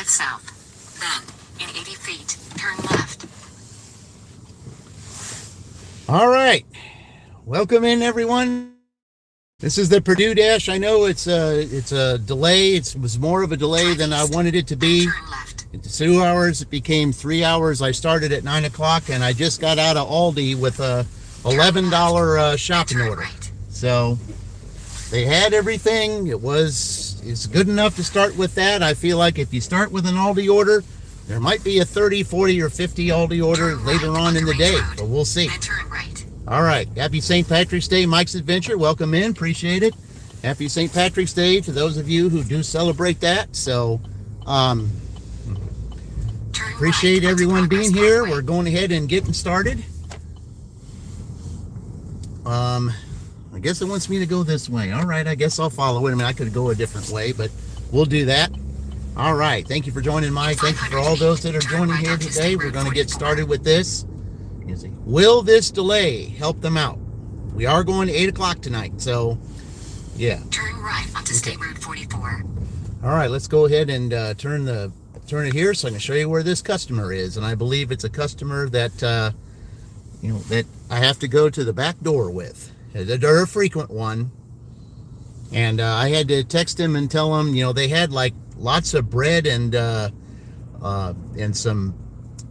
drive south. Then, in 80 feet, turn left. All right. Welcome in, everyone. This is the Purdue Dash. I know it's a delay. It was more of a delay than I wanted it to be. It's 2 hours. It became 3 hours. I started at 9 o'clock, and I just got out of Aldi with a $11 shopping order. So they had everything. It's good enough to start with that. I feel like if you start with an Aldi order, there might be a 30, 40, or 50 Aldi order later on in the day, but we'll see. All right. Happy St. Patrick's Day, Mike's Adventure. Welcome in. Appreciate it. Happy St. Patrick's Day to those of you who do celebrate that. So, appreciate everyone being here. We're going ahead and getting started. I guess it wants me to go this way. All right. I guess I'll follow it. I mean, I could go a different way, but we'll do that. All right. Thank you for joining, Mike. Thank you for all those that are joining here today. We're going to get started with this. Will this delay help them out? We are going to 8 o'clock tonight, so yeah. Turn right onto State Road 44. All right, let's go ahead and turn it here so I can show you where this customer is. And I believe it's a customer that that I have to go to the back door with. They're a frequent one, and I had to text him and tell him they had like lots of bread and some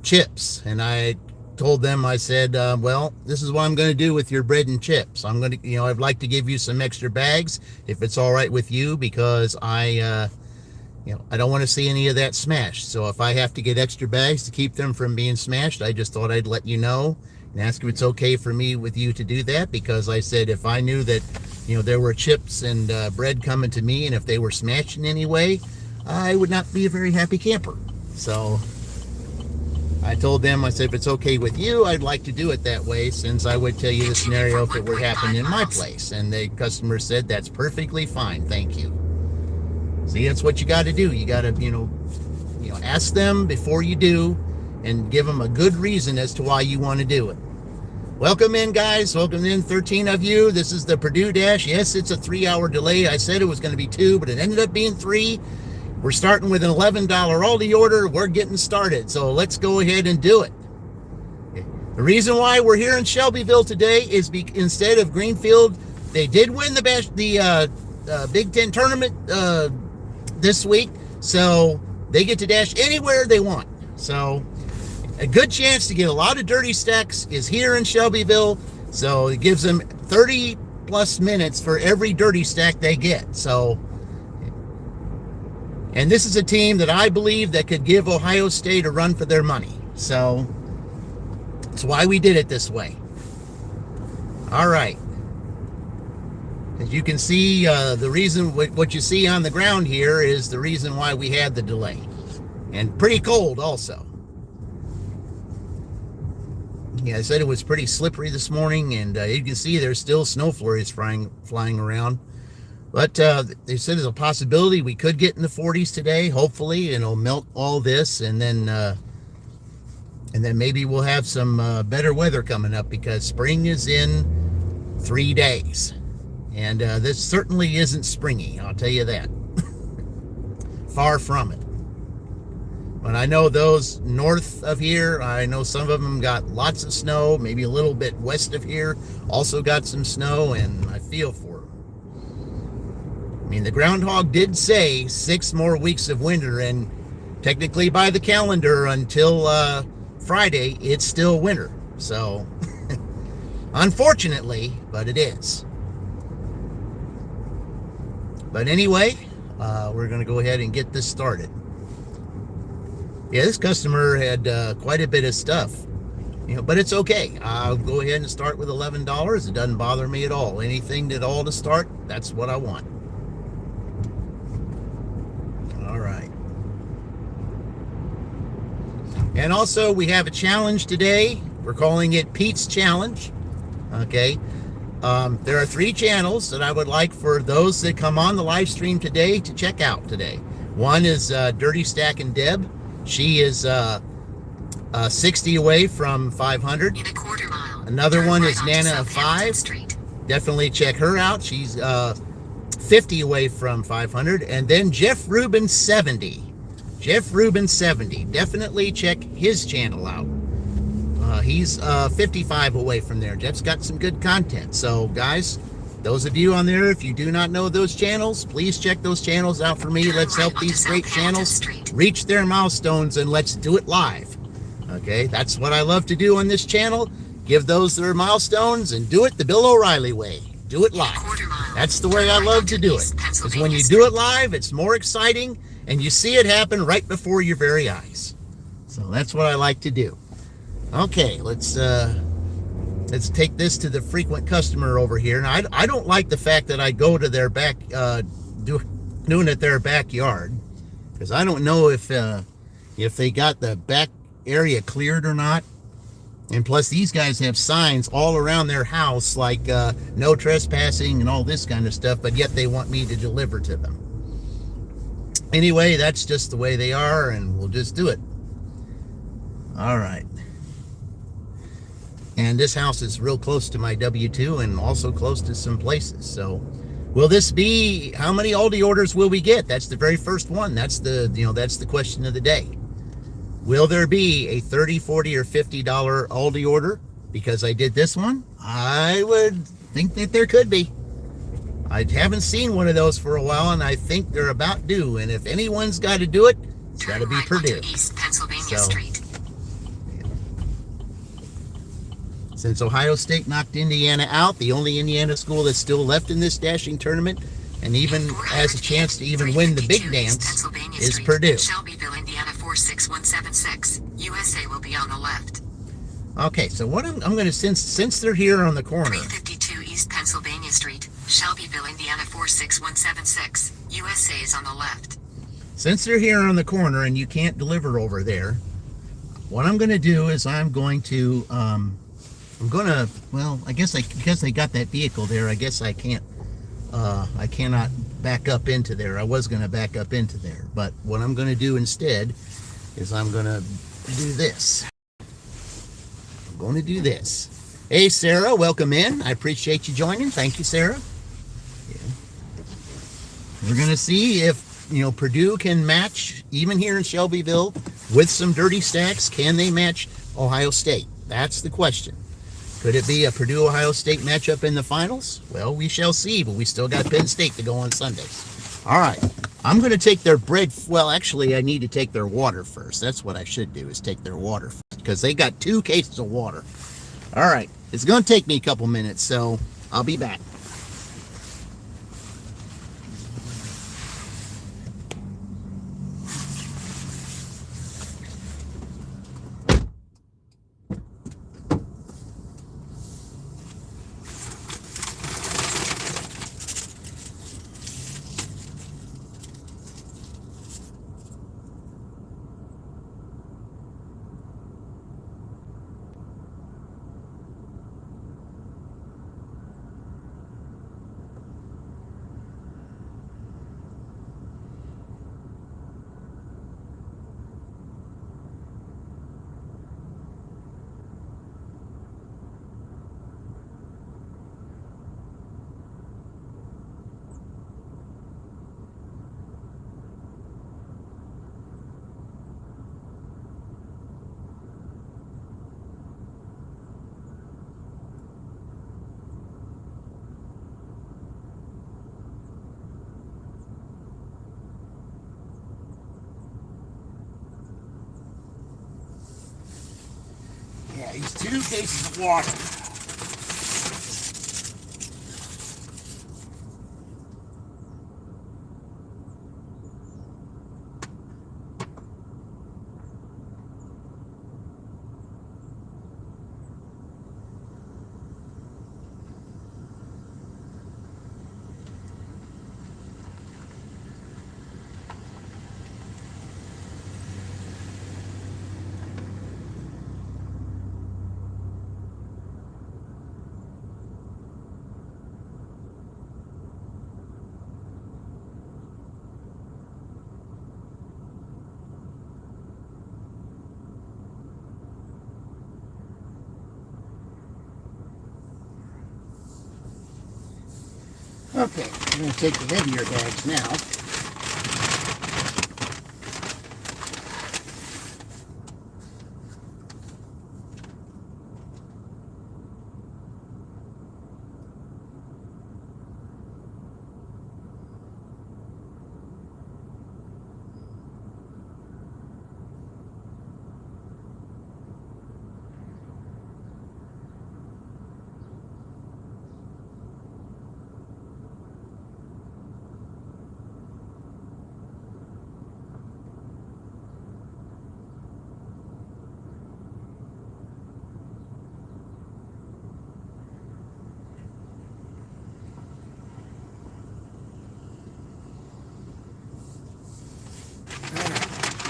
chips, and I told them, I said, well, this is what I'm going to do with your bread and chips. I'm going to, I'd like to give you some extra bags if it's all right with you, because I don't want to see any of that smashed. So if I have to get extra bags to keep them from being smashed, I just thought I'd let you know and ask if it's okay for me with you to do that, because I said if I knew that, there were chips and bread coming to me, and if they were smashed in any way, I would not be a very happy camper. So I told them, I said, if it's okay with you, I'd like to do it that way, since I would tell you the scenario if it were happening in my place. And the customer said, that's perfectly fine. Thank you. See, that's what you got to do. You got to, ask them before you do, and give them a good reason as to why you want to do it. Welcome in, guys. Welcome in, 13 of you. This is the Purdue Dash. Yes, it's a 3-hour delay. I said it was going to be 2, but it ended up being 3. We're starting with an $11 Aldi order. We're getting started. So let's go ahead and do it. The reason why we're here in Shelbyville today is instead of Greenfield, they did win the Big Ten tournament this week. So they get to dash anywhere they want. So a good chance to get a lot of dirty stacks is here in Shelbyville. So it gives them 30 plus minutes for every dirty stack they get. So, and this is a team that I believe that could give Ohio State a run for their money. So that's why we did it this way. All right. As you can see, the reason what you see on the ground here is the reason why we had the delay. And pretty cold also. Yeah, I said it was pretty slippery this morning, and you can see there's still snow flurries flying around. But they said there's a possibility we could get in the 40s today, hopefully, and it'll melt all this, and then maybe we'll have some better weather coming up, because spring is in 3 days. And this certainly isn't springy, I'll tell you that. Far from it. But I know those north of here, I know some of them got lots of snow, maybe a little bit west of here, also got some snow, and I feel for them. I mean, the groundhog did say 6 more weeks of winter, and technically by the calendar until Friday, it's still winter. So, unfortunately, but it is. But anyway, we're going to go ahead and get this started. Yeah, this customer had quite a bit of stuff, but it's okay. I'll go ahead and start with $11. It doesn't bother me at all. Anything at all to start, that's what I want. All right. And also, we have a challenge today. We're calling it Pete's Challenge. Okay. There are 3 channels that I would like for those that come on the live stream today to check out today. One is Dirty Stack and Deb. She is 60 away from 500. In a quarter mile. Another one is Nana of 5. Definitely check her out. She's 50 away from 500. And then Jeff Rubin, 70. Jeff Rubin 70. Definitely check his channel out. He's 55 away from there. Jeff's got some good content. So, guys, those of you on there, if you do not know those channels, please check those channels out for me. Let's help these great channels reach their milestones, and let's do it live. Okay, that's what I love to do on this channel. Give those their milestones and do it the Bill O'Reilly way. Do it live. That's the way I love to do it. Because when you do it live, it's more exciting, and you see it happen right before your very eyes. So that's what I like to do. Okay, let's take this to the frequent customer over here. Now, I don't like the fact that I go to their back, doing it their backyard, because I don't know if they got the back area cleared or not. And plus, these guys have signs all around their house, like no trespassing and all this kind of stuff, but yet they want me to deliver to them. Anyway, that's just the way they are, and we'll just do it. All right. And this house is real close to my W-2 and also close to some places. So will this be, how many Aldi orders will we get? That's the very first one. That's the question of the day. Will there be a $30, $40, or $50 Aldi order because I did this one? I would think that there could be. I haven't seen one of those for a while, and I think they're about due. And if anyone's got to do it, it's got to be Purdue. East Pennsylvania Street. Since Ohio State knocked Indiana out, the only Indiana school that's still left in this dashing tournament and even has a chance to even win the big dance is Purdue. Shelbyville, Indiana 46176. USA will be on the left. Okay, so what I'm going to, since they're here on the corner. 352 East Pennsylvania Street, Shelbyville, Indiana 46176. USA is on the left. Since they're here on the corner and you can't deliver over there, what I'm going to do is I'm going to, well, I guess because they got that vehicle there, I guess I can't, I cannot back up into there. I was going to back up into there, but what I'm going to do instead is I'm going to do this. I'm going to do this. Hey, Sarah, welcome in. I appreciate you joining. Thank you, Sarah. Yeah. We're going to see if, Purdue can match, even here in Shelbyville, with some dirty stacks. Can they match Ohio State? That's the question. Could it be a Purdue-Ohio State matchup in the finals? Well, we shall see, but we still got Penn State to go on Sundays. All right. I'm going to take their bread. Well, actually, I need to take their water first. That's what I should do, is take their water first, because they got 2 cases of water. All right. It's going to take me a couple minutes, so I'll be back. Yeah, he's 2 cases of water. Okay, I'm going to take the heavier bags now.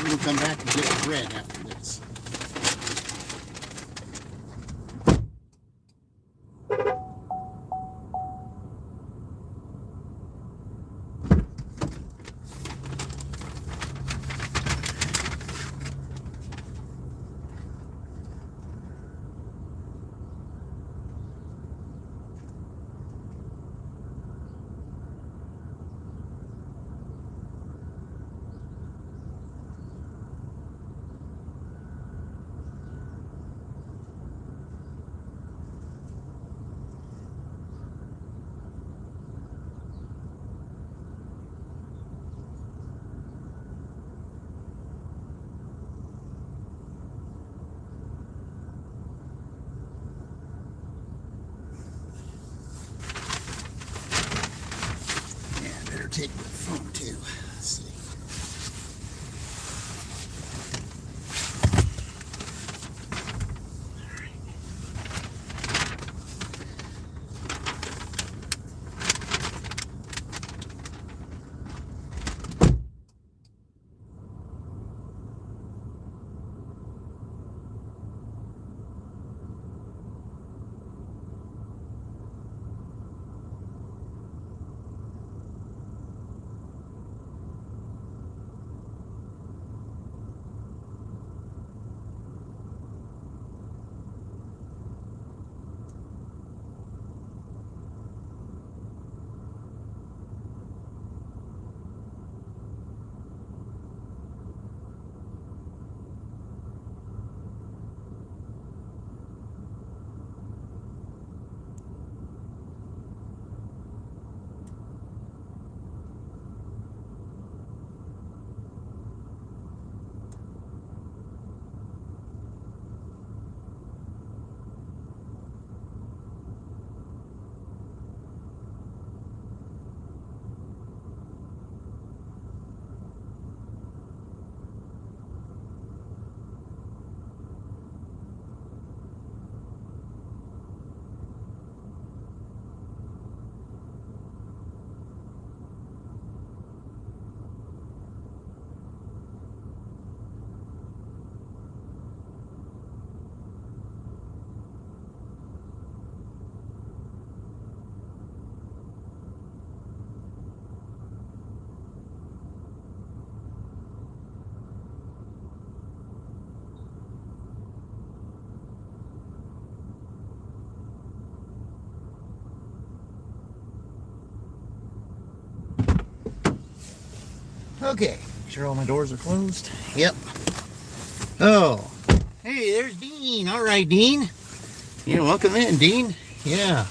we'll come back and get the bread after this. Take the phone too. Let's see. Okay, make sure all my doors are closed. Yep. Oh, hey, there's Dean. All right, Dean. Yeah, welcome in, Dean. Yeah.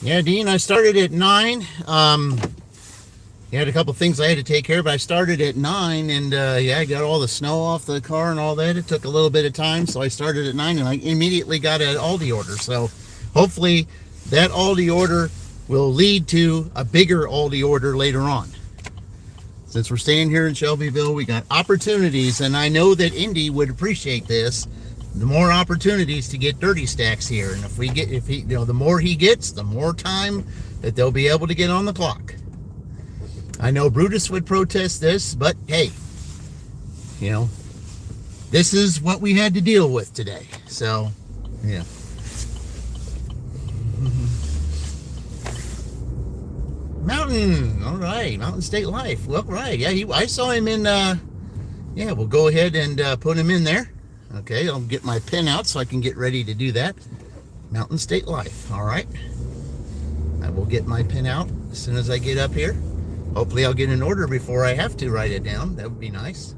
Yeah, Dean, I started at 9. You had a couple things I had to take care of. I started at 9, and yeah, I got all the snow off the car and all that. It took a little bit of time, so I started at 9, and I immediately got an Aldi order. So hopefully that Aldi order will lead to a bigger Aldi order later on. Since we're staying here in Shelbyville, we got opportunities, and I know that Indy would appreciate this. The more opportunities to get dirty stacks here, and the more he gets, the more time that they'll be able to get on the clock. I know Brutus would protest this, but hey, this is what we had to deal with today. So, yeah. Mountain, all right, Mountain State Life. Well, right, yeah, I saw him in. Yeah, we'll go ahead and put him in there. Okay, I'll get my pen out so I can get ready to do that. Mountain State Life, all right. I will get my pen out as soon as I get up here. Hopefully I'll get an order before I have to write it down. That would be nice.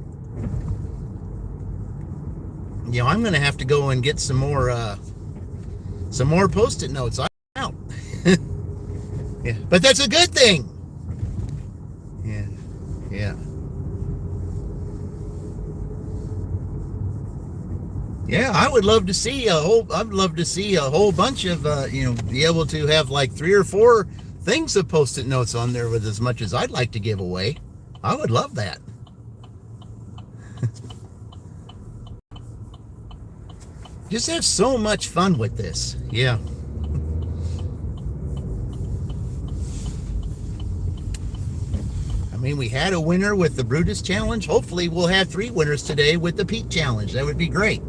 I'm going to have to go and get some more Post-it notes. I'm out. Yeah, but that's a good thing. Yeah. Yeah, I would love to see I'd love to see a whole bunch of, be able to have like 3 or 4 things of Post-it notes on there with as much as I'd like to give away. I would love that. Just have so much fun with this. Yeah. mean, we had a winner with the Brutus Challenge. Hopefully we'll have 3 winners today with the Pete Challenge. That would be great.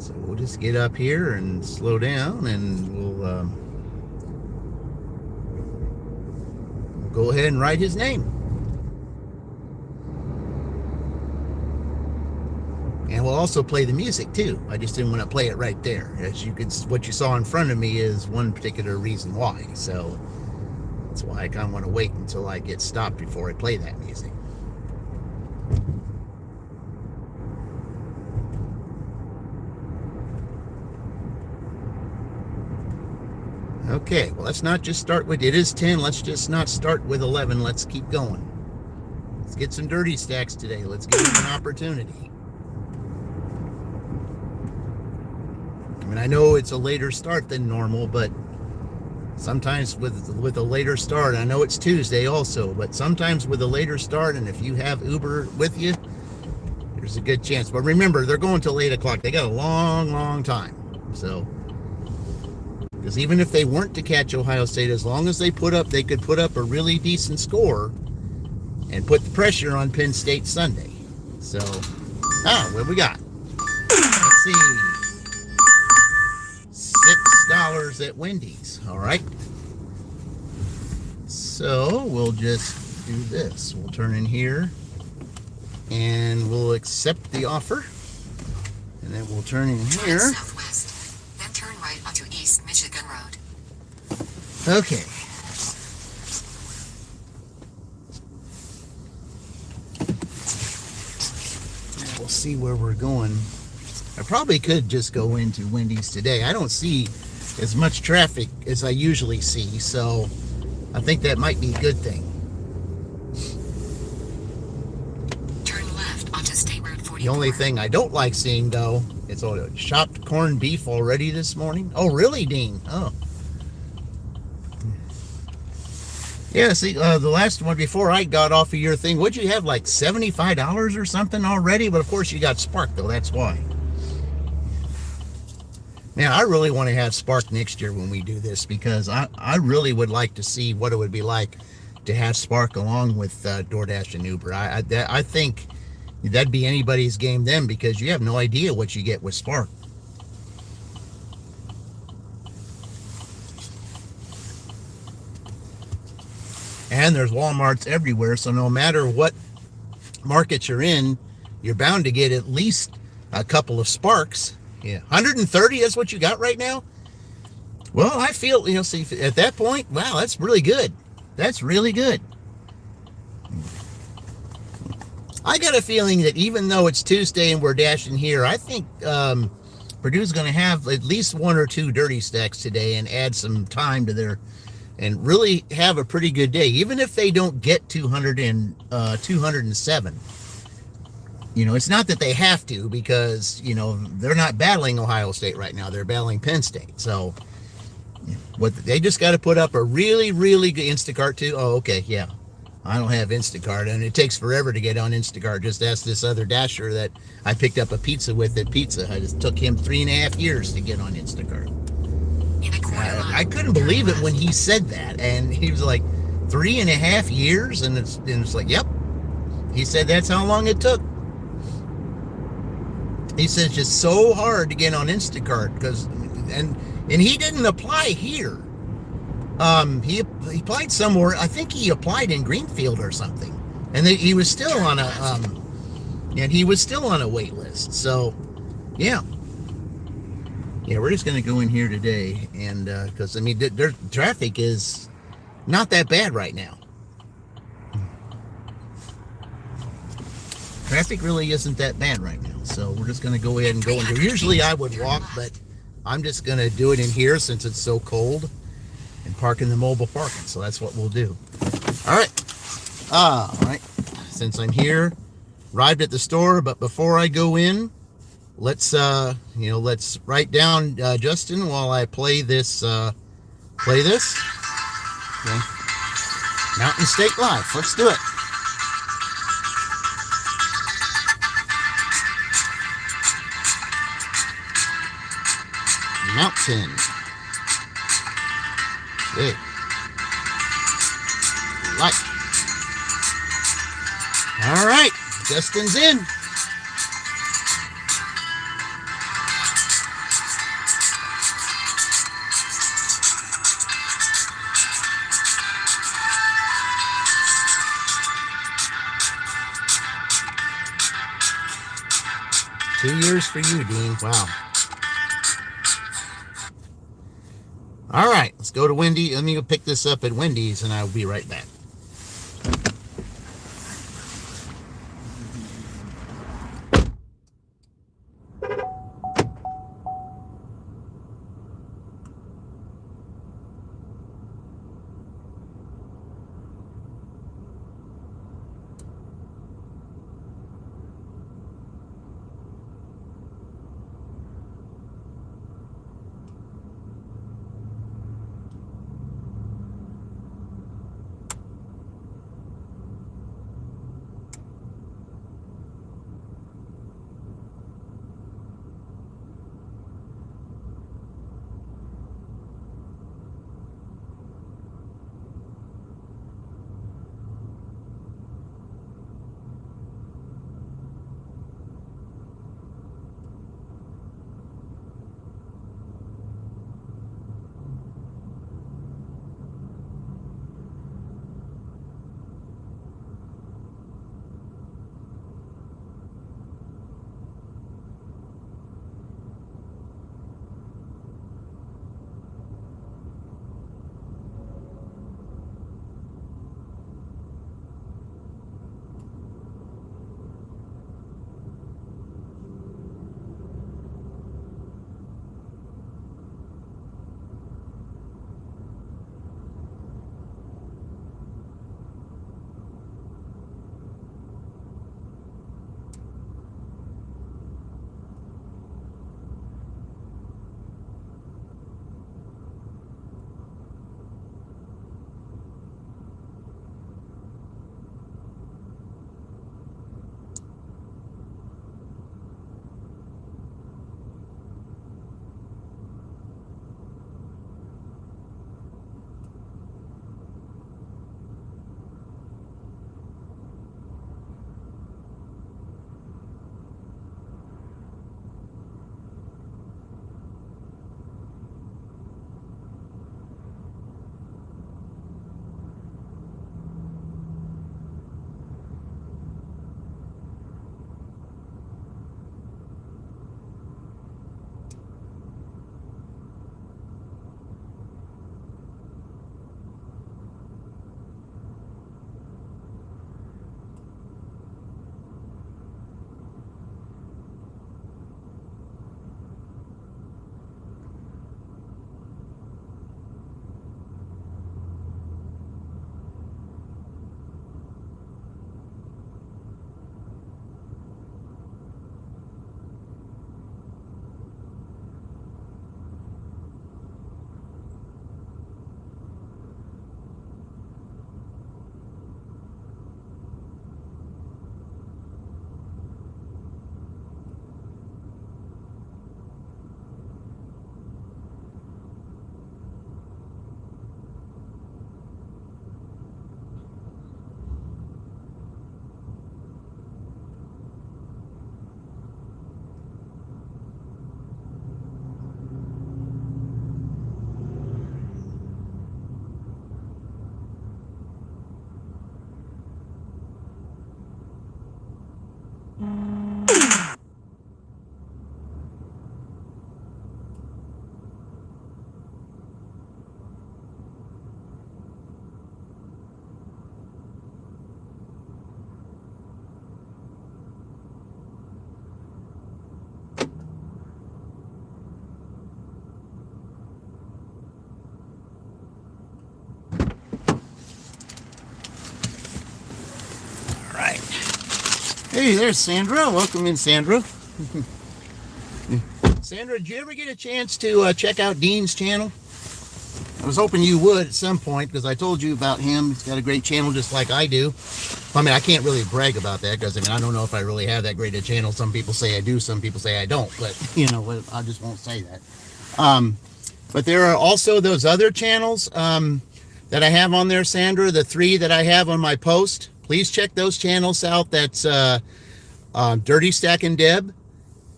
So we'll just get up here and slow down, and we'll go ahead and write his name. And we'll also play the music too. I just didn't want to play it right there. As you can, what you saw in front of me is one particular reason why. So that's why I kind of want to wait until I get stopped before I play that music. Okay, well, let's not just start with, it is 10. Let's just not start with 11. Let's keep going. Let's get some dirty stacks today. Let's give them an opportunity. I mean, I know it's a later start than normal, but sometimes with a later start, I know it's Tuesday also, but sometimes with a later start, and if you have Uber with you, there's a good chance. But remember, they're going till 8 o'clock. They got a long time. So, because even if they weren't to catch Ohio State, as long as they could put up a really decent score and put the pressure on Penn State Sunday. So, what we got? Let's see. $6 at Wendy's. All right. So we'll just do this. We'll turn in here and we'll accept the offer. And then we'll turn in here. Turn southwest, then turn right onto East Michigan Road. Okay. Now we'll see where we're going. I probably could just go into Wendy's today. I don't see as much traffic as I usually see, so I think that might be a good thing. Turn left onto State Road 44. The only thing I don't like seeing, though, is chopped corned beef already this morning. Oh, really, Dean? Oh. Yeah, see, the last one before I got off of your thing, what'd you have, like $75 or something already? But of course you got Spark, though, that's why. Now, I really want to have Spark next year when we do this, because I really would like to see what it would be like to have Spark along with DoorDash and Uber. I think that'd be anybody's game then, because you have no idea what you get with Spark. And there's Walmarts everywhere, so no matter what market you're in, you're bound to get at least a couple of Sparks. Yeah, 130, that's what you got right now? Well, I feel, see, at that point, wow, that's really good. That's really good. I got a feeling that even though it's Tuesday and we're dashing here, I think Purdue's going to have at least 1 or 2 dirty stacks today and add some time to their, and really have a pretty good day, even if they don't get 207. It's not that they have to, because, they're not battling Ohio State right now. They're battling Penn State. So they just got to put up a really, really good Instacart too. Oh, okay. Yeah. I don't have Instacart, and it takes forever to get on Instacart. Just ask this other dasher that I picked up a pizza with at Pizza. It just took him 3.5 years to get on Instacart. I couldn't believe it when he said that. And he was like, 3.5 years? And it's like, yep. He said that's how long it took. He says it's just so hard to get on Instacart and he didn't apply here. He applied somewhere. I think he applied in Greenfield or something, and he was still on a wait list. So, yeah, we're just gonna go in here today, and because their traffic is not that bad right now. Traffic really isn't that bad right now, so we're just going to go ahead and go in here. Usually I would walk, but I'm just going to do it in here since it's so cold and park in the mobile parking, so that's what we'll do. All right. Since I'm here, arrived at the store, but before I go in, let's write down Justin while I play this. Okay. Mountain State Live. Let's do it. Mountain. Okay. Like. All right, Justin's in. Two years for you, Dean. Wow. All right, let's go to Wendy. Let me go pick this up at Wendy's, and I'll be right back. Hey, there's Sandra. Welcome in, Sandra. Sandra, did you ever get a chance to check out Dean's channel? I was hoping you would at some point because I told you about him. He's got a great channel just like I do. I mean, I can't really brag about that because, I mean, I don't know if I really have that great a channel. Some people say I do. Some people say I don't. But, you know, I just won't say that. But there are also those other channels that I have on there, Sandra, the 3 that I have on my post. Please check those channels out. That's Dirty Stack and Deb,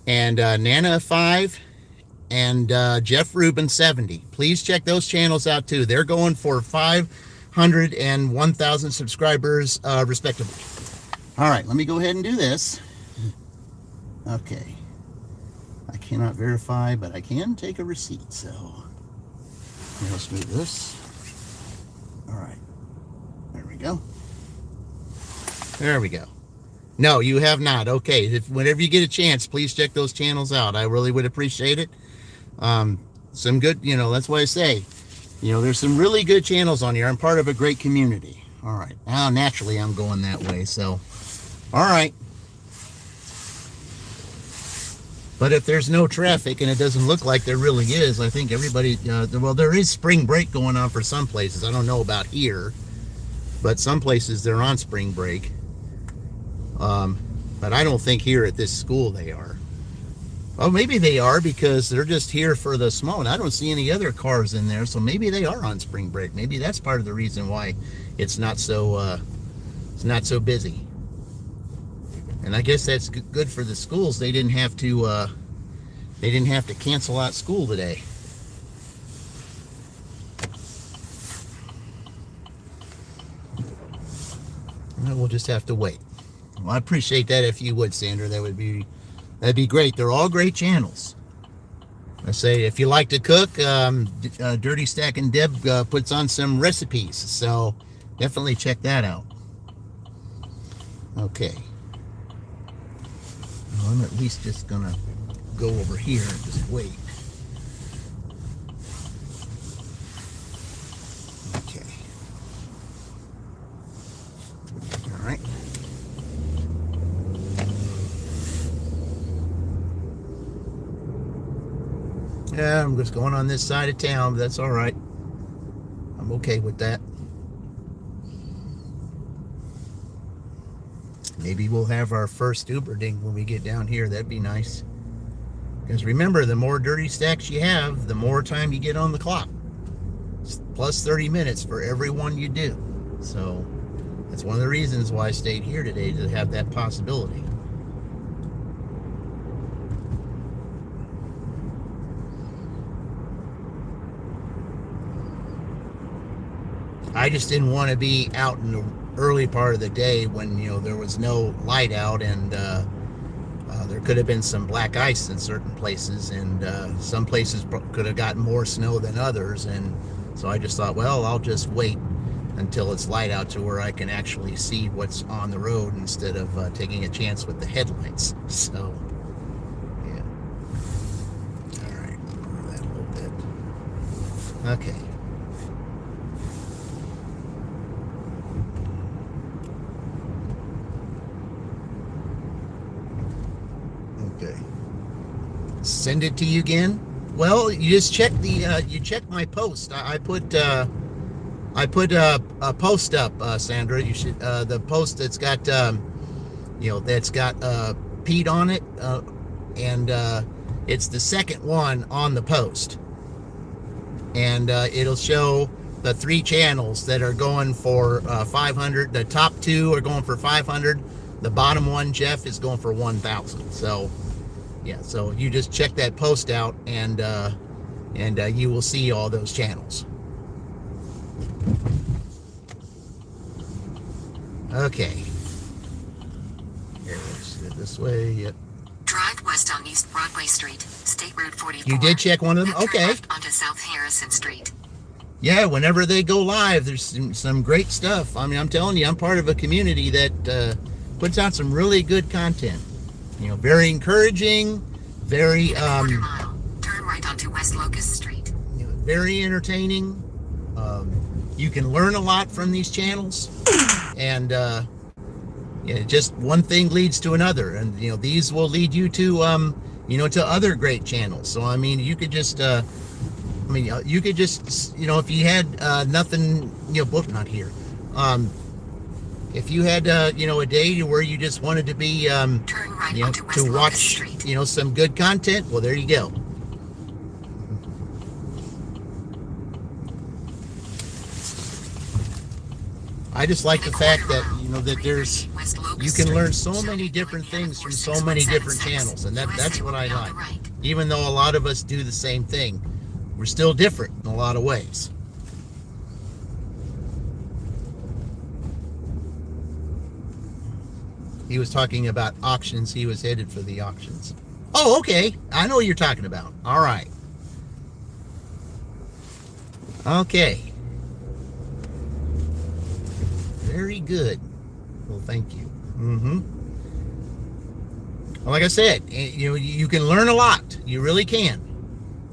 and Nana 5, and Jeff Rubin 70. Please check those channels out too. They're going for 500 and 1,000 subscribers respectively. All right, let me go ahead and do this. Okay. I cannot verify, but I can take a receipt. So let's do this. All right. There we go. There we go. No, you have not. Okay. Whenever you get a chance, please check those channels out. I really would appreciate it. Some good, that's why I say, there's some really good channels on here. I'm part of a great community. All right. Now, naturally, I'm going that way. So, all right. But if there's no traffic, and it doesn't look like there really is, I think everybody, well, there is spring break going on for some places. I don't know about here, but some places they're on spring break. But I don't think here at this school they are. Oh, maybe they are because they're just here for the snow, and I don't see any other cars in there, so maybe they are on spring break. Maybe that's part of the reason why it's not so busy. And I guess that's good for the schools. They didn't have to cancel out school today. Well, we'll just have to wait. Well, I appreciate that if you would, Sandra. That'd be great. They're all great channels. I say if you like to cook, Dirty Stack and Deb puts on some recipes, so definitely check that out. Okay. Well, I'm at least just gonna go over here and just wait. Okay. All right. Yeah, I'm just going on this side of town, but that's all right. I'm okay with that. Maybe we'll have our first Uber ding when we get down here. That'd be nice. Because remember, the more dirty stacks you have, the more time you get on the clock. It's plus 30 minutes for every one you do. So that's one of the reasons why I stayed here today, to have that possibility. I just didn't want to be out in the early part of the day when there was no light out, and there could have been some black ice in certain places, and some places could have gotten more snow than others. And so I just thought, well, I'll just wait until it's light out to where I can actually see what's on the road instead of taking a chance with the headlights. So yeah. All right, move that a little bit. Okay. Okay. Send it to you again. Well, you just check the you check my post. I put a post up, Sandra. You should the post that's got that's got Pete on it, and it's the second one on the post, and it'll show the 3 channels that are going for 500. The top 2 are going for 500. The bottom one, Jeff, is going for 1,000. So yeah, so you just check that post out, and you will see all those channels. Okay. Here, let's do it this way. Yep. Drive west on East Broadway Street, State Road 44. You did check one of them? Then turn Okay. left onto South Harrison Street. Yeah, whenever they go live, there's some great stuff. I mean, I'm telling you, I'm part of a community that puts out some really good content. Very encouraging, very Quarter mile. Turn right onto West Locust Street. very entertaining. You can learn a lot from these channels, and just one thing leads to another, and these will lead you to to other great channels. So I mean, you could just you could just if you had nothing booked, not here. If you had a day where you just wanted to be Turn right onto West to Locust watch Street. some good content, well, there you go. I just like the In a fact quarter that, mile, you know, that 338 West you Locust can learn Street, so shall many be different billing the things from so many different channels, and that's USA what will I be on like. the right. Even though a lot of us do the same thing, we're still different in a lot of ways. He was talking about auctions. He was headed for the auctions. Oh, okay. I know what you're talking about. All right. Okay. Very good. Well, thank you. Well, like I said, you know, you can learn a lot. You really can.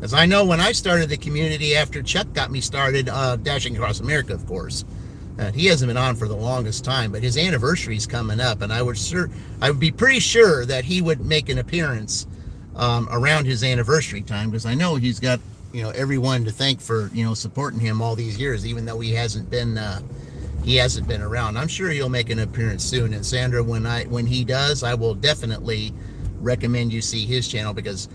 As I know, when I started the community after Chuck got me started, Dashing Across America, of course, he hasn't been on for the longest time, but his anniversary's coming up, and I would be pretty sure that he would make an appearance around his anniversary time, because I know he's got, you know, everyone to thank for, you know, supporting him all these years, even though he hasn't been around. I'm sure he'll make an appearance soon. And Sandra, when he does, I will definitely recommend you see his channel, because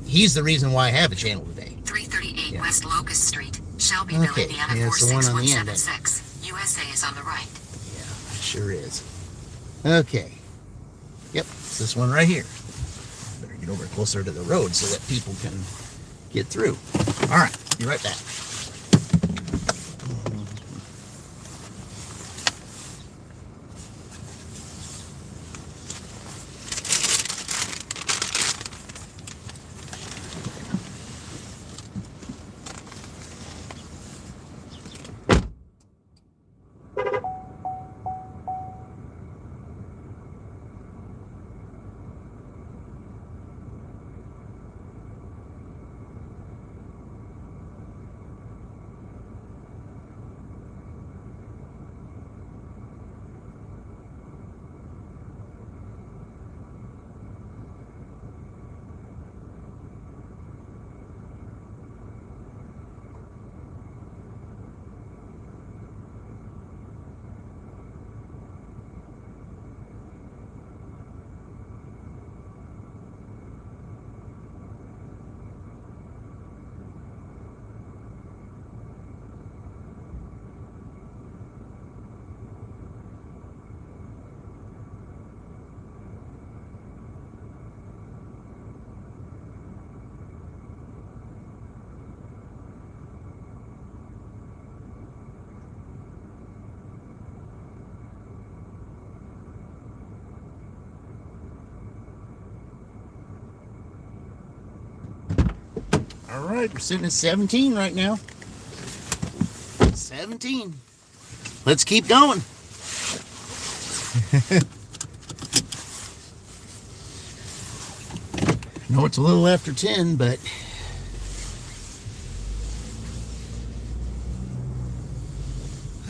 he's the reason why I have a channel today. 338 Yeah. West Locust Street, Shelby, Okay, Indiana yeah, it's the one on the end. 46176. USA is on the right. Yeah, it sure is. Okay. Yep, it's this one right here. Better get over closer to the road so that people can get through. All right, be right back. All right, we're sitting at 17 right now. 17. Let's keep going. I know it's a little after 10, but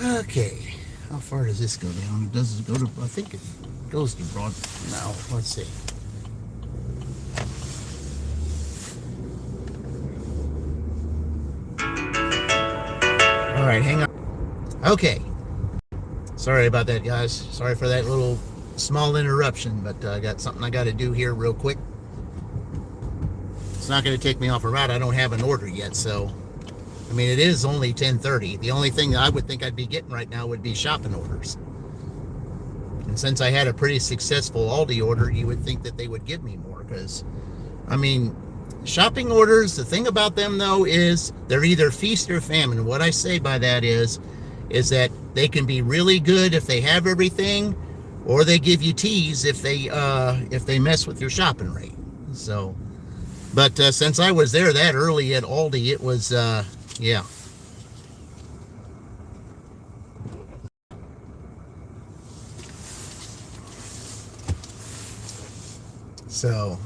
okay. How far does this go down? Does it go to, I think it goes to Broad. No, let's see. All right, hang on. Okay. Sorry about that, guys. Sorry for that little small interruption, but I got something I got to do here real quick. It's not going to take me off a route. I don't have an order yet, so I mean, it is only 10:30. The only thing I would think I'd be getting right now would be shopping orders. And since I had a pretty successful Aldi order, you would think that they would give me more, because, I mean, shopping orders, the thing about them, though, is they're either feast or famine. What I say by that is that they can be really good if they have everything, or they give you teas if they mess with your shopping rate. So, but since I was there that early at Aldi, it was, yeah. So,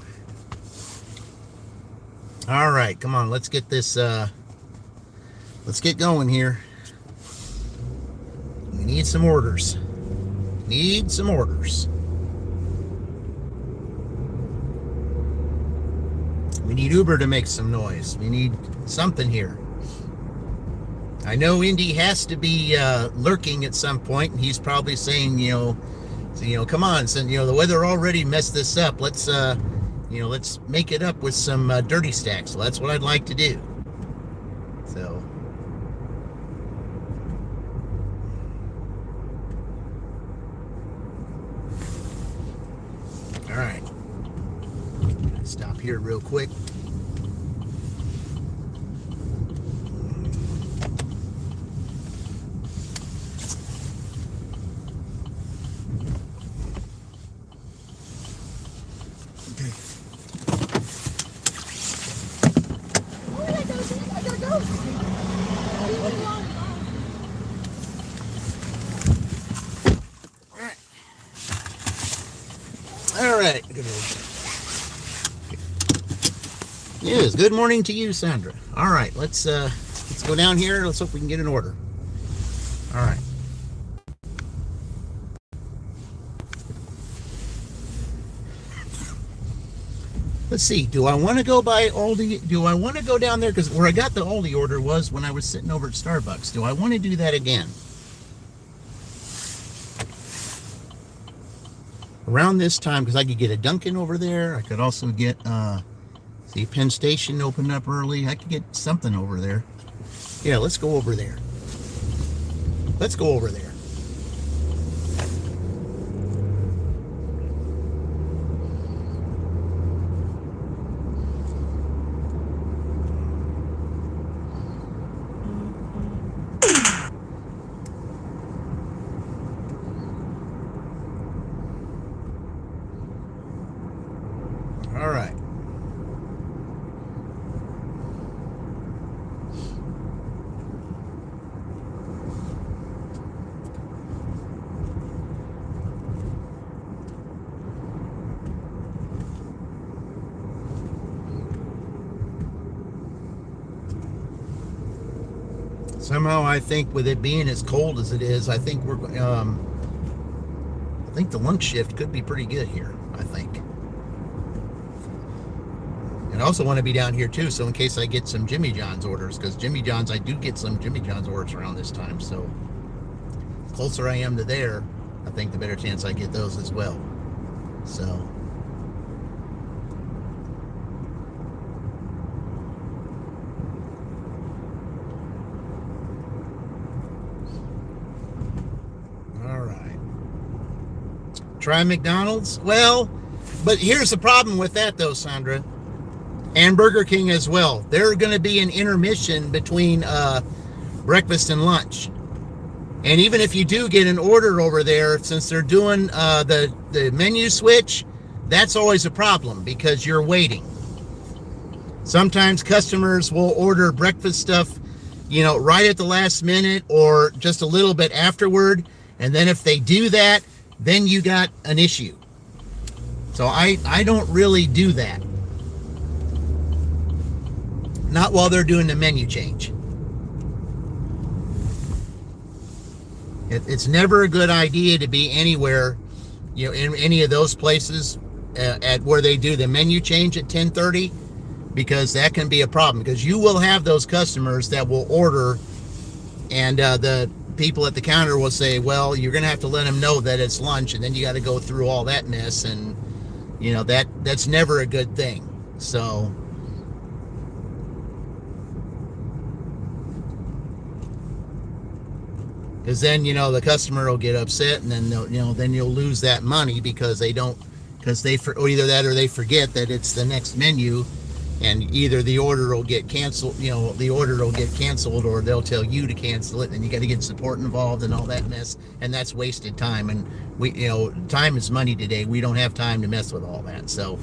all right, come on, let's get this, let's get going here. We need some orders. Need some orders. We need Uber to make some noise. We need something here. I know Indy has to be lurking at some point, and he's probably saying, come on, so, the weather already messed this up. Let's, let's make it up with some dirty stacks. So that's what I'd like to do. So, here real quick. All right. Yes. Good morning to you, Sandra. All right. Let's go down here. Let's hope we can get an order. All right. Let's see. Do I want to go by Aldi? Do I want to go down there? Because where I got the Aldi order was when I was sitting over at Starbucks. Do I want to do that again? Around this time, because I could get a Dunkin' over there. I could also get, see, Penn Station opened up early. I could get something over there. Yeah, let's go over there. Let's go over there. All right. Somehow I think with it being as cold as it is, I think I think the lunch shift could be pretty good here, I think. And I also want to be down here too, so in case I get some Jimmy John's orders, because Jimmy John's, I do get some Jimmy John's orders around this time, so the closer I am to there, I think the better chance I get those as well. So all right. Try McDonald's? Well, but here's the problem with that though, Sandra. And Burger King as well. They're going to be an intermission between breakfast and lunch. And even if you do get an order over there, since they're doing the menu switch, that's always a problem because you're waiting. Sometimes customers will order breakfast stuff, right at the last minute or just a little bit afterward. And then if they do that, then you got an issue. So I don't really do that. Not while they're doing the menu change. It's never a good idea to be anywhere, in any of those places at where they do the menu change at 10:30, because that can be a problem. Because you will have those customers that will order, and the people at the counter will say, "Well, you're going to have to let them know that it's lunch," and then you got to go through all that mess, and that's never a good thing. So. Because then, the customer will get upset, and then then you'll lose that money because either that or they forget that it's the next menu, and either the order will get canceled, or they'll tell you to cancel it, and you got to get support involved and all that mess, and that's wasted time. And time is money today. We don't have time to mess with all that. So,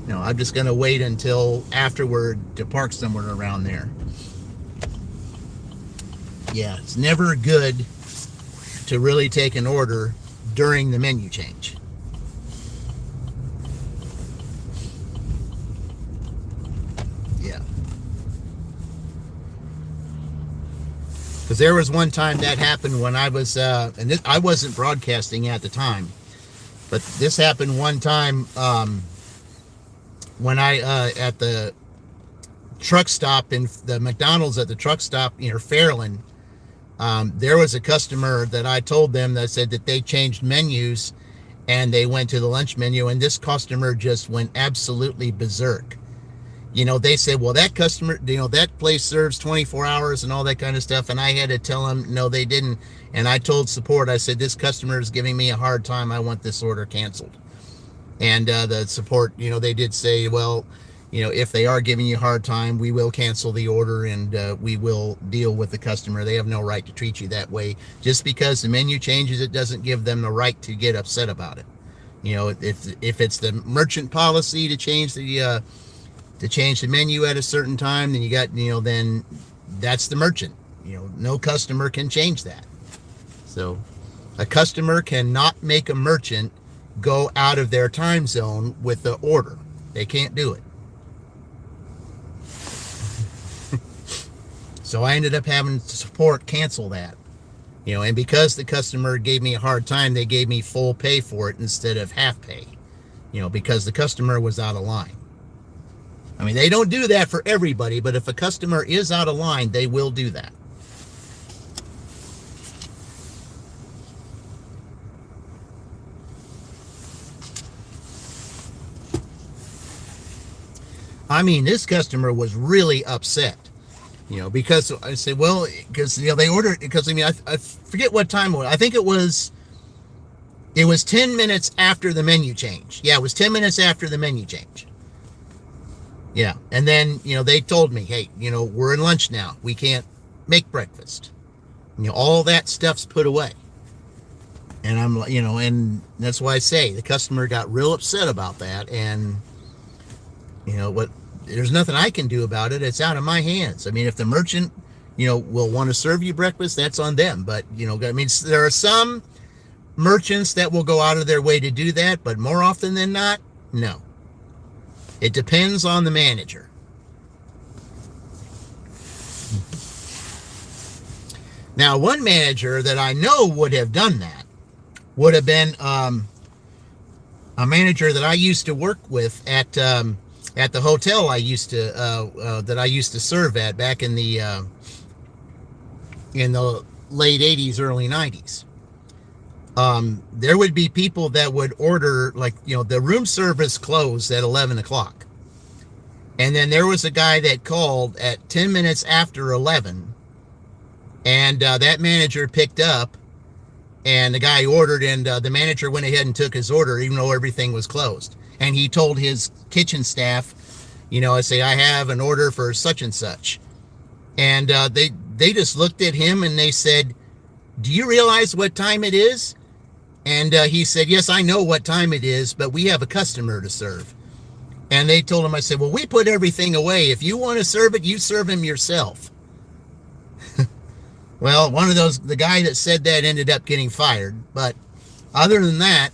I'm just going to wait until afterward to park somewhere around there. Yeah, it's never good to really take an order during the menu change. Yeah. Because there was one time that happened when I was, I wasn't broadcasting at the time, but this happened one time when I, at the truck stop in the McDonald's at the truck stop near Fairland. There was a customer that I told them that said that they changed menus and they went to the lunch menu, and this customer just went absolutely berserk. They said, well, that customer, that place serves 24 hours and all that kind of stuff. And I had to tell them, no, they didn't. And I told support, I said, this customer is giving me a hard time. I want this order canceled. And the support, they did say, well, if they are giving you a hard time, we will cancel the order, and we will deal with the customer. They have no right to treat you that way. Just because the menu changes, it doesn't give them the right to get upset about it. If it's the merchant policy to change the menu at a certain time, then then that's the merchant. No customer can change that. So a customer cannot make a merchant go out of their time zone with the order. They can't do it. So I ended up having to support cancel that. And because the customer gave me a hard time, they gave me full pay for it instead of half pay, because the customer was out of line. I mean, they don't do that for everybody, but if a customer is out of line, they will do that. I mean, this customer was really upset. Because I said, well, because, they ordered, because, I forget what time it was. I think it was 10 minutes after the menu change. Yeah, it was 10 minutes after the menu change. Yeah. And then, they told me, hey, we're in lunch now. We can't make breakfast. All that stuff's put away. And I'm, and that's why I say the customer got real upset about that. And, there's nothing I can do about it. It's out of my hands. I mean, if the merchant, will want to serve you breakfast, that's on them. But, there are some merchants that will go out of their way to do that, but more often than not, no. It depends on the manager. Now, one manager that I know would have done that would have been a manager that I used to work with at the hotel I used to serve at back in the late 80s, early 90s. There would be people that would order, the room service closed at 11 o'clock. And then there was a guy that called at 10 minutes after 11, and that manager picked up, and the guy ordered, and the manager went ahead and took his order, even though everything was closed. And he told his kitchen staff, I say, I have an order for such and such. And they just looked at him and they said, do you realize what time it is? And he said, yes, I know what time it is, but we have a customer to serve. And they told him, I said, well, we put everything away. If you want to serve it, you serve him yourself. Well, the guy that said that ended up getting fired. But other than that,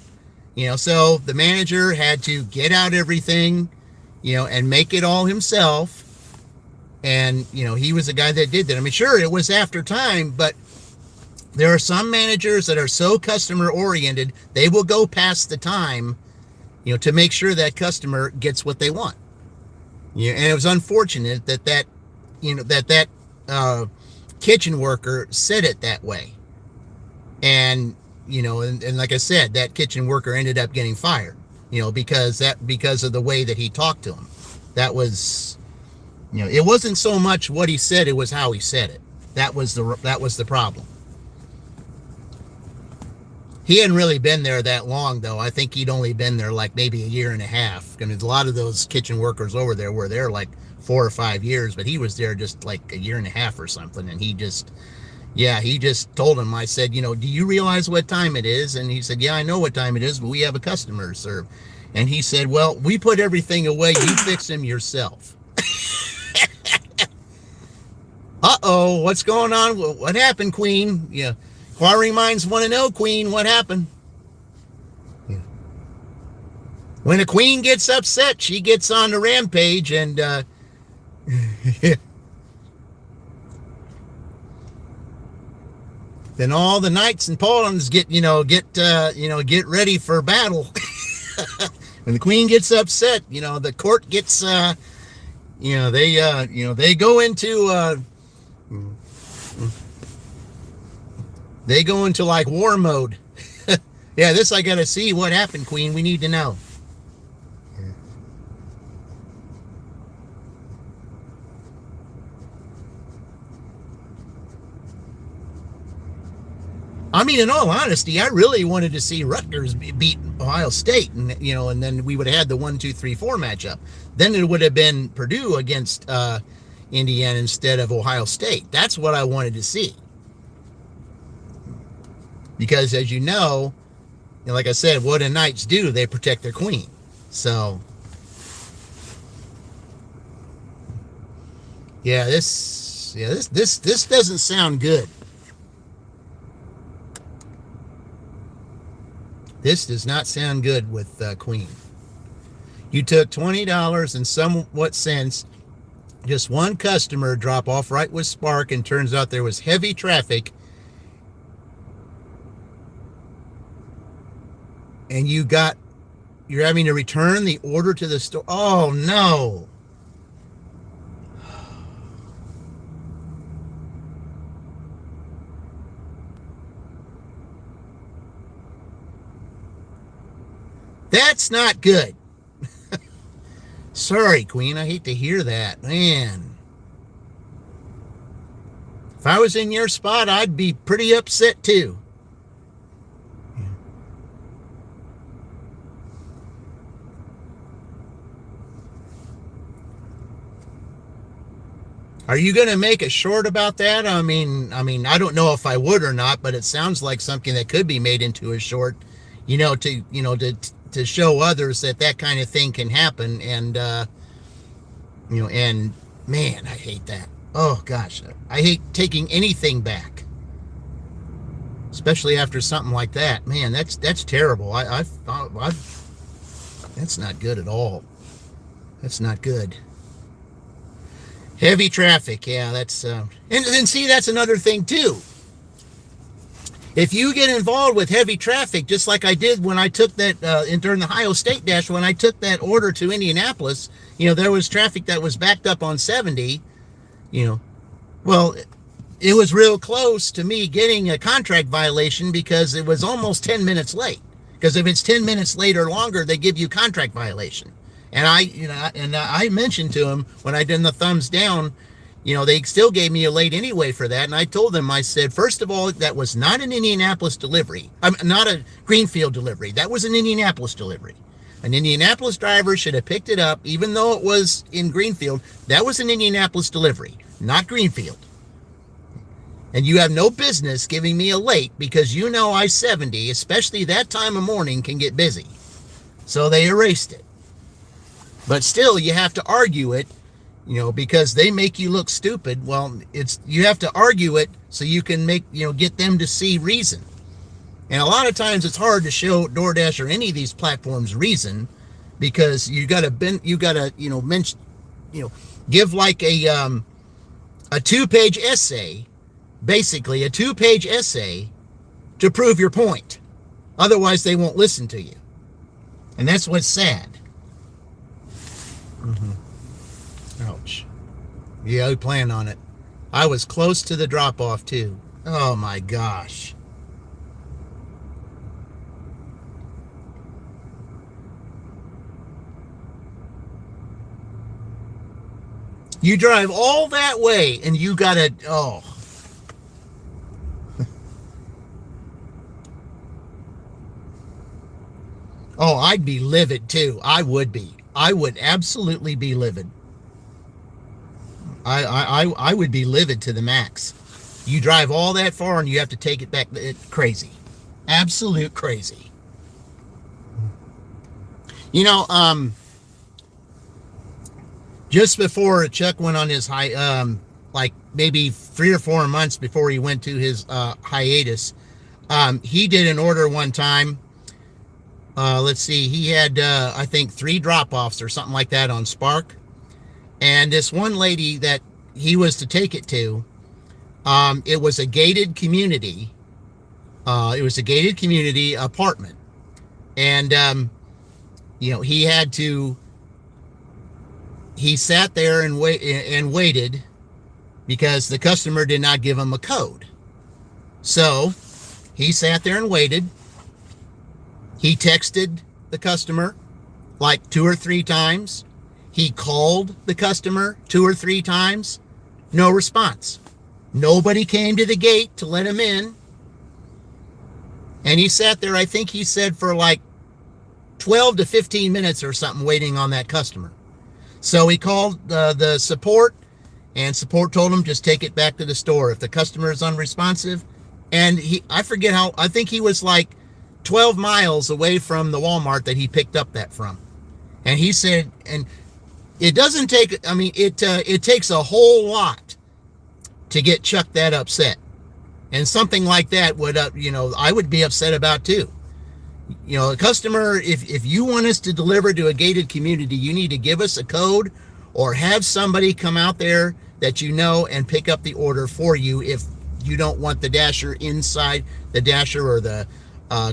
so the manager had to get out everything, and make it all himself. And, he was the guy that did that. I mean, sure, it was after time, but there are some managers that are so customer oriented, they will go past the time, to make sure that customer gets what they want. And it was unfortunate that kitchen worker said it that way. And, and like I said, that kitchen worker ended up getting fired, because of the way that he talked to him. That was, it wasn't so much what he said, it was how he said it. That was the problem. He hadn't really been there that long, though. I think he'd only been there like maybe a year and a half. I mean, a lot of those kitchen workers over there were there like 4 or 5 years, but he was there just like a year and a half or something. And he just told him, I said, do you realize what time it is? And he said, yeah, I know what time it is, but we have a customer to serve. And he said, well, we put everything away. You fix him yourself. Uh-oh, what's going on? What happened, Queen? Yeah. Inquiring minds want to know, Queen, what happened? Yeah. When a queen gets upset, she gets on the rampage, and then all the knights and pawns get ready for battle. When the queen gets upset, the court gets they go into like war mode. Yeah, this I gotta see what happened, Queen. We need to know. I mean, in all honesty, I really wanted to see Rutgers beat Ohio State, and and then we would have had the 1, 2, 3, 4 matchup. Then it would have been Purdue against Indiana instead of Ohio State. That's what I wanted to see, because as you know, like I said, what do knights do? They protect their queen. So, yeah, this doesn't sound good. This does not sound good with Queen. You took $20 and somewhat cents. Just one customer drop off right with Spark, and turns out there was heavy traffic. And you're having to return the order to the store. Oh no. That's not good. Sorry, Queen. I hate to hear that. Man. If I was in your spot, I'd be pretty upset too. Are you going to make a short about that? I mean, I don't know if I would or not, but it sounds like something that could be made into a short, to show others that kind of thing can happen. And, and man, I hate that. Oh gosh, I hate taking anything back, especially after something like that. Man, that's terrible. That's not good at all. That's not good. Heavy traffic, yeah, that's and see, that's another thing too. If you get involved with heavy traffic, just like I did when I took that during the Ohio State Dash, when I took that order to Indianapolis, there was traffic that was backed up on 70. Well, it was real close to me getting a contract violation because it was almost 10 minutes late. Because if it's 10 minutes late or longer, they give you contract violation. And I mentioned to him when I did the thumbs down, they still gave me a late anyway for that. And I told them, I said, first of all, that was not an Indianapolis delivery. Not a Greenfield delivery. That was an Indianapolis delivery. An Indianapolis driver should have picked it up, even though it was in Greenfield. That was an Indianapolis delivery, not Greenfield. And you have no business giving me a late, because I-70, especially that time of morning, can get busy. So they erased it. But still, you have to argue it, because they make you look stupid. Well, you have to argue it so you can get them to see reason. And a lot of times it's hard to show DoorDash or any of these platforms reason, because you gotta mention, give like a 2-page essay, basically a 2-page essay to prove your point. Otherwise, they won't listen to you. And that's what's sad. Ouch. Yeah, we plan on it. I was close to the drop-off too. Oh my gosh. You drive all that way and you gotta, oh. Oh, I'd be livid too. I would be. I would absolutely be livid. I would be livid to the max. You drive all that far and you have to take it back. Crazy. Absolute crazy. Just before Chuck went on his like maybe 3 or 4 months before he went to his hiatus, he did an order one time. Let's see, he had, I think 3 drop-offs or something like that on Spark. And this one lady that he was to take it to, it was a gated community. It was a gated community apartment. And, he sat there and waited because the customer did not give him a code. So he sat there and waited. He texted the customer like 2 or 3 times. He called the customer 2 or 3 times. No response. Nobody came to the gate to let him in. And he sat there, I think he said, for like 12 to 15 minutes or something waiting on that customer. So he called the support, and support told him just take it back to the store if the customer is unresponsive. And I forget how, I think he was like 12 miles away from the Walmart that he picked up that from. And he said, and it doesn't take, I mean, it takes a whole lot to get Chuck that upset. And something like that would, I would be upset about too. A customer, if you want us to deliver to a gated community, you need to give us a code or have somebody come out there that you know and pick up the order for you if you don't want the dasher inside, the dasher or the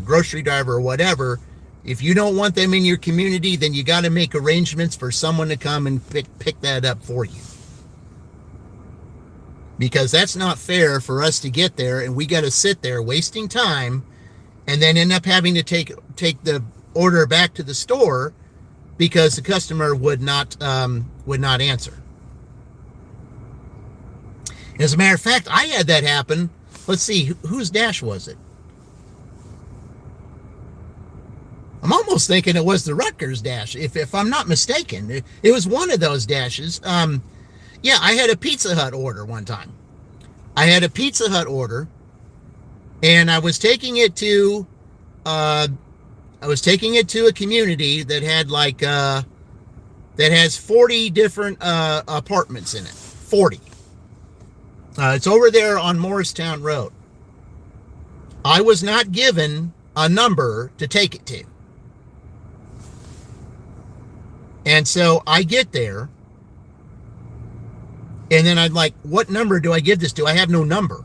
grocery driver or whatever. If you don't want them in your community, then you got to make arrangements for someone to come and pick that up for you. Because that's not fair for us to get there and we got to sit there wasting time and then end up having to take the order back to the store because the customer would not answer. As a matter of fact, I had that happen. Let's see, whose dash was it? I'm almost thinking it was the Rutgers dash, if I'm not mistaken. It was one of those dashes. Yeah, I had a Pizza Hut order one time. I had a Pizza Hut order, and I was taking it to a community that had like that has 40 different apartments in it. 40. It's over there on Morristown Road. I was not given a number to take it to. And so I get there, and then I'm like, what number do I give this to? I have no number.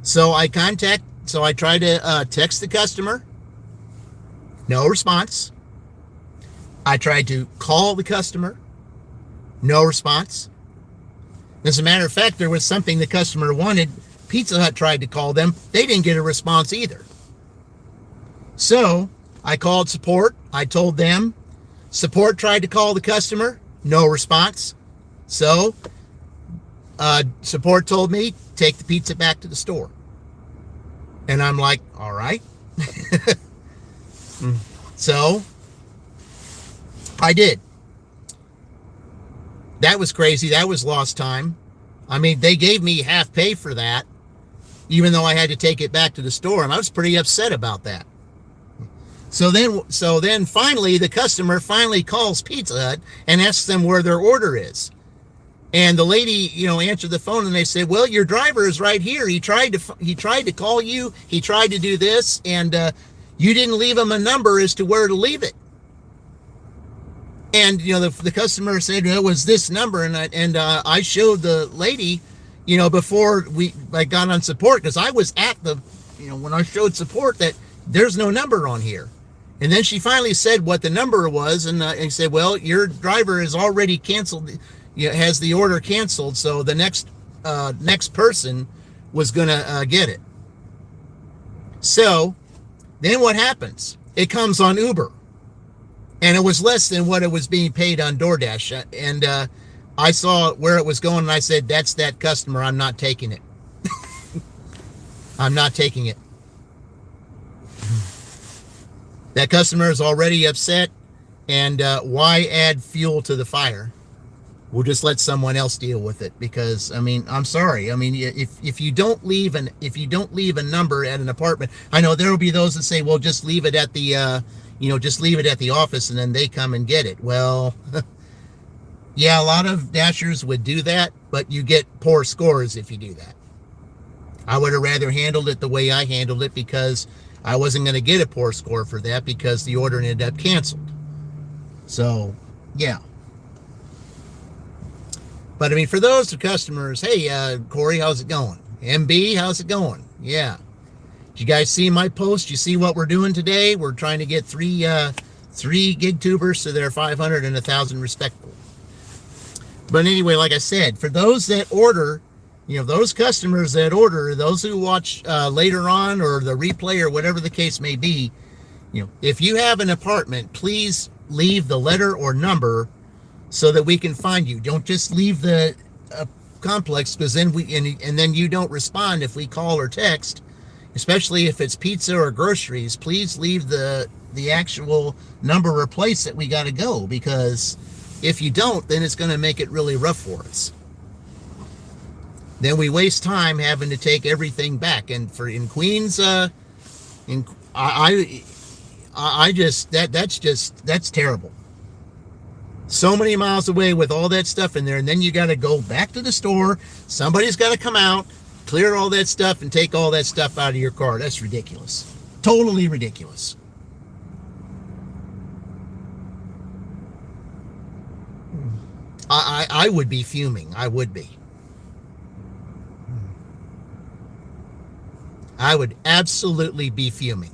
So I try to text the customer. No response. I tried to call the customer. No response. As a matter of fact, there was something the customer wanted. Pizza Hut tried to call them. They didn't get a response either. So I called support. I told them. Support tried to call the customer. No response. So support told me, take the pizza back to the store. And I'm like, all right. So I did. That was crazy. That was lost time. I mean, they gave me half pay for that, even though I had to take it back to the store. And I was pretty upset about that. So then finally, the customer finally calls Pizza Hut and asks them where their order is. And the lady, answered the phone and they said, well, your driver is right here. He tried to call you. He tried to do this, and you didn't leave him a number as to where to leave it. And, the customer said, it was this number. And I showed the lady, before I got on support, because I was at the, when I showed support that there's no number on here. And then she finally said what the number was. And he said, well, your driver is already canceled. Has the order canceled. So the next person was going to get it. So then what happens? It comes on Uber. And it was less than what it was being paid on DoorDash. And I saw where it was going, and I said, that's that customer. I'm not taking it. I'm not taking it. That customer is already upset, and why add fuel to the fire? We'll just let someone else deal with it, because I'm sorry. If you don't leave a number at an apartment, I know there will be those that say, well, just leave it at the just leave it at the office and then they come and get it. Well, yeah, a lot of dashers would do that, but you get poor scores if you do that. I would have rather handled it the way I handled it, because I wasn't going to get a poor score for that because the order ended up canceled. So, yeah. But for those customers, hey, Corey, how's it going? MB, how's it going? Yeah. Did you guys see my post? You see what we're doing today? We're trying to get three gig tubers to their 500 and 1,000 respectively. But anyway, like I said, for those that order, those customers that order, those who watch later on or the replay or whatever the case may be, if you have an apartment, please leave the letter or number so that we can find you. Don't just leave the complex, because then then you don't respond if we call or text. especially if it's pizza or groceries, please leave the actual number or place that we got to go, because if you don't, then it's going to make it really rough for us. Then we waste time having to take everything back. And in Queens, that's terrible. So many miles away with all that stuff in there, and then you got to go back to the store. Somebody's got to come out, clear all that stuff, and take all that stuff out of your car. That's ridiculous. Totally ridiculous. I would be fuming. I would be. I would absolutely be fuming.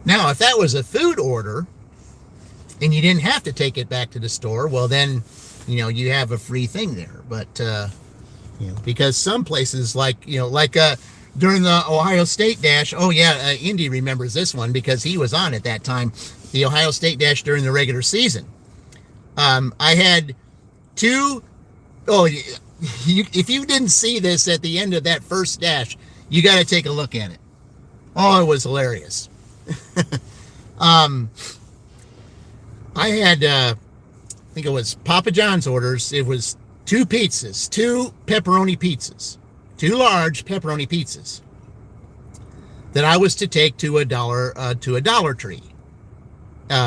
Now, if that was a food order and you didn't have to take it back to the store, well, then, you have a free thing there. But, because some places during the Ohio State Dash, Indy remembers this one because he was on at that time, the Ohio State Dash during the regular season. I had if you didn't see this at the end of that first dash, you got to take a look at it. Oh, it was hilarious. I had, I think it was Papa John's orders. It was 2 pizzas, 2 pepperoni pizzas, 2 large pepperoni pizzas that I was to take to a Dollar Tree,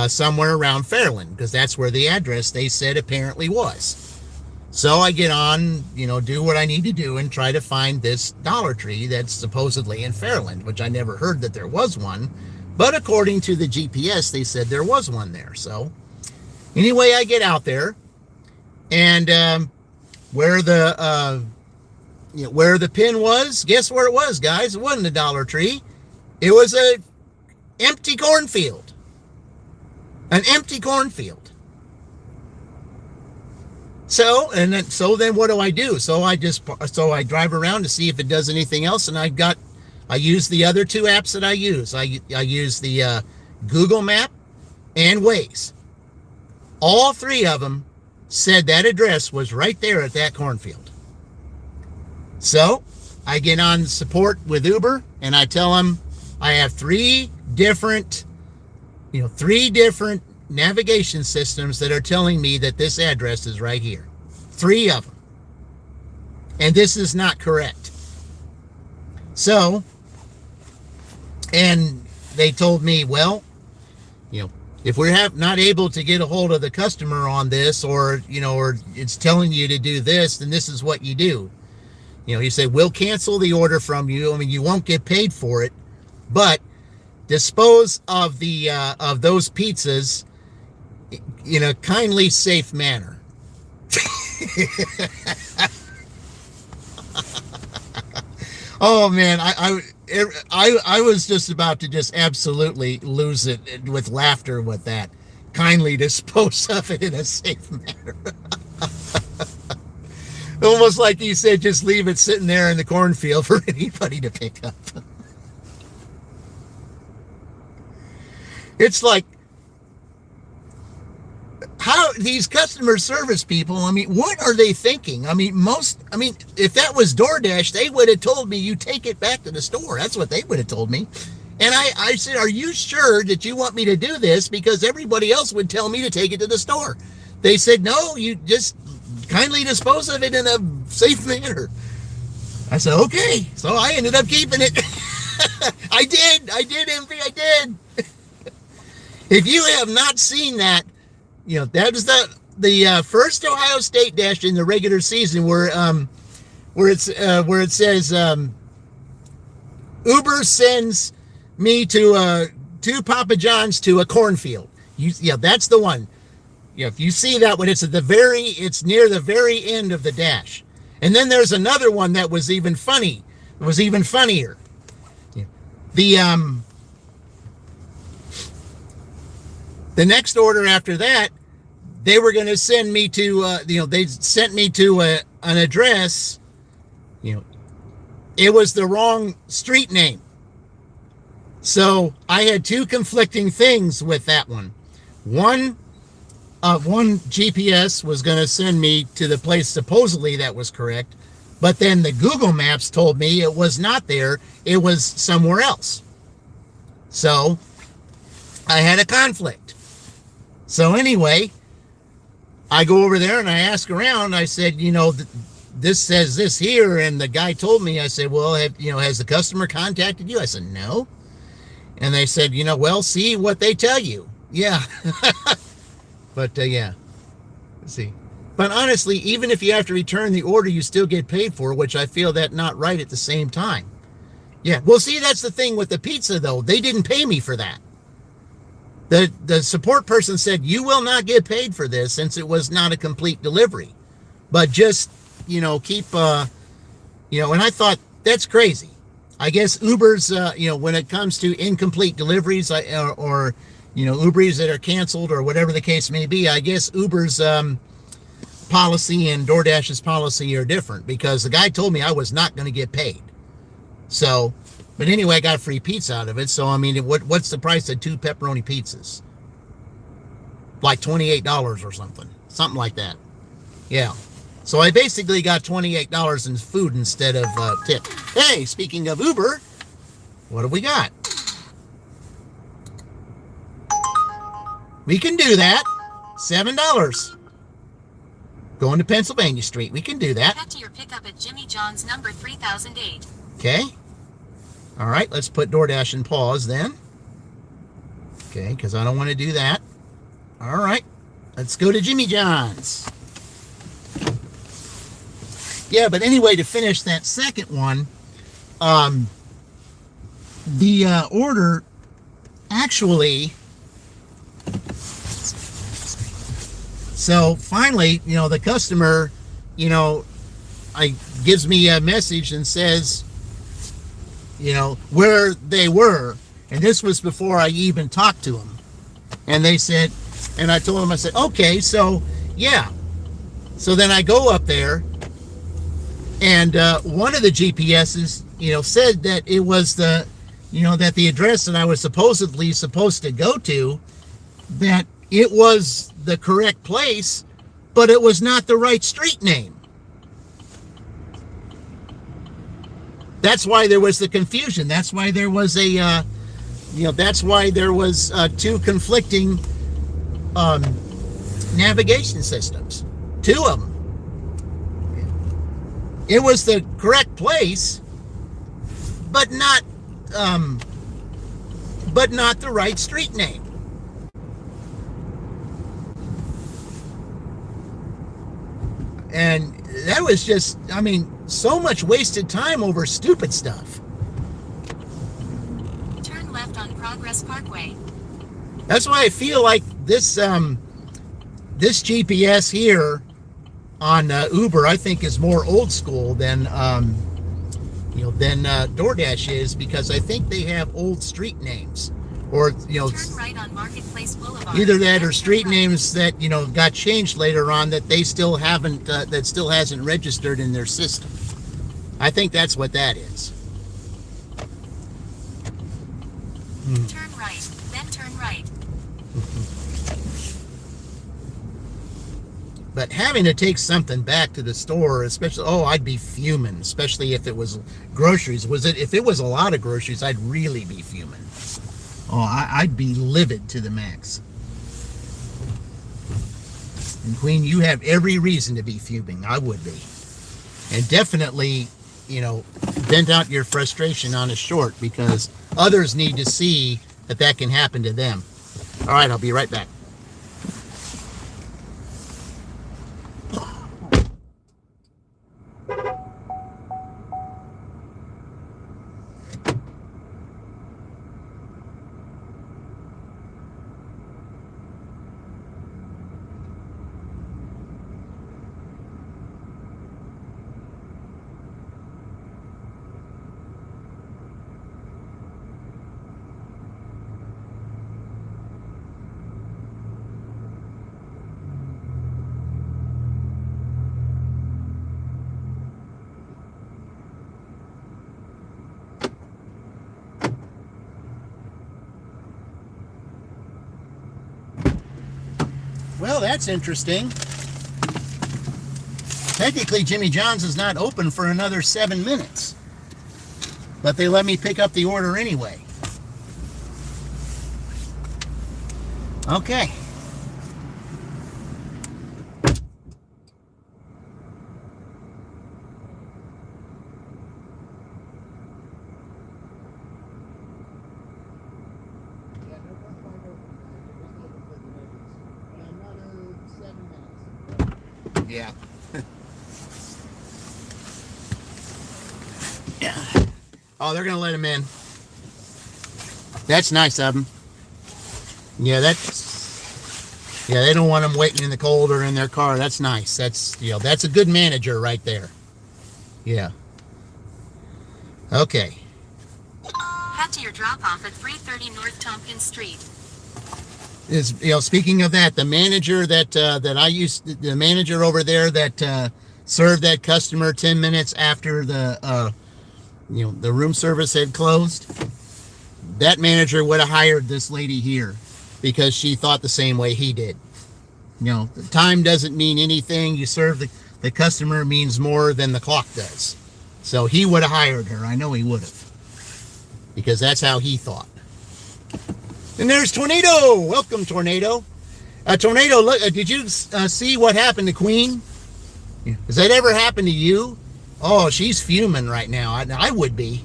somewhere around Fairland, because that's where the address they said apparently was. So I get on, do what I need to do and try to find this Dollar Tree that's supposedly in Fairland, which I never heard that there was one. But according to the GPS, they said there was one there. So anyway, I get out there, and where the pin was, guess where it was, guys? It wasn't a Dollar Tree. It was a empty cornfield. An empty cornfield. So then what do I do? So I drive around to see if it does anything else, and I use the other 2 apps that I use. I use the Google Map and Waze. All 3 of them said that address was right there at that cornfield. So I get on support with Uber, and I tell them I have 3 different navigation systems that are telling me that this address is right here. 3 of them. And this is not correct. So, and they told me, well, if we're not able to get a hold of the customer on this, or it's telling you to do this, then this is what you do. He said, we'll cancel the order from you. I mean, you won't get paid for it, but dispose of of those pizzas in a kindly, safe manner. Oh man, I was just about to just absolutely lose it with laughter with that. Kindly dispose of it in a safe manner. Almost like you said, just leave it sitting there in the cornfield for anybody to pick up. It's like, how these customer service people, what are they thinking? If that was DoorDash, they would have told me you take it back to the store. That's what they would have told me. And I said, are you sure that you want me to do this? Because everybody else would tell me to take it to the store. They said, no, you just kindly dispose of it in a safe manner. I said, okay. So I ended up keeping it. I did, MP, I did. If you have not seen that, that is the first Ohio State Dash in the regular season where it says Uber sends me to 2 Papa John's to a cornfield. That's the one. If you see that one, it's near the very end of the dash. And then there's another one that was even funny. It was even funnier. The next order after that, they were going to send me to, they sent me to an address. It was the wrong street name. So I had 2 conflicting things with that one. One, one GPS was going to send me to the place supposedly that was correct, but then the Google Maps told me it was not there, it was somewhere else. So I had a conflict. So anyway, I go over there and I ask around. I said, this says this here, and the guy told me. I said, well, has the customer contacted you? I said, no. And they said, well, see what they tell you. Yeah. But yeah, let's see. But honestly, even if you have to return the order, you still get paid for it, which I feel that not right at the same time. Yeah, well, see, that's the thing with the pizza, though. They didn't pay me for that. The support person said, you will not get paid for this since it was not a complete delivery. But just, keep, and I thought, that's crazy. I guess Uber's, when it comes to incomplete deliveries or Ubereats that are canceled or whatever the case may be, I guess Uber's policy and DoorDash's policy are different, because the guy told me I was not going to get paid. So, but anyway, I got free pizza out of it. So, I mean, what's the price of 2 pepperoni pizzas? Like $28 or something like that. Yeah. So I basically got $28 in food instead of tip. Hey, speaking of Uber, what do we got? We can do that. $7. Going to Pennsylvania Street. We can do that. Cut to your pickup at Jimmy John's number 3008. Okay. All right, let's put DoorDash in pause then. Okay, because I don't want to do that. All right, let's go to Jimmy John's. Yeah, but anyway, to finish that second one, the order actually... So finally, the customer, gives me a message and says, where they were. And this was before I even talked to them. And they said, and I told them, I said, okay, so yeah. So then I go up there, and one of the GPSs, said that it was that the address that I was supposedly supposed to go to, that it was the correct place, but it was not the right street name. That's why there was the confusion. That's why there was two conflicting navigation systems. 2 of them. It was the correct place, but not the right street name. And that was just, so much wasted time over stupid stuff. Turn left on Progress Parkway. That's why I feel like this GPS here on Uber, I think, is more old school than DoorDash is, because I think they have old street names, or Turn right on Marketplace Boulevard. either that or street names that got changed later on that they still haven't that still hasn't registered in their system. I think that's what that is. Turn right, then turn right. But having to take something back to the store, especially, I'd be fuming, especially if it was groceries. If it was a lot of groceries, I'd really be fuming. I'd be livid to the max. And Queen, you have every reason to be fuming. I would be. And definitely, vent out your frustration on a short, because others need to see that can happen to them. All right, I'll be right back. that's interesting. Technically, Jimmy John's is not open for another 7 minutes. But they let me pick up the order anyway. Okay. Yeah. Yeah. Oh, they're gonna let him in. That's nice of them. Yeah, they don't want them waiting in the cold or in their car. That's nice. That's that's a good manager right there. Yeah. Okay. Head to your drop-off at 330 North Tompkins Street. Is speaking of that, the manager the manager over there that served that customer 10 minutes after the the room service had closed, that manager would have hired this lady here because she thought the same way he did. The time doesn't mean anything. You serve the customer means more than the clock does. So he would have hired her. I know he would have, because that's how he thought. And there's Tornado. Welcome, Tornado. Tornado, look, did you see what happened to Queen? Has that ever happened to you? Oh, she's fuming right now. I would be.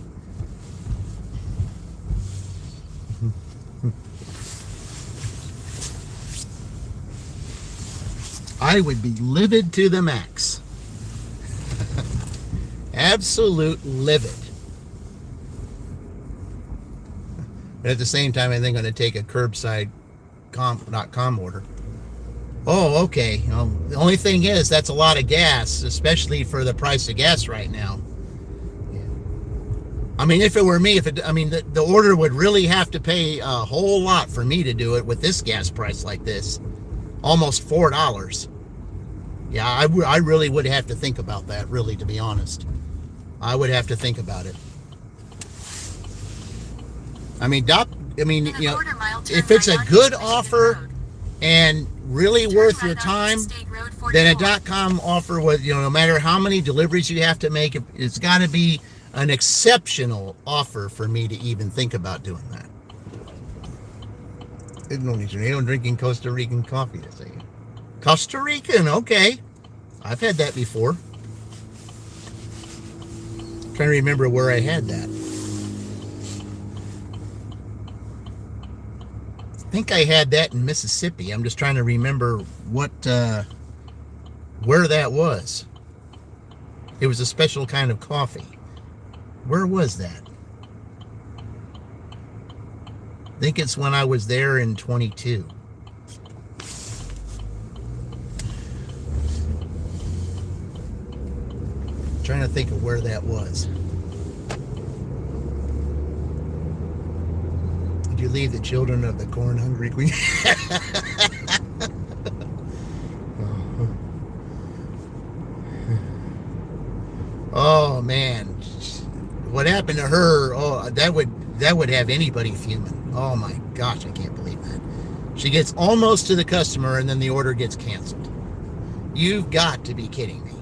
I would be livid to the max. Absolute livid. But at the same time, I think I'm going to take a curbside.com order. Oh, okay. The only thing is, that's a lot of gas, especially for the price of gas right now. I mean, if it were me, the order would really have to pay a whole lot for me to do it with this gas price like this. Almost $4. Yeah, I really would have to think about that, really, to be honest. I would have to think about it. If it's a good offer and really worth your time, then a .com offer with, no matter how many deliveries you have to make, it's got to be an exceptional offer for me to even think about doing that. They don't drinking Costa Rican coffee, to say. Costa Rican, okay. I've had that before. I'm trying to remember where I had that. I think I had that in Mississippi. I'm just trying to remember where that was. It was a special kind of coffee. Where was that? I think it's when I was there in 22. Trying to think of where that was. Did you leave the children of the corn hungry queen? Oh man, what happened to her? Oh, that would have anybody fuming. Oh my gosh, I can't believe that. She gets almost to the customer and then the order gets canceled. You've got to be kidding me.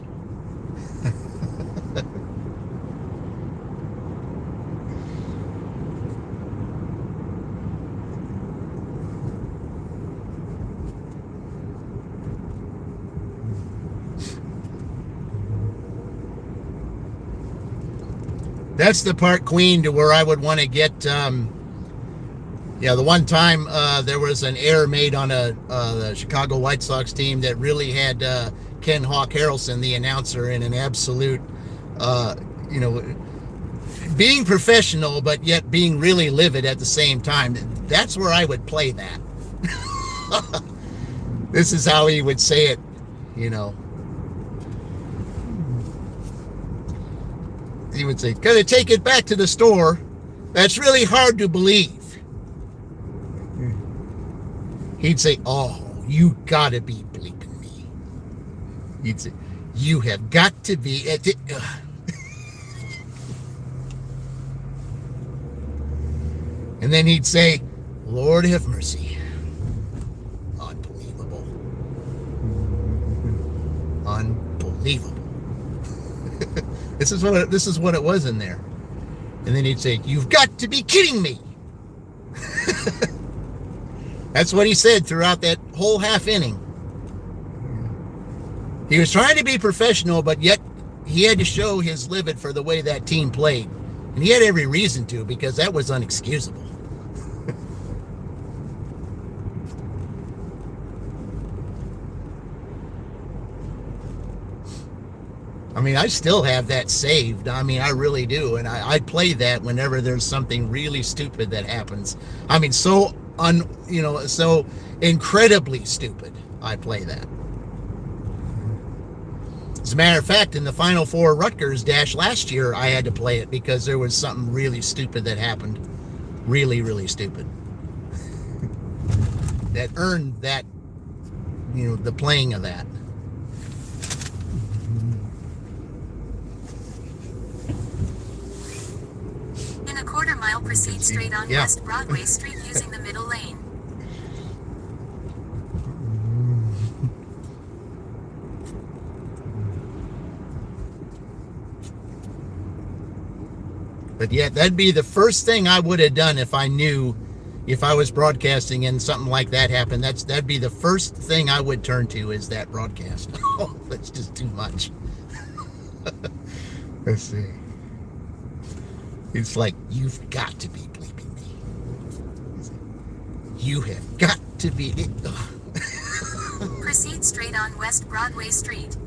That's the part, Queen, to where I would want to get, the one time there was an error made on the Chicago White Sox team that really had Ken Hawk Harrelson, the announcer, in an absolute, being professional, but yet being really livid at the same time. That's where I would play that. This is how he would say it, He would say, "Gotta take it back to the store. That's really hard to believe." He'd say, "Oh, you gotta be bleeping me." He'd say, "You have got to be." And then he'd say, "Lord have mercy." Unbelievable. unbelievable. This is what it was in there. And then he'd say, "You've got to be kidding me." That's what he said throughout that whole half inning. He was trying to be professional, but yet he had to show his livid for the way that team played. And he had every reason to, because that was unexcusable. I mean, I still have that saved. I mean, I really do. And I play that whenever there's something really stupid that happens. I mean, so incredibly stupid. I play that. As a matter of fact, in the Final Four Rutgers dash last year, I had to play it because there was something really stupid that happened. Really, really stupid. That earned that, the playing of that. In a quarter mile, proceed straight on West Broadway Street using the middle lane. But yet, that'd be the first thing I would have done if I knew, if I was broadcasting and something like that happened. That'd be the first thing I would turn to, is that broadcast. Oh, that's just too much. Let's see. It's like, you've got to be bleeping me. You have got to be. Proceed straight on West Broadway Street.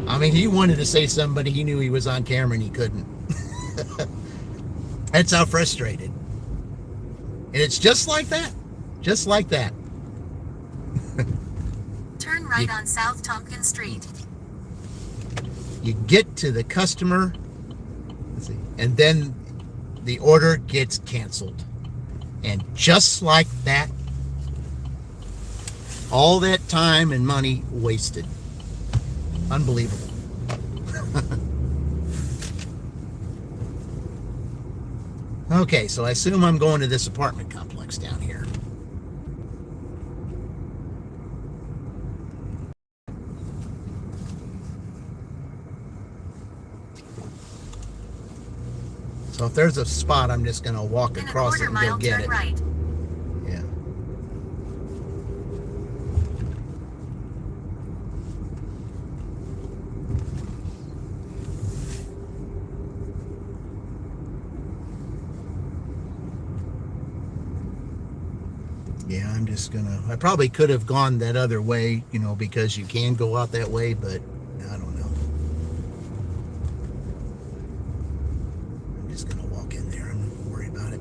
I mean, he wanted to say something, but he knew he was on camera and he couldn't. That's how frustrated. And it's just like that. Just like that. Turn right on South Tompkins Street. You get to the customer, and then the order gets canceled. And just like that, all that time and money wasted. Unbelievable. Okay, so I assume I'm going to this apartment complex down here. So if there's a spot, I'm just going to walk across it and go get it. Right. Yeah. Yeah, I'm just gonna, I probably could have gone that other way, because you can go out that way, but I don't know. I'm just gonna walk in there. I'm not gonna worry about it.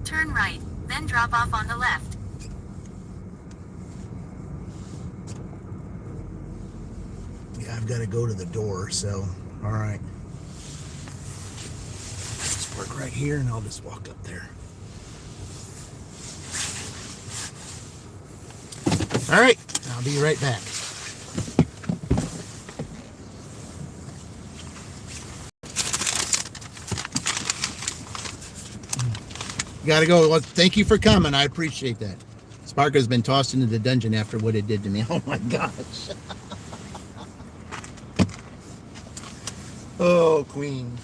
Turn right, then drop off on the left. Yeah, I've got to go to the door, so, all right. Let's park right here, and I'll just walk up there. All right, I'll be right back. Gotta go. Well, thank you for coming. I appreciate that. Sparker's been tossed into the dungeon after what it did to me. Oh my gosh. Oh, Queen.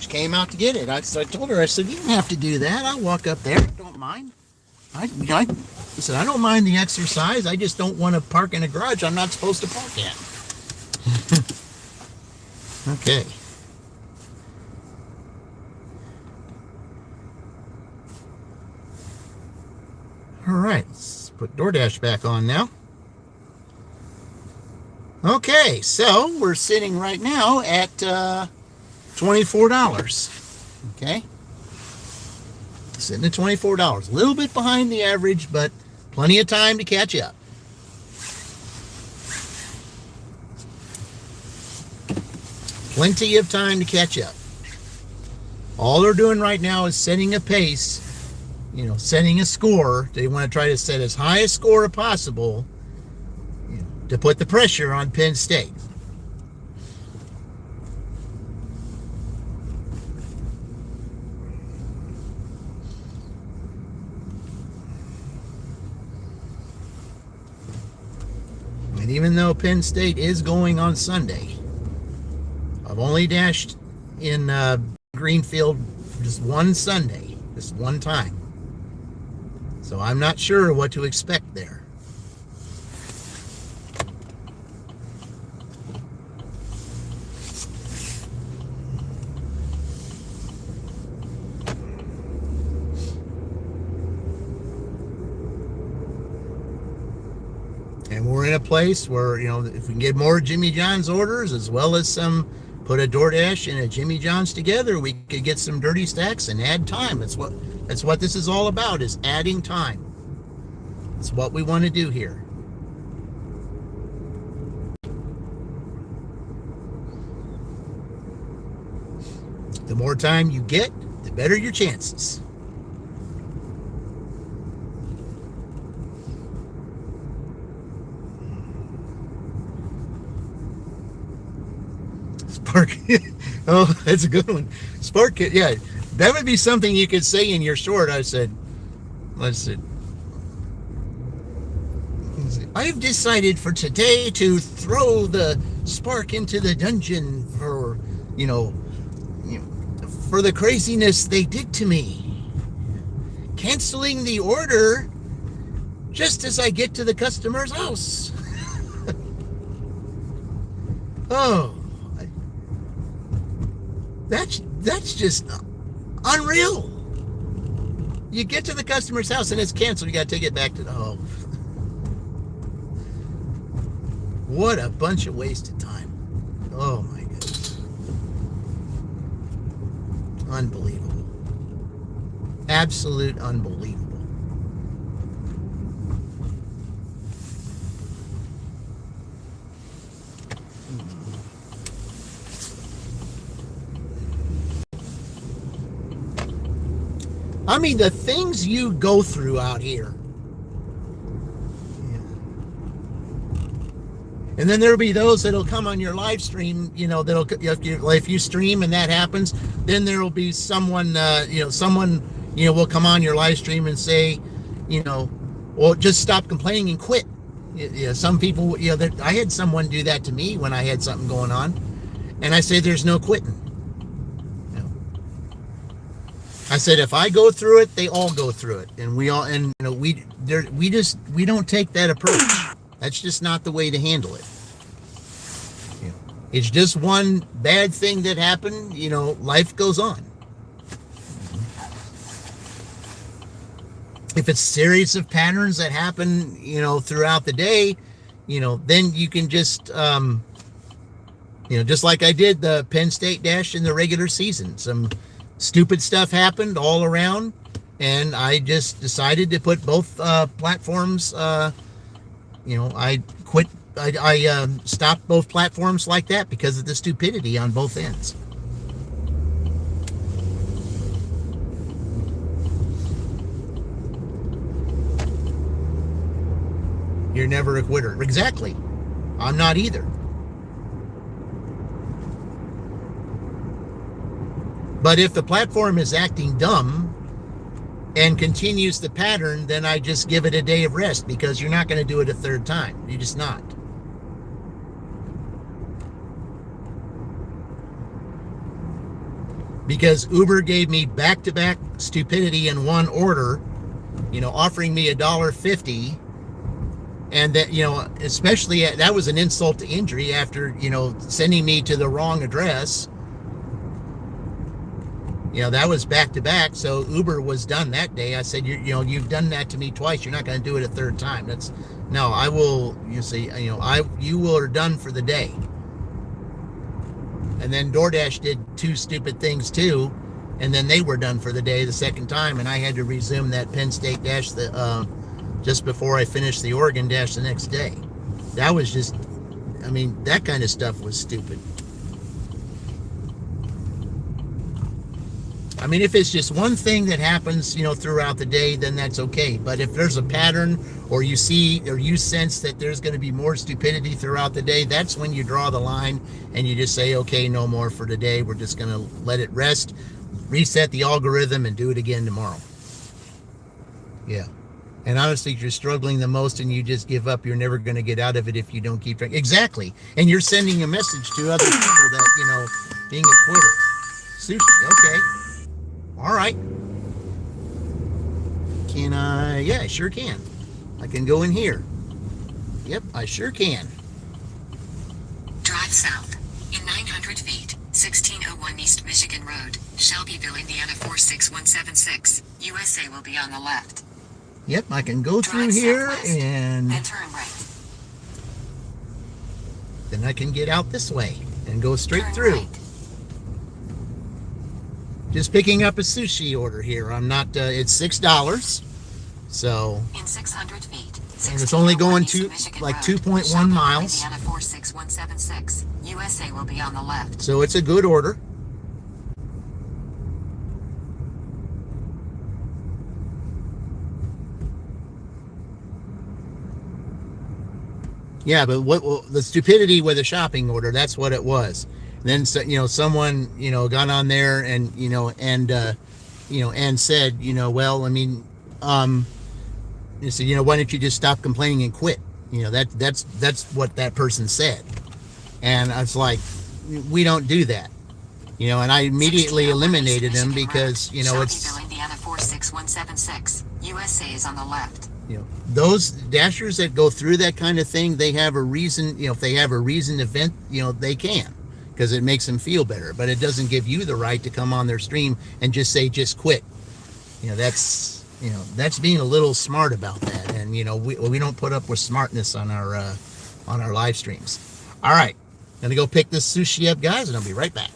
Came out to get it. I told her, I said, you don't have to do that. I'll walk up there. Don't mind. I said, I don't mind the exercise. I just don't want to park in a garage I'm not supposed to park in. Okay. All right. Let's put DoorDash back on now. Okay. Okay, so we're sitting right now at $24. Okay, sitting at $24. A little bit behind the average, but plenty of time to catch up. Plenty of time to catch up. All they're doing right now is setting a pace, setting a score. They want to try to set as high a score as possible, to put the pressure on Penn State. And even though Penn State is going on Sunday, I've only dashed in Greenfield just one Sunday, just one time. So I'm not sure what to expect there. And we're in a place where, if we can get more Jimmy John's orders, as well as put a DoorDash and a Jimmy John's together, we could get some dirty stacks and add time. That's what this is all about, is adding time. It's what we want to do here. The more time you get, the better your chances. Spark. Oh, that's a good one. Spark. Yeah, that would be something you could say in your short. I said, I've decided for today to throw the spark into the dungeon for, for the craziness they did to me. Canceling the order just as I get to the customer's house. Oh. That's just unreal. You get to the customer's house and it's canceled. You got to take it back to the home. What a bunch of wasted time. Oh my goodness. Unbelievable. Absolute unbelievable. I mean, the things you go through out here. Yeah. And then there'll be those that'll come on your live stream, if you stream and that happens, then there'll be someone will come on your live stream and say, well, just stop complaining and quit. Some people, I had someone do that to me when I had something going on, and I say there's no quitting. I said, if I go through it, they all go through it, and we don't take that approach. That's just not the way to handle it. It's just one bad thing that happened. Life goes on. If it's a series of patterns that happen, throughout the day, then you can just, just like I did the Penn State dash in the regular season. Some stupid stuff happened all around, and I just decided to put both platforms. I quit. I stopped both platforms like that because of the stupidity on both ends. You're never a quitter. Exactly. I'm not either. But if the platform is acting dumb and continues the pattern, then I just give it a day of rest, because you're not going to do it a third time. You're just not. Because Uber gave me back-to-back stupidity in one order, offering me $1.50, and that, especially that was an insult to injury after, sending me to the wrong address. That was back to back. So Uber was done that day. I said, you've done that to me twice. You're not going to do it a third time. No, I will. You see, you will are done for the day. And then DoorDash did two stupid things too, and then they were done for the day the second time, and I had to resume that Penn State dash just before I finished the Oregon dash the next day. That was just, that kind of stuff was stupid. If it's just one thing that happens, throughout the day, then that's okay. But if there's a pattern, or you see or you sense that there's going to be more stupidity throughout the day, that's when you draw the line and you just say, okay, no more for today. We're just going to let it rest, reset the algorithm, and do it again tomorrow. Yeah. And honestly, if you're struggling the most and you just give up, you're never going to get out of it if you don't keep track. Exactly. And you're sending a message to other people that, being a quitter. Sushi, okay. All right. Can I? Yeah, I sure can. I can go in here. Yep, I sure can. Drive south. In 900 feet, 1601 East Michigan Road, Shelbyville, Indiana 46176. USA will be on the left. Yep, I can go through Drive here southwest, and then turn right. then I can get out this way and go straight Turn through. right. Just picking up a sushi order here. I'm not, it's $6. So, In 600 feet, and it's only going 2.1 Shelbyville, miles. Indiana 46176. USA will be on the left. So it's a good order. Yeah, but the stupidity with a shopping order, that's what it was. Then someone got on there and and said, you said, why don't you just stop complaining and quit? That's what that person said. And I was like, we don't do that. And I immediately eliminated him because, it's Shelbyville, Indiana 46176. USA is on the left. Those dashers that go through that kind of thing, they have a reason. If they have a reason to vent, they can, because it makes them feel better. But it doesn't give you the right to come on their stream and just say, just quit. That's being a little smart about that. And we don't put up with smartness on our live streams. All right, gonna go pick this sushi up, guys, and I'll be right back.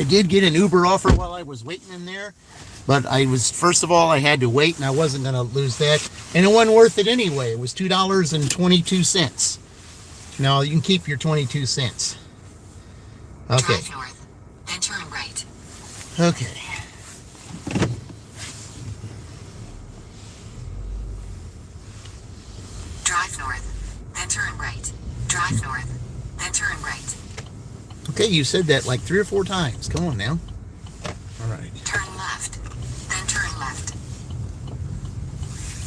I did get an Uber offer while I was waiting in there, but first of all, I had to wait, and I wasn't going to lose that, and it wasn't worth it anyway. It was $2.22. Now you can keep your 22 cents. Okay. Drive north, then turn right. Okay. Drive north, then turn right. Drive north, then turn right. Okay, you said that like 3 or 4 times. Come on now. All right. Turn left, then turn left.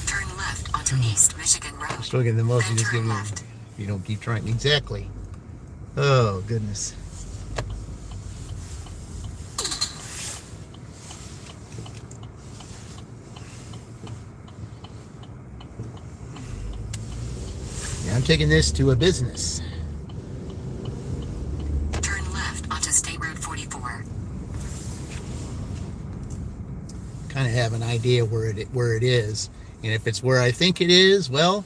Turn left onto East Michigan Road. Still getting the most. Then You just give turn me. left. You don't keep trying. Exactly. Oh goodness. Yeah, I'm taking this to a business. Turn left onto State Road 44. Kind of have an idea where it is, and if it's where I think it is, well,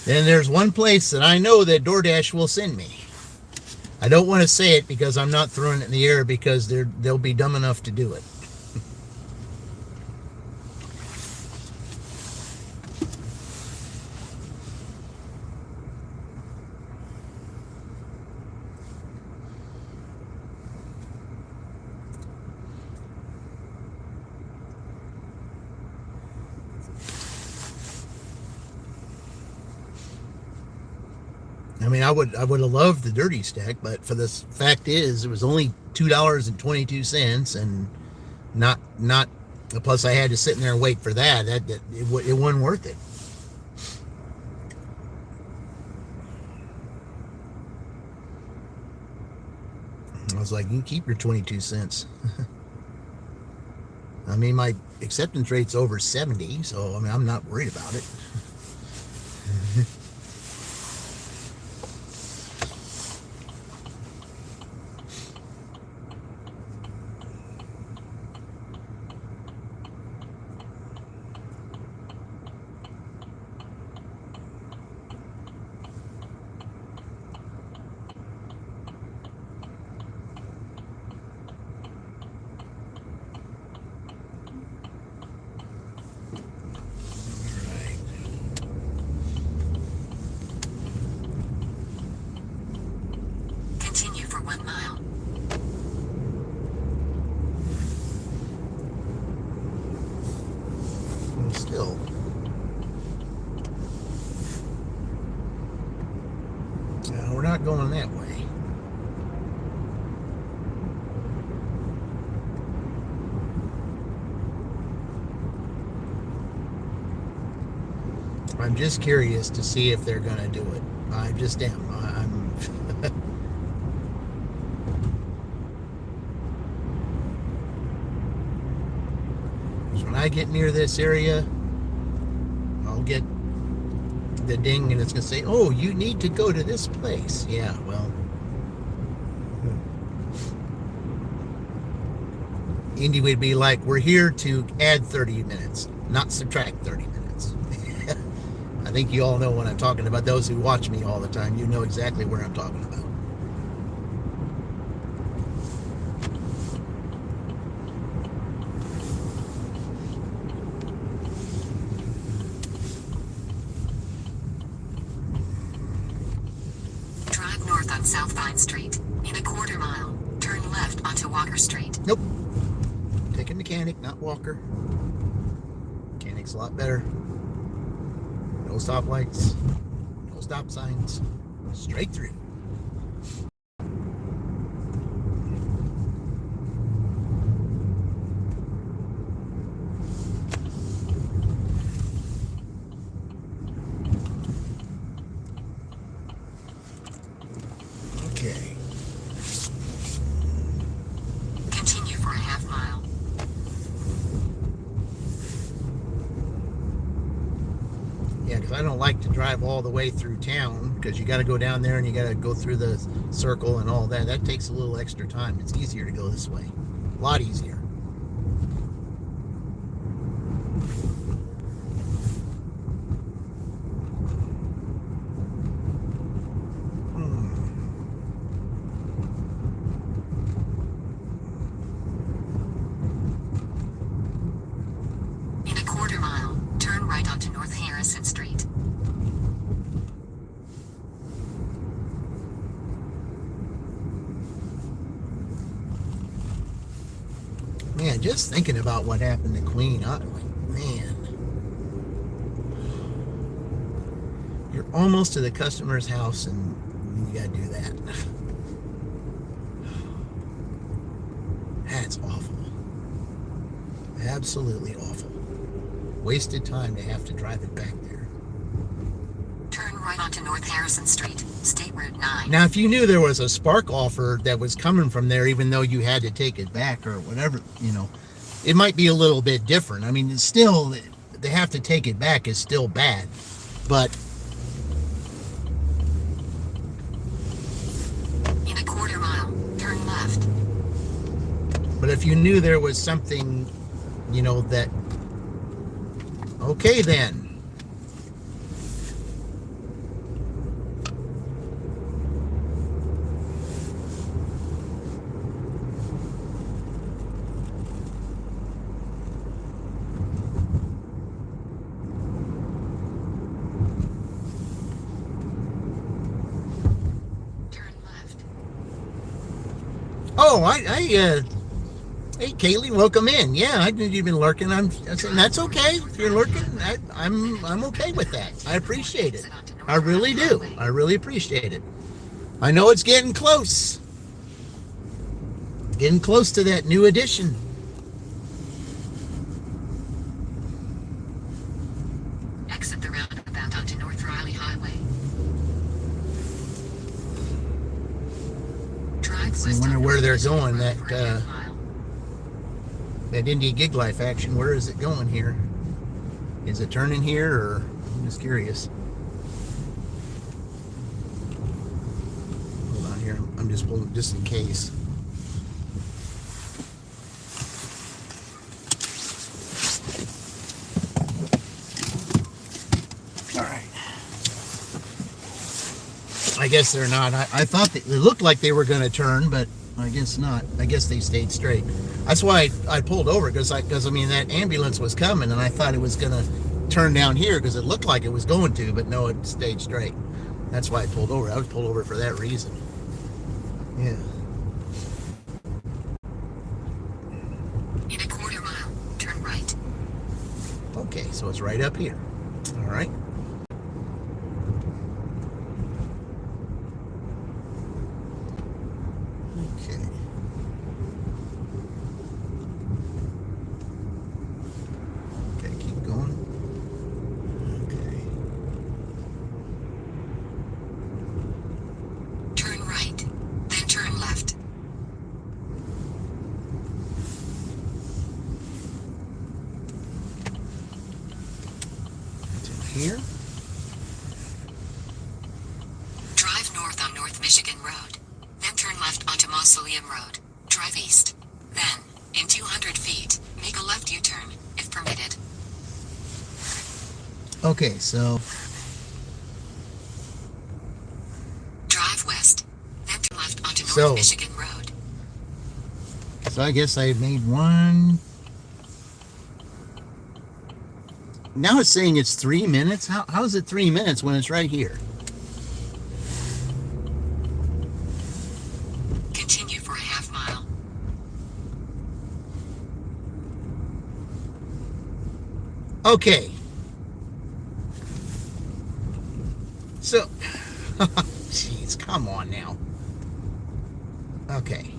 then there's one place that I know that DoorDash will send me. I don't want to say it because I'm not throwing it in the air because they'll be dumb enough to do it. I mean, I would have loved the dirty stack, but for the fact is, it was only $2.22, and not. Plus, I had to sit in there and wait for that. It wasn't worth it. I was like, you can keep your 22 cents. I mean, my acceptance rate's over 70, so I mean, I'm not worried about it. Continue for 1 mile. Still. No, we're not going that way. I'm just curious to see if they're going to do it. I just am. I'm. When I get near this area, I'll get the ding and it's going to say, oh, you need to go to this place. Yeah, well. Indy would be like, we're here to add 30 minutes, not subtract 30 minutes. I think you all know what I'm talking about. Those who watch me all the time, you know exactly where I'm talking about. Drive north on South Vine Street. In a quarter mile, turn left onto Walker Street. Nope. Taking mechanic, not Walker. Mechanic's a lot better. No stoplights, no stop signs, straight through. Okay. Continue for a half mile. Yeah, because I don't like to drive all the way through town because you got to go down there and you got to go through the circle and all that. That takes a little extra time. It's easier to go this way. A lot easier. just thinking about what happened to Queen, I'm like, man, you're almost to the customer's house and you gotta do that. That's awful. Absolutely awful. Wasted time to have to drive it back there. Turn right onto North Harrison Street, State Route 9. Now, if you knew there was a spark offer that was coming from there, even though you had to take it back or whatever, it might be a little bit different. I mean, it's still, they have to take it back is still bad. But in a quarter mile, turn left. But if you knew there was something, that, okay then. Turn left. Oh, hey, Kaylee, welcome in. Yeah, I knew you've been lurking. I'm saying that's okay. If you're lurking, I'm okay with that. I appreciate it. I really do. I really appreciate it. I know it's getting close. Getting close to that new edition. Exit the roundabout onto North Riley Highway. Drive I wonder where they're going. That Indie Gig Life action. Where is it going here? Is it turning here, or I'm just curious. Hold on here. I'm just pulling just in case. All right. I guess they're not. I thought it looked like they were going to turn, but I guess not. I guess they stayed straight. That's why I pulled over, because I mean, that ambulance was coming and I thought it was going to turn down here because it looked like it was going to, but no, it stayed straight. That's why I pulled over. I was pulled over for that reason. Yeah. In a quarter mile, turn right. Okay, so it's right up here. All right. Okay. Okay, keep going. Okay. Turn right, then turn left. That's in here. Drive north on North Michigan Road. Then turn left onto Mausoleum Road. Drive east. Then, in 200 feet, make a left U-turn, if permitted. Okay, so Drive west. Then turn left onto North So- Michigan Road. I guess I made one. Now it's saying it's 3 minutes. How is it 3 minutes when it's right here? Continue for a half mile. Okay. So, jeez, come on now. Okay.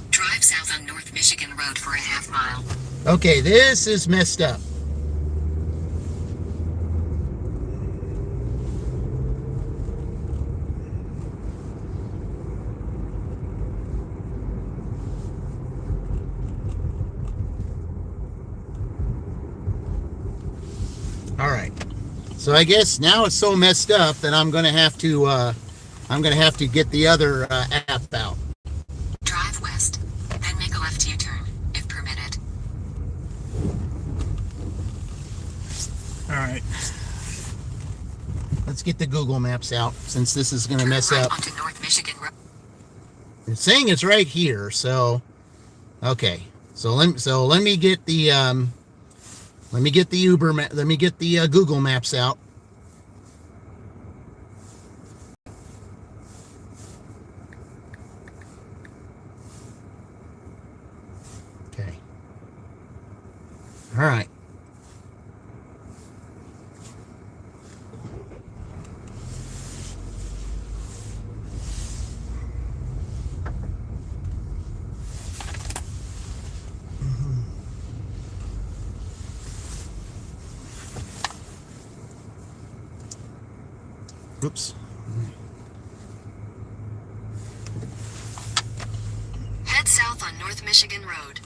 Drive south on North Michigan Road for a half mile. Okay, this is messed up. All right. So I guess now it's so messed up that I'm gonna have to get the other app out. Drive west. Then make a left U-turn, if permitted. All right. Let's get the Google Maps out, since this is gonna Turn mess right up. onto North Michigan Road. It's saying it's right here, so okay. So let me get the Google Maps out. All right. Oops. Head south on North Michigan Road.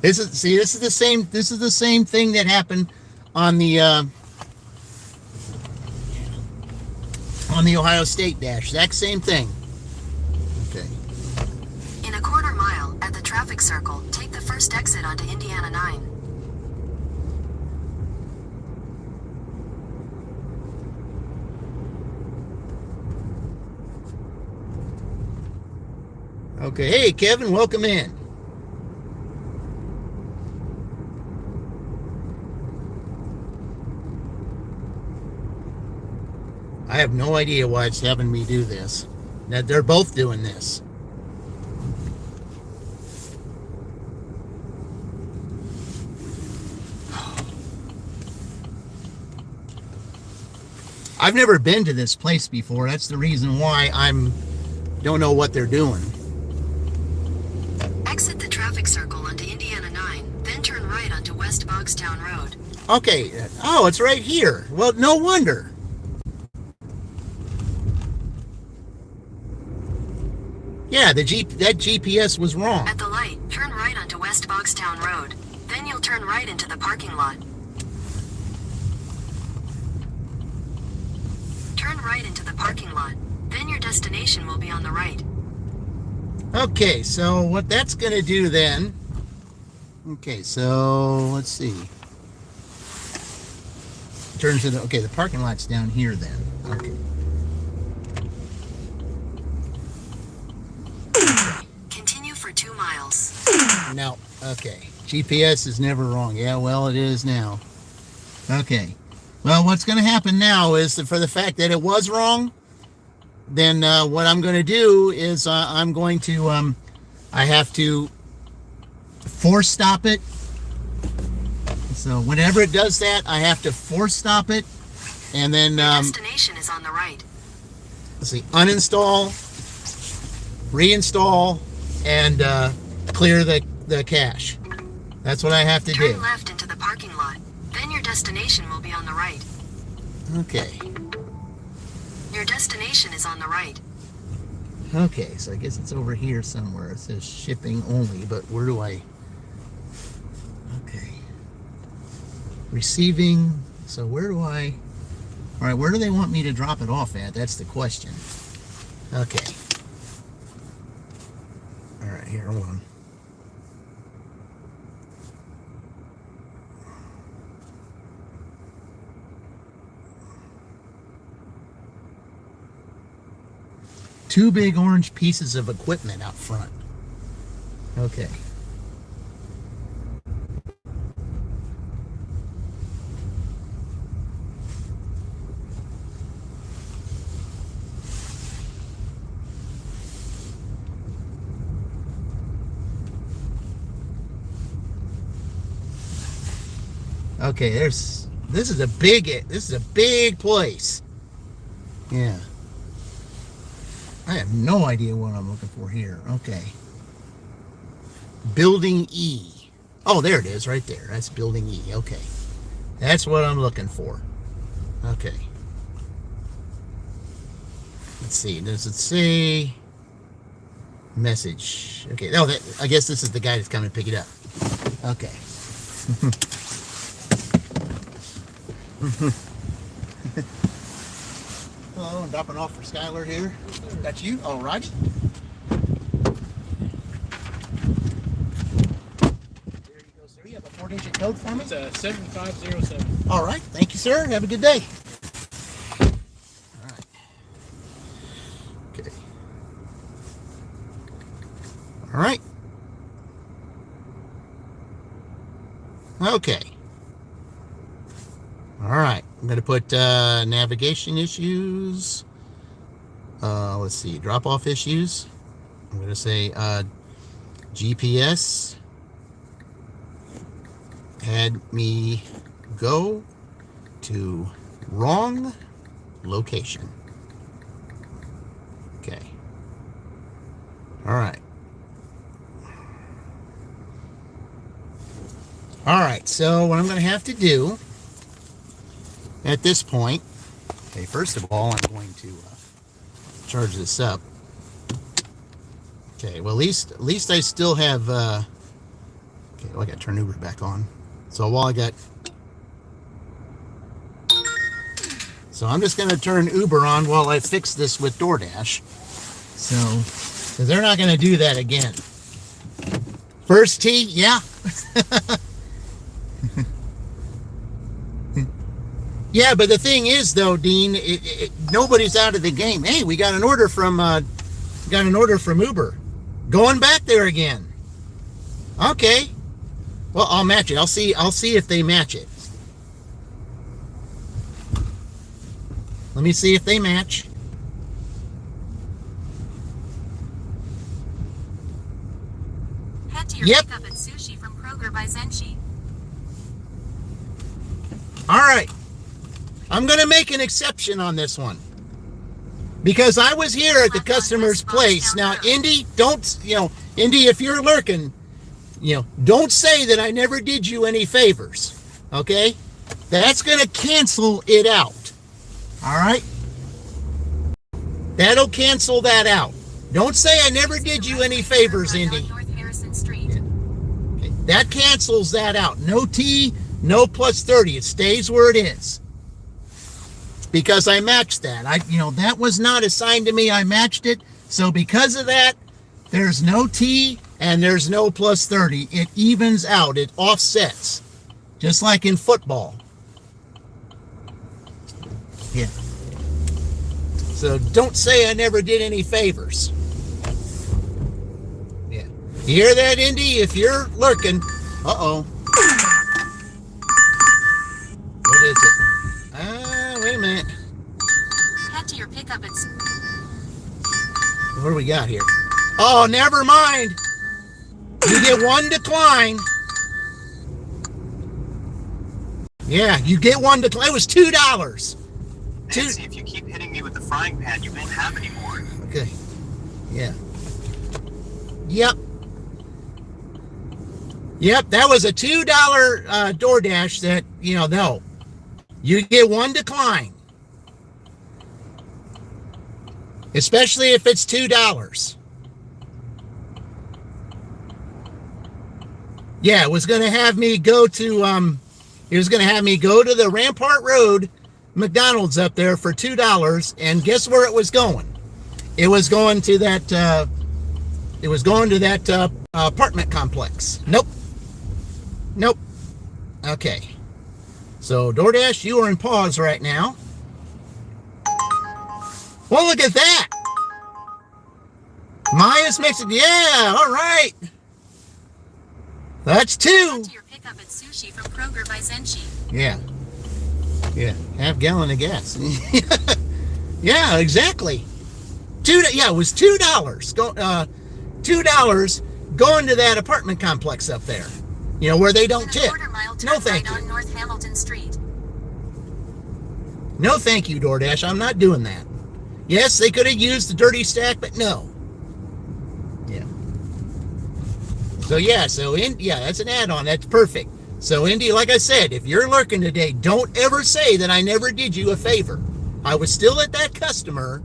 This is the same. This is the same thing that happened on the Ohio State dash. Exact same thing. Okay. In a quarter mile, at the traffic circle, take the first exit onto Indiana 9. Okay. Hey, Kevin, welcome in. I have no idea why it's having me do this. Now, they're both doing this. I've never been to this place before. That's the reason why don't know what they're doing. Exit the traffic circle onto Indiana 9, then turn right onto West Bogstown Road. Okay. Oh, it's right here. Well, no wonder. Yeah, that GPS was wrong. At the light, turn right onto West Bogstown Road. Then you'll turn right into the parking lot. Turn right into the parking lot. Then your destination will be on the right. Okay, so what that's going to do then... Okay, so let's see. Turns into... Okay, the parking lot's down here then. Okay. Continue for 2 miles. No, okay. GPS is never wrong. Yeah, well, it is now. Okay. Well, what's going to happen now is that for the fact that it was wrong, then what I'm going to do is I'm going to, I have to force stop it. So whenever it does that, I have to force stop it. And then, Your destination is on the right. let's see, uninstall, reinstall, and clear the cache. That's what I have to do. Turn left into the parking lot. Then your destination will be on the right. Okay. Your destination is on the right. Okay, so I guess it's over here somewhere. It says shipping only, but where do I... Okay. Receiving. So where do I... All right, where do they want me to drop it off at? That's the question. Okay. All right, here, hold on. Two big orange pieces of equipment out front. Okay. Okay, this is a big place. Yeah. I have no idea what I'm looking for here. Okay. Building E. Oh, there it is, right there. That's Building E. Okay. That's what I'm looking for. Okay. Let's see. Does it say message? Okay. Oh, I guess this is the guy that's coming to pick it up. Okay. Hello, I'm dropping off for Skylar here. That's you? Oh, Roger. There you go, sir. You have a 4-digit code for me? It's a 7507. All right. Thank you, sir. Have a good day. All right. Okay. All right. Okay. All right. I'm going to put navigation issues. Let's see. Drop-off issues. I'm going to say GPS had me go to wrong location. Okay. All right. All right, so what I'm going to have to do at this point, okay, first of all, I'm going to charge this up. Okay, well, at least I still have, okay, well, I got to turn Uber back on. So so I'm just going to turn Uber on while I fix this with DoorDash. So, because they're not going to do that again. First tee, yeah. Yeah, but the thing is, though, Dean, nobody's out of the game. Hey, we got an order from Uber. Going back there again. Okay. Well, I'll match it. I'll see if they match it. Let me see if they match. Head to your pickup at Sushi from Kroger by Zenshi. All right. I'm going to make an exception on this one. Because I was here at the customer's place. Now, Indy, Indy, if you're lurking, don't say that I never did you any favors. Okay? That's going to cancel it out. All right? That'll cancel that out. Don't say I never did you any favors, Indy. Okay. That cancels that out. No T, no plus 30. It stays where it is. Because I matched that. That was not assigned to me. I matched it. So because of that, there's no T and there's no plus 30. It evens out. It offsets. Just like in football. Yeah. So don't say I never did any favors. Yeah. You hear that, Indy? If you're lurking. Uh-oh. What is it? Wait a minute. Head to your pickup at... What do we got here? Oh, never mind. You get one decline. Yeah, you get one decline. It was $2. Nancy, if you keep hitting me with the frying pan, you won't have any more. Okay. Yeah. Yep. Yep, that was a $2 DoorDash that, no. You get one decline. Especially if it's $2. Yeah, it was going to have me go to the Rampart Road McDonald's up there for $2, and guess where it was going? It was going to that apartment complex. Nope. Okay. So, DoorDash, you are in pause right now. Well, look at that. Maya's Mexican. Yeah, all right. That's 2. Head to your pickup at Sushi from Kroger by Zenshi. Yeah. Half gallon of gas. Yeah, exactly. It was $2. $2 going to that apartment complex up there. Where they don't tip. No, thank you. On North Hamilton Street. No, thank you, DoorDash. I'm not doing that. Yes, they could have used the dirty stack, but no. Yeah. So, that's an add-on. That's perfect. So, Indy, like I said, if you're lurking today, don't ever say that I never did you a favor. I was still at that customer.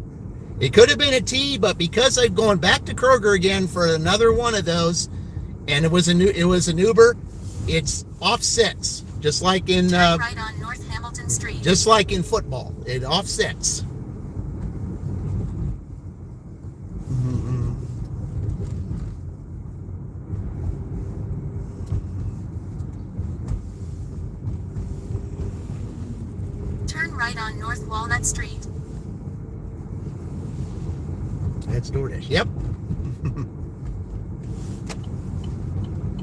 It could have been a T, but because I'm going back to Kroger again for another one of those, and it was an Uber, it's offsets, just like in right on North Hamilton Street. Just like in football, it offsets. Turn right on North Walnut Street. That's DoorDash. Yep.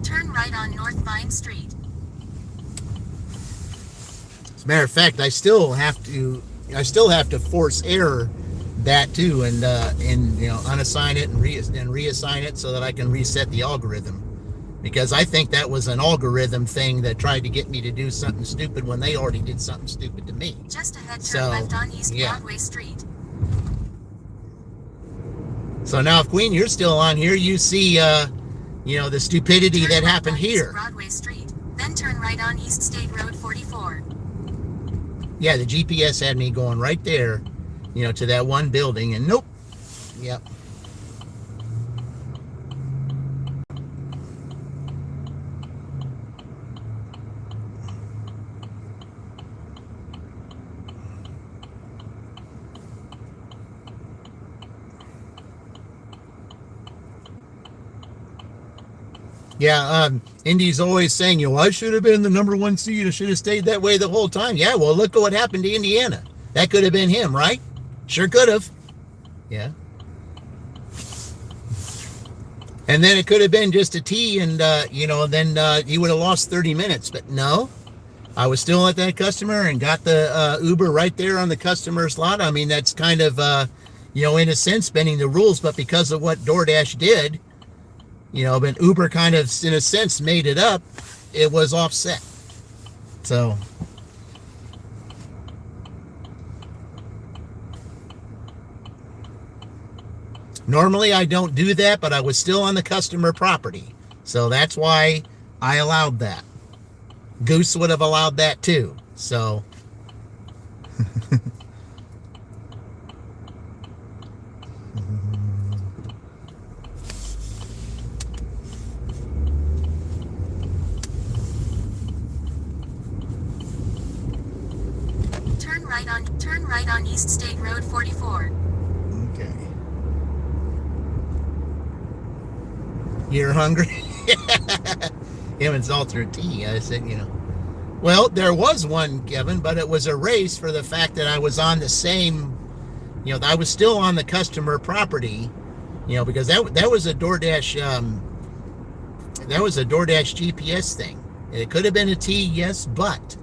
Turn right on North Vine Street. As a matter of fact, I still have to force error that too, and unassign it and reassign it so that I can reset the algorithm, because I think that was an algorithm thing that tried to get me to do something stupid when they already did something stupid to me. Just ahead, turn So, left on East yeah. Broadway Street. So now, if Queen, you're still on here, you see, the stupidity Turn that left happened on East here. Broadway Street, then turn right on East State Road 44. Yeah, the GPS had me going right there, to that one building, and nope. Yep. Yeah, Indy's always saying, I should have been the number one seed. I should have stayed that way the whole time. Yeah, well, look at what happened to Indiana. That could have been him, right? Sure could have. Yeah. And then it could have been just a T, and, then he would have lost 30 minutes. But no, I was still at that customer and got the Uber right there on the customer slot. I mean, that's kind of, in a sense, bending the rules. But because of what DoorDash did, but Uber kind of, in a sense, made it up, it was offset. So, normally I don't do that, but I was still on the customer property. So that's why I allowed that. Goose would have allowed that too. So, Turn right on East State Road 44. okay. You're hungry? Him and Salter Tea. I said, Well, there was one, Kevin, but it was a race for the fact that I was on the same, I was still on the customer property, because that was a DoorDash, GPS thing. It could have been a T, yes, but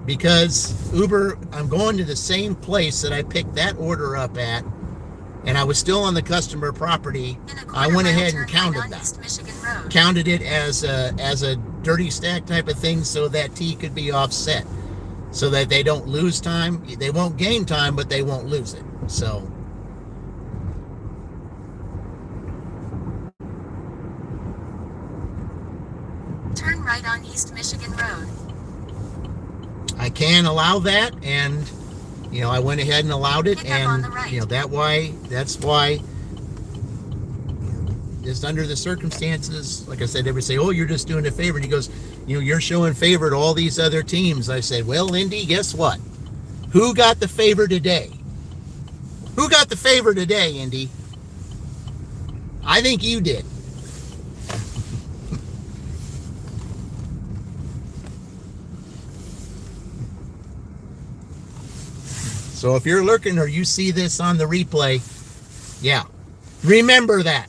because Uber, I'm going to the same place that I picked that order up at, and I was still on the customer property, I went ahead and counted that. Counted it as a dirty stack type of thing, so that T could be offset, so that they don't lose time. They won't gain time, but they won't lose it. So, turn right on East Michigan Road. I can allow that, and I went ahead and allowed it, Pick up on and the right. that's why. Just under the circumstances, like I said, everybody say, "Oh, you're just doing a favor." And he goes, "You're showing favor to all these other teams." I said, "Well, Indy, guess what? Who got the favor today? Who got the favor today, Indy? I think you did." So if you're lurking or you see this on the replay, yeah, remember that.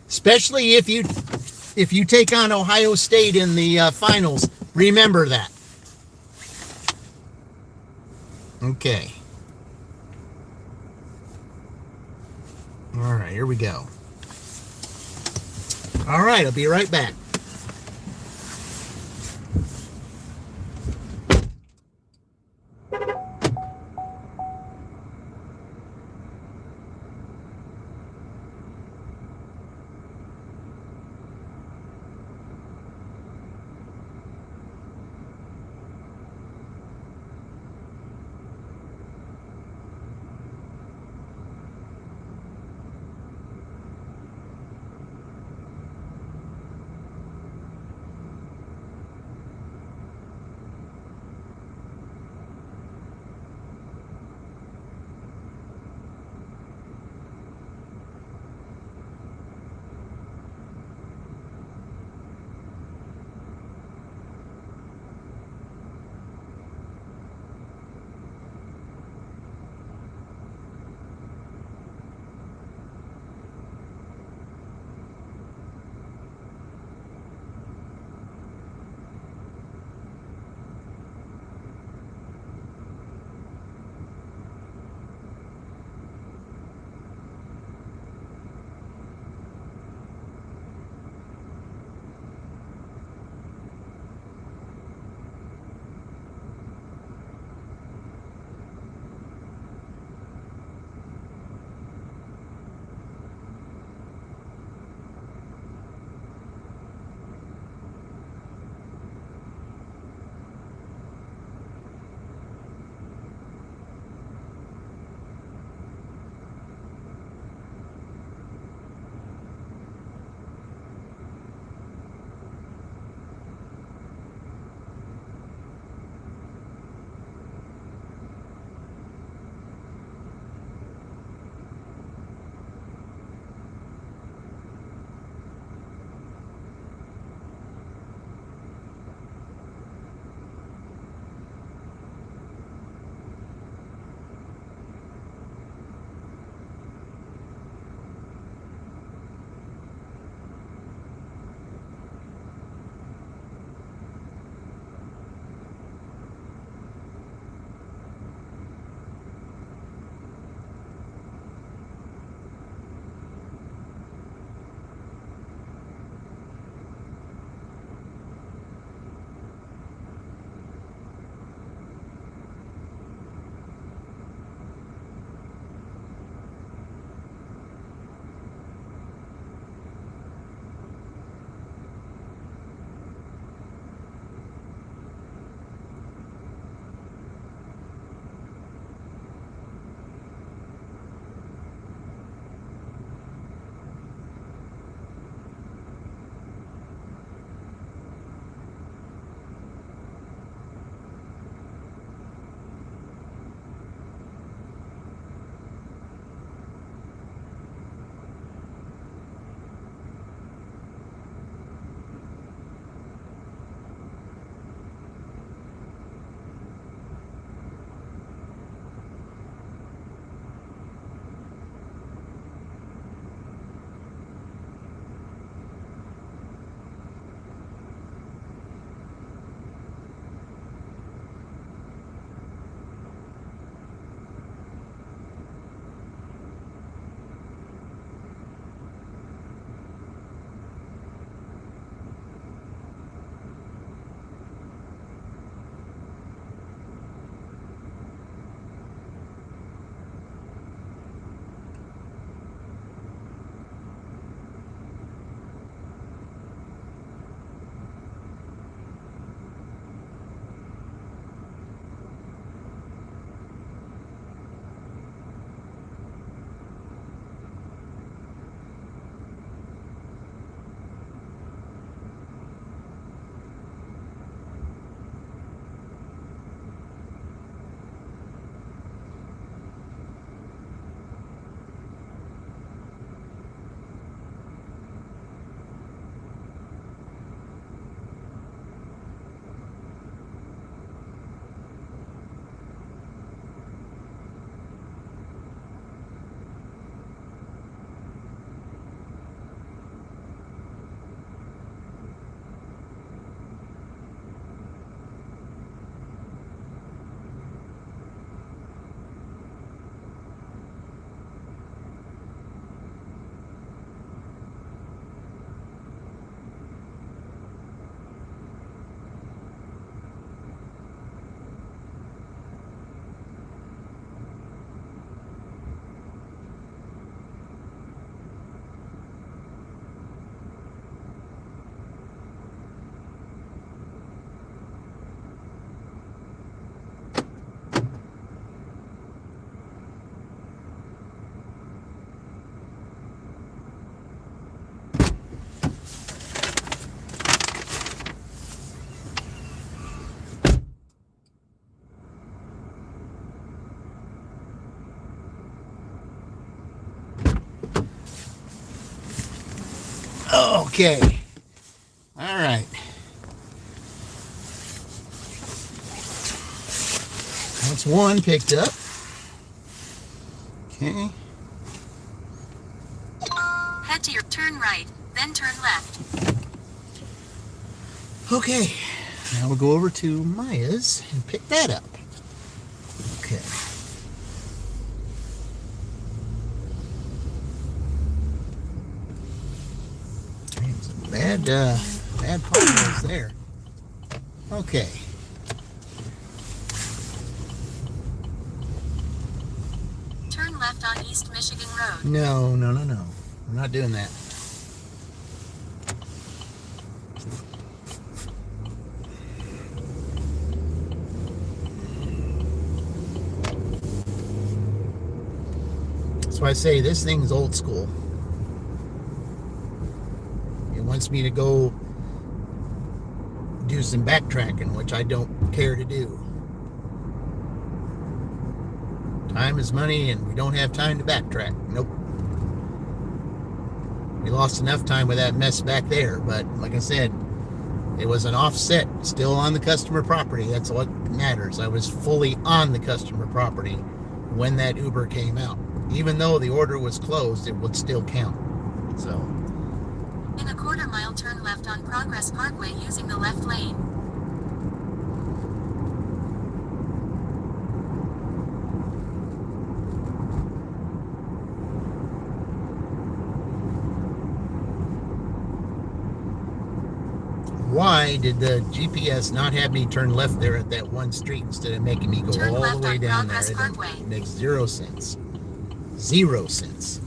Especially if you take on Ohio State in the finals, remember that. Okay. All right, here we go. All right, I'll be right back. Okay. All right. That's one picked up. Okay. Head to your turn right, then turn left. Okay. Now we'll go over to Maya's and pick that up. Okay. Some bad potholes there. Okay. Turn left on East Michigan Road. No. I'm not doing that. That's why I say this thing's old school. It wants me to go do some backtracking, which I don't care to do. Time is money, and we don't have time to backtrack. Nope. We lost enough time with that mess back there, but like I said, it was an offset, still on the customer property. That's what matters. I was fully on the customer property when that Uber came out. Even though the order was closed, it would still count. So, In a quarter mile, turn left on Progress Parkway using the left lane. why did the GPS not have me turn left there at that one street instead of making me go Turn all left the way on down there? Progress It Parkway. makes 0 sense. 0 cents.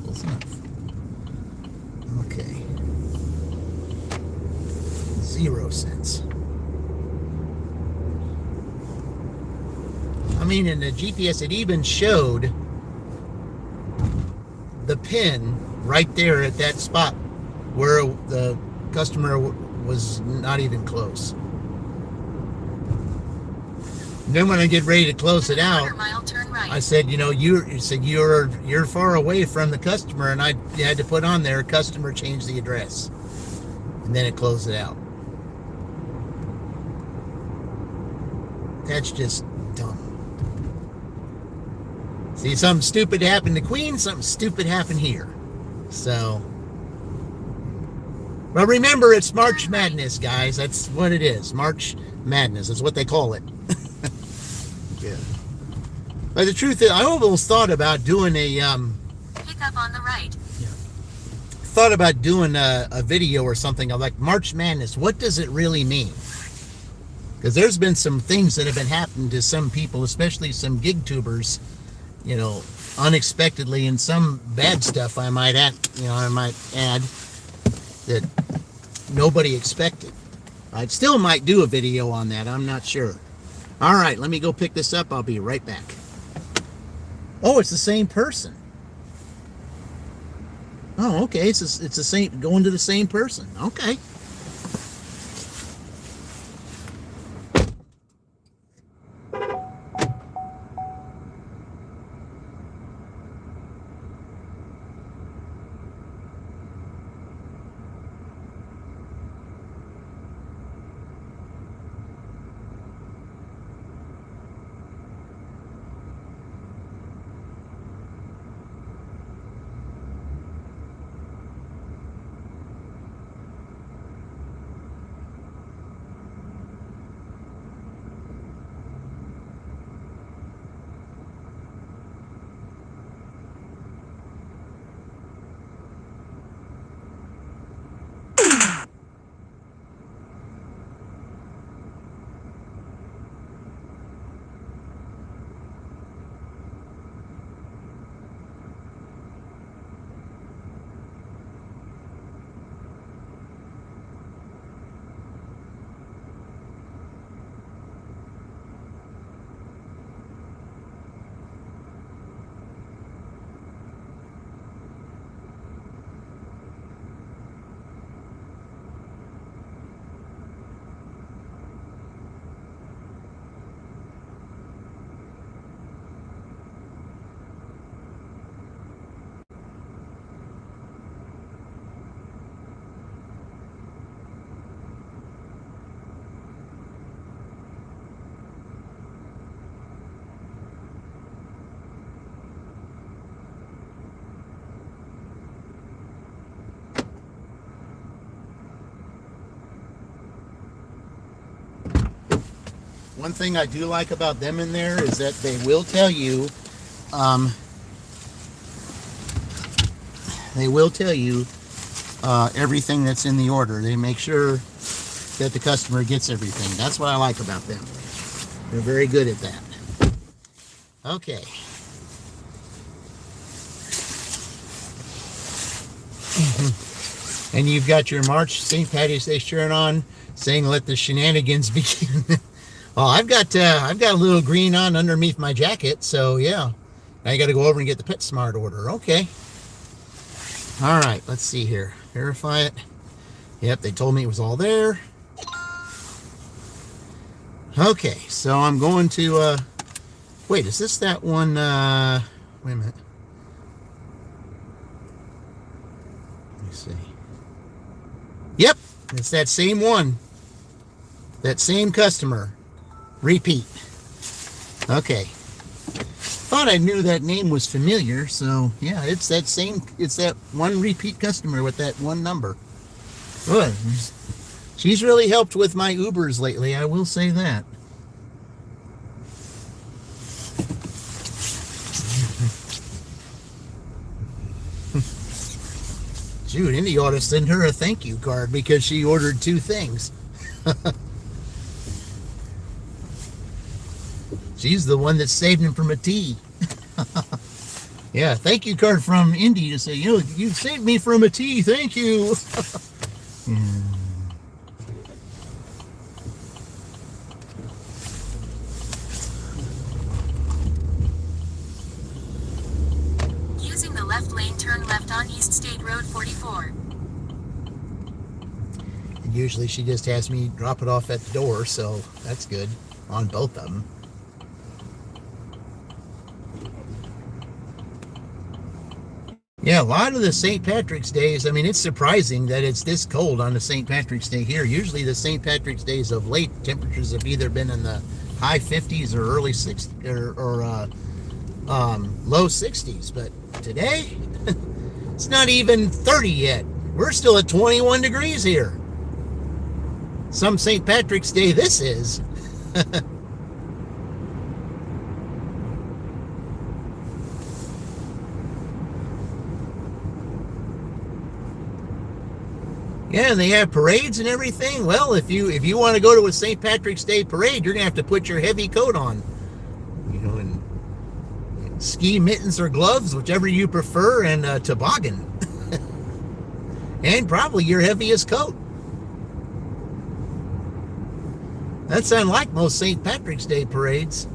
Close enough. Okay. 0 cents. I mean, in the GPS, it even showed the pin right there at that spot where the customer was not even close. And then when I get ready to close it out, Quarter mile, turn right. I said, you know, you're far away from the customer, and I had to put on there, customer changed the address, and then it closed it out. That's just dumb. See, something stupid happened to Queen, something stupid happened here. So, but remember, it's March Madness, guys. That's what it is. March Madness is what they call it. Yeah. But the truth is, I almost thought about doing a Pick up on the right. video or something of like March Madness. What does it really mean? Because there's been some things that have been happening to some people, especially some gig tubers, you know, unexpectedly, and some bad stuff I might add that nobody expected. I still might do a video on that. I'm not sure. All right, let me go pick this up. I'll be right back. Oh, it's the same person. Oh, okay. It's the same, going to the same person. Okay. one thing I do like about them in there is that they will tell you, everything that's in the order. They make sure that the customer gets everything. That's what I like about them. They're very good at that. Okay. And you've got your March St. Patty's Day shirt on, saying "Let the shenanigans begin." Oh, I've got a little green on underneath my jacket, so yeah. Now you got to go over and get the PetSmart order. Okay. All right. Let's see here. Verify it. Yep, they told me it was all there. Okay, so I'm going to. Wait, is this that one? Wait a minute. Let me see. Yep, it's that same one. That same customer. Repeat. Okay. Thought I knew that name was familiar, so yeah, it's that one repeat customer with that one number. Good. She's really helped with my Ubers lately, I will say that. Shoot, Indy ought to send her a thank you card because she ordered 2 things. She's the one that saved him from a tea. Yeah, thank you card from Indy to say, you saved me from a tea, thank you. Using the left lane, turn left on East State Road 44. And usually she just has me drop it off at the door, so that's good on both of them. Yeah, a lot of the St. Patrick's Days, I mean, it's surprising that it's this cold on the St. Patrick's Day here. Usually the St. Patrick's Days of late, temperatures have either been in the high 50s or early 60s or low 60s. But today, it's not even 30 yet. We're still at 21 degrees here. Some St. Patrick's Day this is. Yeah, and they have parades and everything. Well, if you want to go to a St. Patrick's Day parade, you're gonna have to put your heavy coat on, and ski mittens or gloves, whichever you prefer, and a toboggan, and probably your heaviest coat. That's unlike most St. Patrick's Day parades.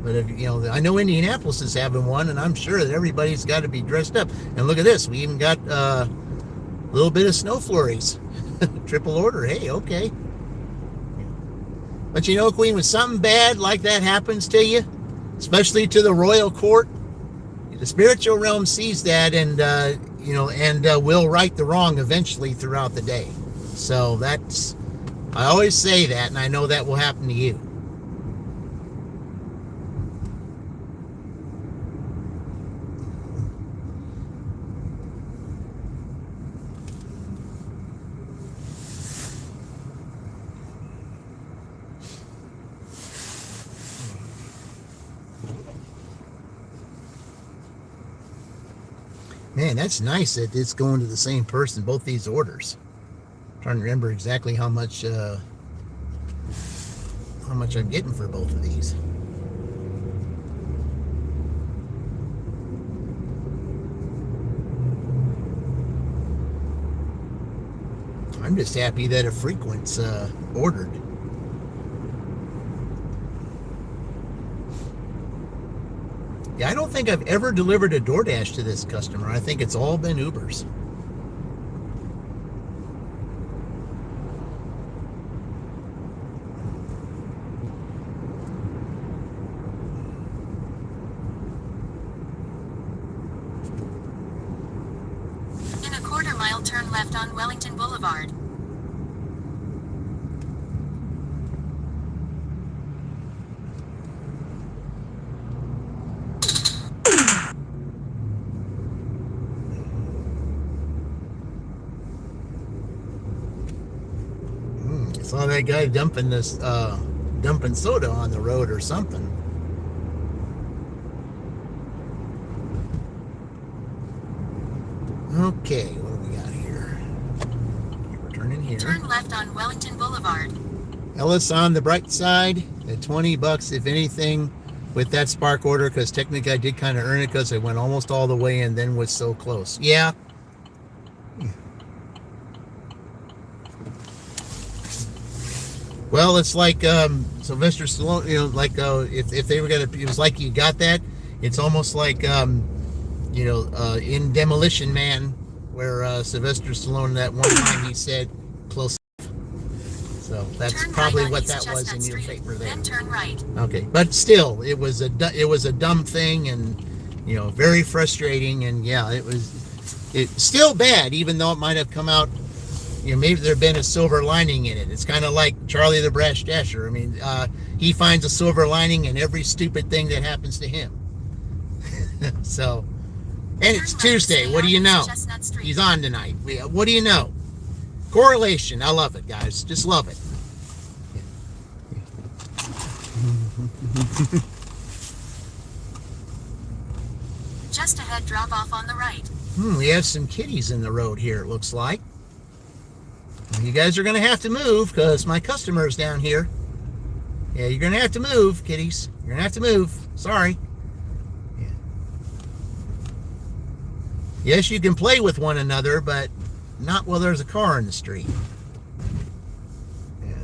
But if I know Indianapolis is having one, and I'm sure that everybody's got to be dressed up. And look at this, we even got a little bit of snow flurries. Triple order. Hey, okay. But Queen, when something bad like that happens to you, especially to the royal court, the spiritual realm sees that and will right the wrong eventually throughout the day. So I always say that, and I know that will happen to you. Man, that's nice that it's going to the same person, both these orders. I'm trying to remember exactly how much I'm getting for both of these. I'm just happy that a frequent's ordered. Yeah, I don't think I've ever delivered a DoorDash to this customer. I think it's all been Ubers. In a quarter-mile, turn left on Wellington Boulevard. Saw that guy dumping this dumping soda on the road or something. Okay, what do we got here? Okay, we're turning here. Turn left on Wellington Boulevard. Ellis on the bright side at $20, if anything, with that spark order, because technically I did kind of earn it because I went almost all the way and then was so close. Yeah. Well, it's like Sylvester Stallone, you know, like if they were gonna, it was like you got that. It's almost like you know, in Demolition Man, where Sylvester Stallone, that one time he said, "Close." So that's Turn probably right on what East that was Chestnut in your Street, favor there. then turn right. Okay, but still, it was a dumb thing, and you know, very frustrating, and yeah, it's still bad, even though it might have come out. You know, maybe there'd been a silver lining in it. It's kind of like Charlie the Brash Dasher. I mean, he finds a silver lining in every stupid thing that happens to him. So, and it's Tuesday. What do you know? He's on tonight. What do you know? Correlation. I love it, guys. Just love it. Just ahead, drop off on the right. We have some kitties in the road here, it looks like. You guys are going to have to move because my customer is down here. Yeah, you're going to have to move, kitties. You're going to have to move. Sorry. Yeah. Yes, you can play with one another, but not while there's a car in the street. Yeah.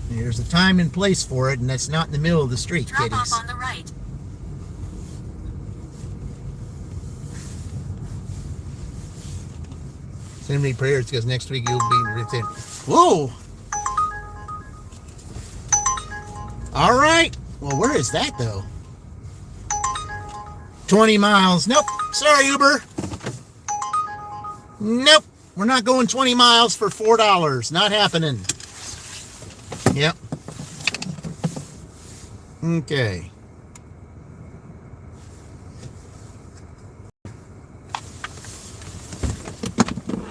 There's a time and place for it, and that's not in the middle of the street, Drop kitties. off on the right. Send me prayers because next week you'll be written. Whoa! All right. Well, where is that though? 20 miles. Nope. Sorry, Uber. Nope. We're not going 20 miles for $4. Not happening. Yep. Okay.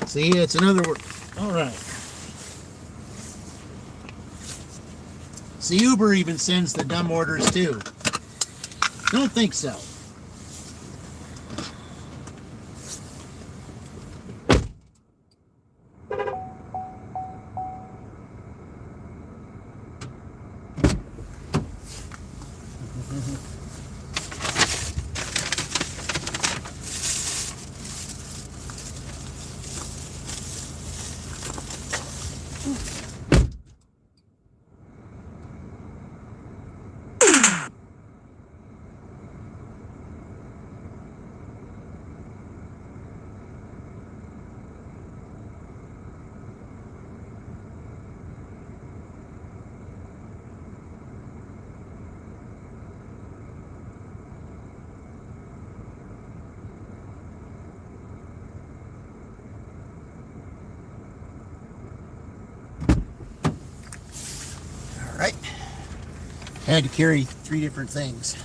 See, it's another word. All right. See, Uber even sends the dumb orders too. Don't think so. All right. I had to carry 3 different things.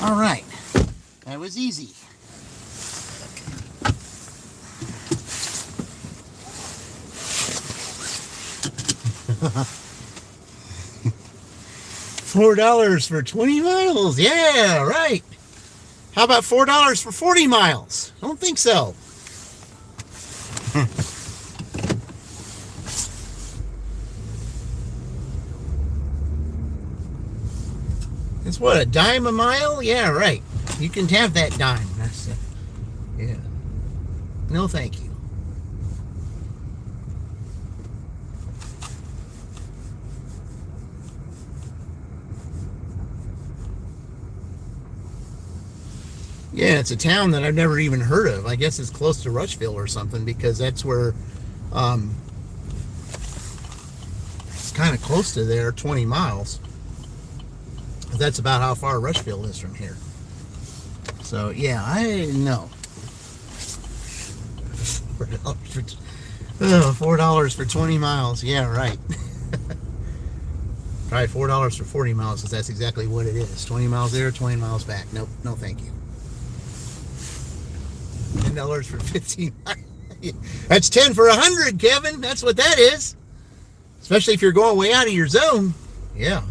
All right. That was easy. $4 for 20 miles. Yeah, right. How about $4 for 40 miles? I don't think so. It's what, a dime a mile? Yeah, right. You can have that dime. That's it. Yeah. No, thank you. Yeah, it's a town that I've never even heard of. I guess it's close to Rushville or something, because that's where, it's kind of close to there, 20 miles. That's about how far Rushville is from here. So, yeah, I know. $4 for 20 miles. Yeah, right. Probably $4 for 40 miles, because that's exactly what it is. 20 miles there, 20 miles back. Nope, no thank you. $10 for 15 miles. That's 10 for 100, Kevin. That's what that is. Especially if you're going way out of your zone. Yeah.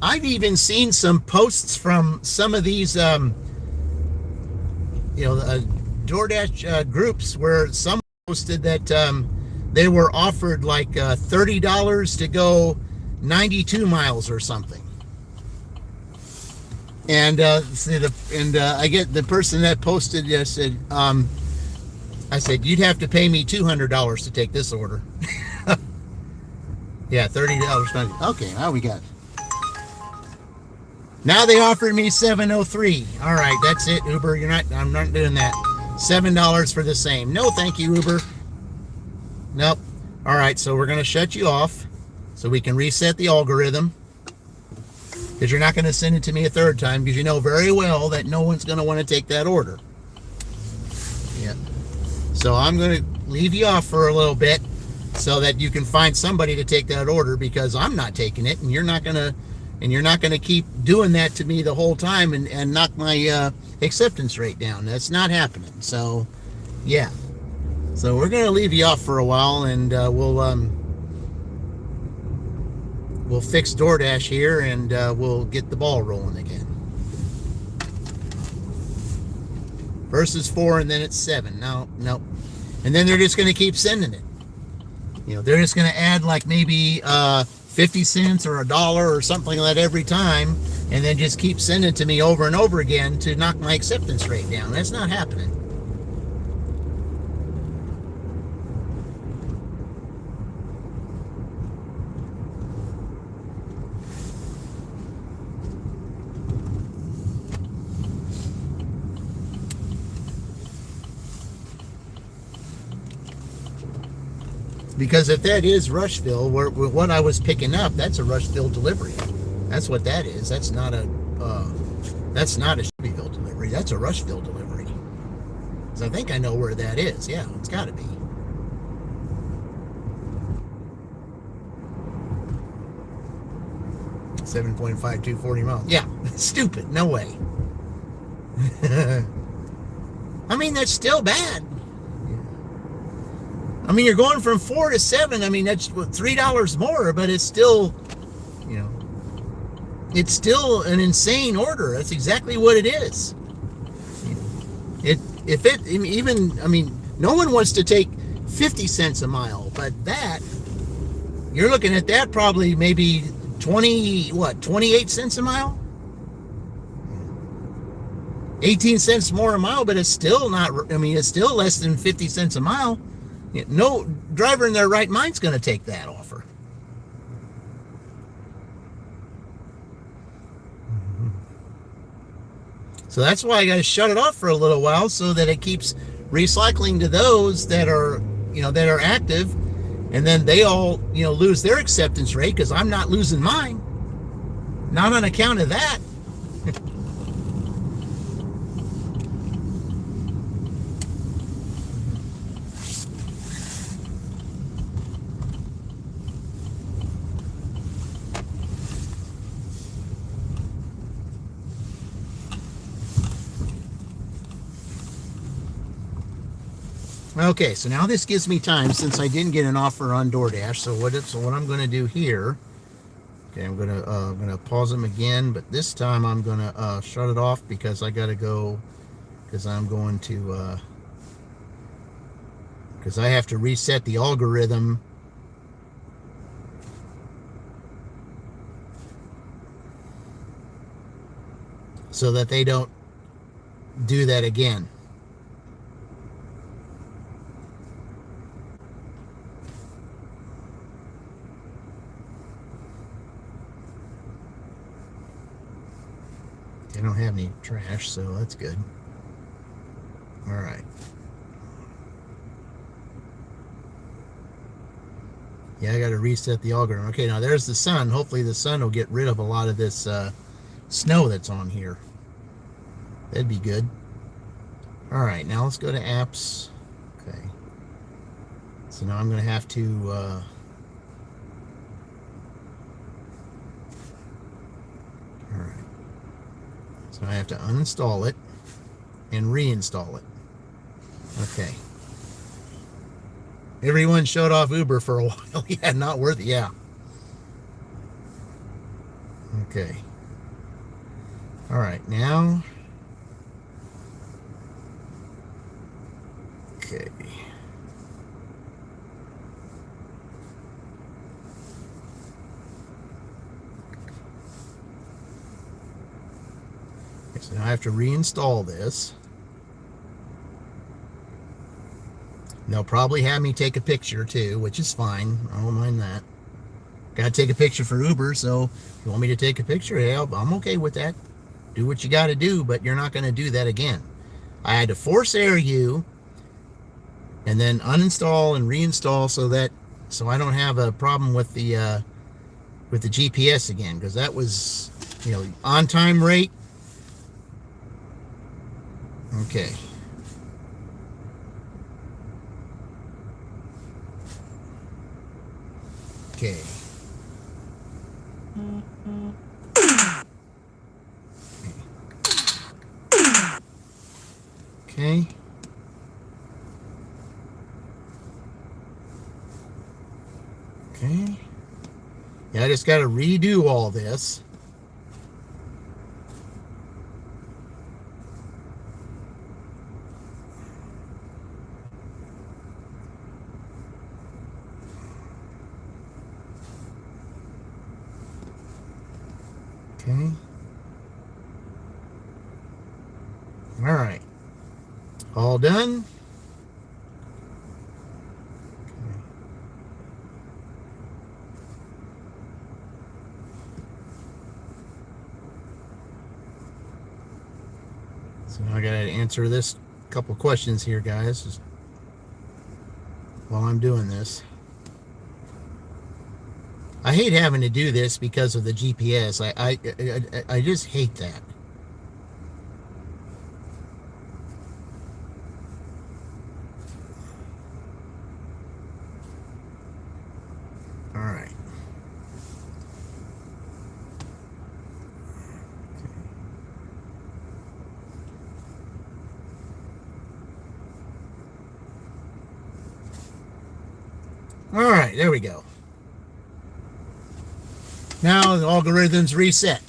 I've even seen some posts from some of these, DoorDash groups where some posted that they were offered like $30 to go 92 miles or something. And I get the person that posted said, I said, you'd have to pay me $200 to take this order. Yeah, $30. Okay, now we got it. Now they offered me $7.03. All right, that's it, Uber. I'm not doing that. $7 for the same. No, thank you, Uber. Nope. All right, so we're going to shut you off so we can reset the algorithm, because you're not going to send it to me a third time, because you know very well that no one's going to want to take that order. Yeah. So I'm going to leave you off for a little bit so that you can find somebody to take that order, because I'm not taking it, and you're not going to keep doing that to me the whole time and knock my acceptance rate down. That's not happening. So, yeah. So we're going to leave you off for a while, and we'll fix DoorDash here, and we'll get the ball rolling again. First is 4, and then it's 7. No. And then they're just going to keep sending it. They're just going to add like maybe 50 cents or $1 or something like that every time, and then just keep sending it to me over and over again to knock my acceptance rate down. That's not happening. Because if that is Rushville, what I was picking up, that's a Rushville delivery. That's what that is. That's not a Shelbyville delivery. That's a Rushville delivery. So I think I know where that is. Yeah, it's got to be. $7.5240 miles. Yeah, stupid. No way. I mean, that's still bad. I mean, you're going from 4 to 7. I mean, that's $3 more, but it's still, it's still an insane order. That's exactly what it is. No one wants to take 50 cents a mile, but you're looking at that probably maybe 28 cents a mile? 18 cents more a mile, but it's still not, it's still less than 50 cents a mile. No driver in their right mind's going to take that offer. So that's why I got to shut it off for a little while, so that it keeps recycling to those that are active, and then they all, lose their acceptance rate, because I'm not losing mine. Not on account of that. Okay, so now this gives me time since I didn't get an offer on DoorDash. So what I'm going to do here? Okay, I'm gonna pause them again, but this time I'm gonna shut it off because I gotta go because I'm going to because I have to reset the algorithm so that they don't do that again. I don't have any trash, so that's good. All right. Yeah, I got to reset the algorithm. Okay, now there's the sun. Hopefully the sun will get rid of a lot of this snow that's on here. That'd be good. All right, now let's go to apps. Okay. So now I'm going to have to... all right. So I have to uninstall it and reinstall it. Okay. Everyone showed off Uber for a while. Yeah, not worth it. Yeah. Okay. All right, now. Okay. So now I have to reinstall this. They'll probably have me take a picture too, which is fine. I don't mind that. Gotta take a picture for Uber, so if you want me to take a picture, yeah, I'm okay with that. Do what you gotta do, but you're not gonna do that again. I had to force air you and then uninstall and reinstall so I don't have a problem with the GPS again, because that was, on time rate. Okay. Okay. Okay. Okay. Yeah, I just got to redo all this. Okay. All right. All done. Okay. So now I got to answer this couple questions here, guys, just while I'm doing this. I hate having to do this because of the GPS. I just hate that. All right. All right, there we go. Now the algorithm's reset.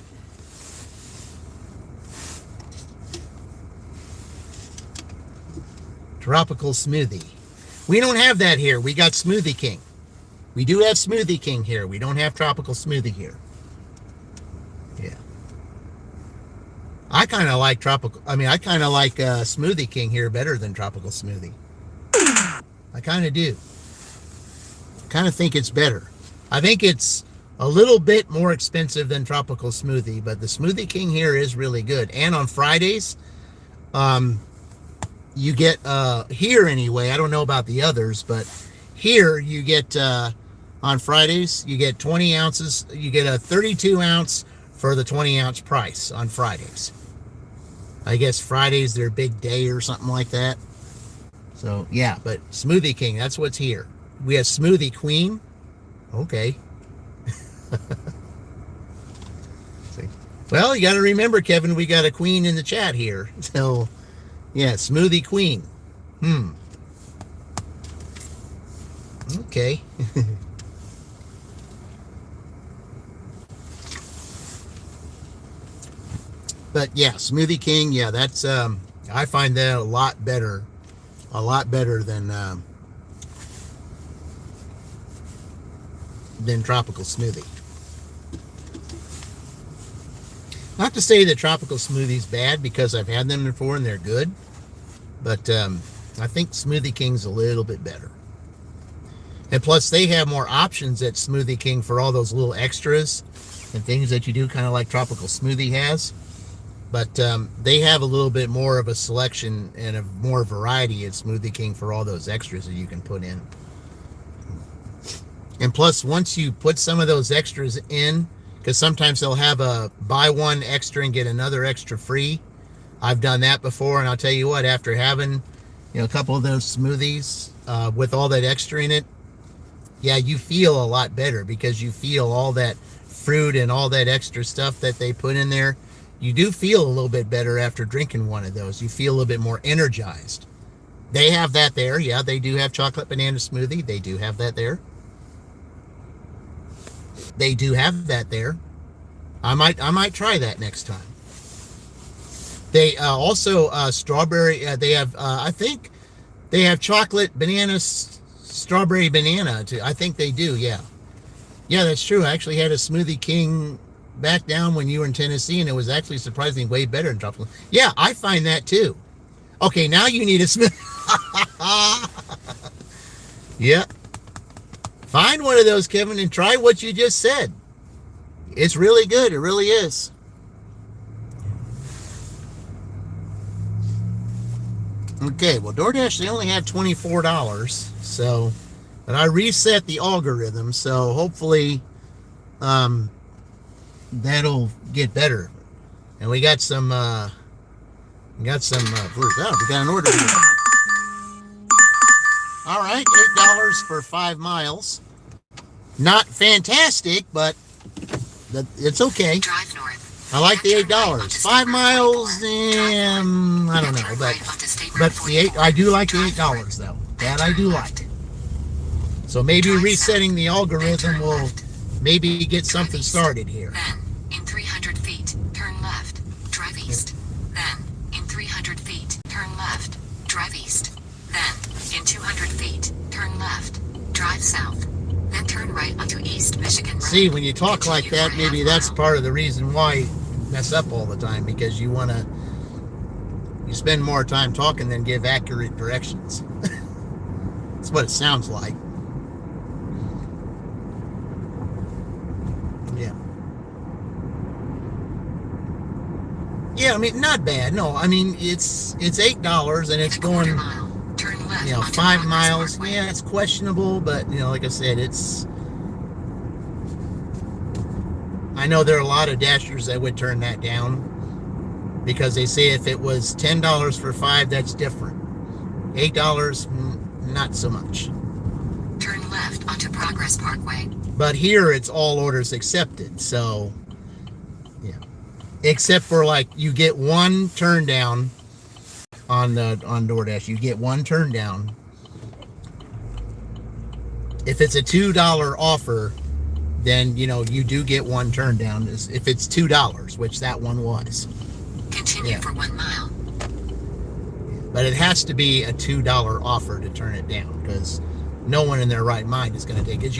Tropical smoothie. We don't have that here. We got Smoothie King. We do have Smoothie King here. We don't have Tropical Smoothie here. Yeah. I kind of like Smoothie King here better than Tropical Smoothie. I kind of do. Kind of think it's better. I think it's a little bit more expensive than Tropical Smoothie, but the Smoothie King here is really good. And on Fridays, you get, here anyway, I don't know about the others, but here you get, on Fridays, you get 20 ounces, you get a 32 ounce for the 20 ounce price on Fridays. I guess Friday's their big day or something like that. So, yeah, but Smoothie King, that's what's here. We have Smoothie Queen. Okay. See. Well, you got to remember, Kevin, we got a queen in the chat here. So, yeah, Smoothie Queen. Okay. But yeah, Smoothie King, yeah, that's I find that a lot better than tropical smoothie. Not to say that tropical smoothie's bad, because I've had them before and they're good, but I think Smoothie King's a little bit better. And plus, they have more options at Smoothie King for all those little extras and things that you do, kind of like tropical smoothie has. But they have a little bit more of a selection and a more variety at Smoothie King for all those extras that you can put in. And plus, once you put some of those extras in, because sometimes they'll have a buy one extra and get another extra free. I've done that before, and I'll tell you what, after having a couple of those smoothies with all that extra in it, yeah, you feel a lot better, because you feel all that fruit and all that extra stuff that they put in there. You do feel a little bit better after drinking one of those. You feel a little bit more energized. They have that there. Yeah, they do have chocolate banana smoothie. They do have that there. They do have that there. I might try that next time. They also strawberry. They have I think they have chocolate banana strawberry banana too. I think they do. Yeah, that's true. I actually had a Smoothie King back down when you were in Tennessee, and it was actually surprisingly way better than tropical. Yeah, I find that too. Okay, now you need a smoothie. Yeah. Find one of those, Kevin, and try what you just said. It's really good. It really is. Okay, well, DoorDash, they only have $24, so, but I reset the algorithm, so hopefully that'll get better. And we got some, where's that? We got an order here. All right, $8 for 5 miles. Not fantastic, but it's okay. Drive north. I like the $8. 5 miles, I don't know, but I do like the $8 though. That I do like. So maybe resetting the algorithm will maybe get something started here. Then, in 300 feet, turn left. Drive east. Then, in 300 feet, turn left. Drive east. Then, in 200 feet, turn left. Drive south. Then turn right onto East Michigan Road. See, when you talk like that, maybe that's part of the reason why you mess up all the time, because you spend more time talking than give accurate directions. That's what it sounds like. Yeah, I mean, not bad. No, I mean, it's $8 and it's going, 5 miles. Yeah, it's questionable, but like I said, I know there are a lot of dashers that would turn that down, because they say if it was $10 for 5, that's different. $8, not so much. Turn left onto Progress Parkway. But here it's all orders accepted, so yeah. Except for you get one turn down on DoorDash. You get one turn down. If it's a $2 offer, then you do get one turn down. If it's $2, which that one was. Continue for 1 mile. But it has to be a $2 offer to turn it down, because no one in their right mind is going to take it.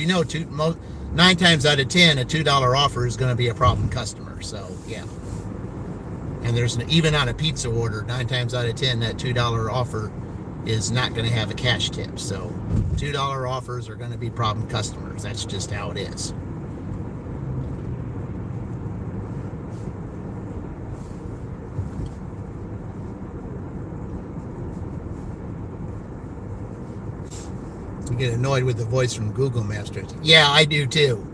9 times out of 10, a $2 offer is going to be a problem customer. So yeah. And even on a pizza order, 9 times out of 10, that $2 offer is not going to have a cash tip. So $2 offers are going to be problem customers. That's just how it is. You get annoyed with the voice from Google Maps. Yeah, I do too.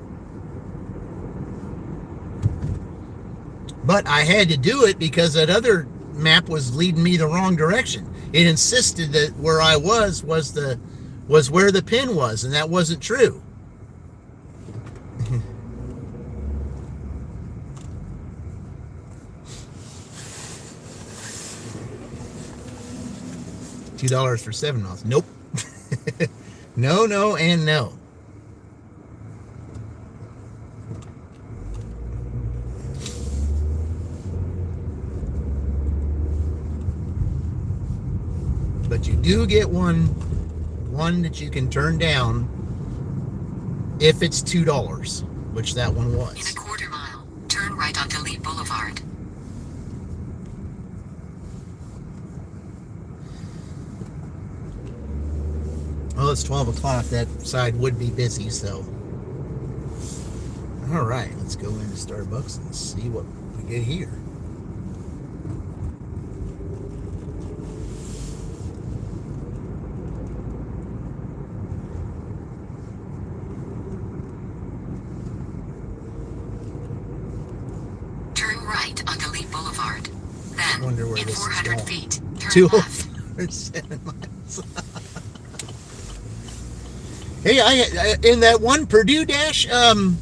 But I had to do it because that other map was leading me the wrong direction. It insisted that where I was where the pin was, and that wasn't true. $2 for 7 miles. Nope. No, no, and no. But you do get one that you can turn down if it's $2, which that one In was. a quarter mile, turn right onto Lee Boulevard. Well, it's 12 o'clock. That side would be busy, so. All right, let's go into Starbucks and see what we get here. Turn right onto Lee Boulevard. Then, Wonder where in this is 400 going. feet, turn 2 left. 7 miles. Hey, I in that one Purdue dash, the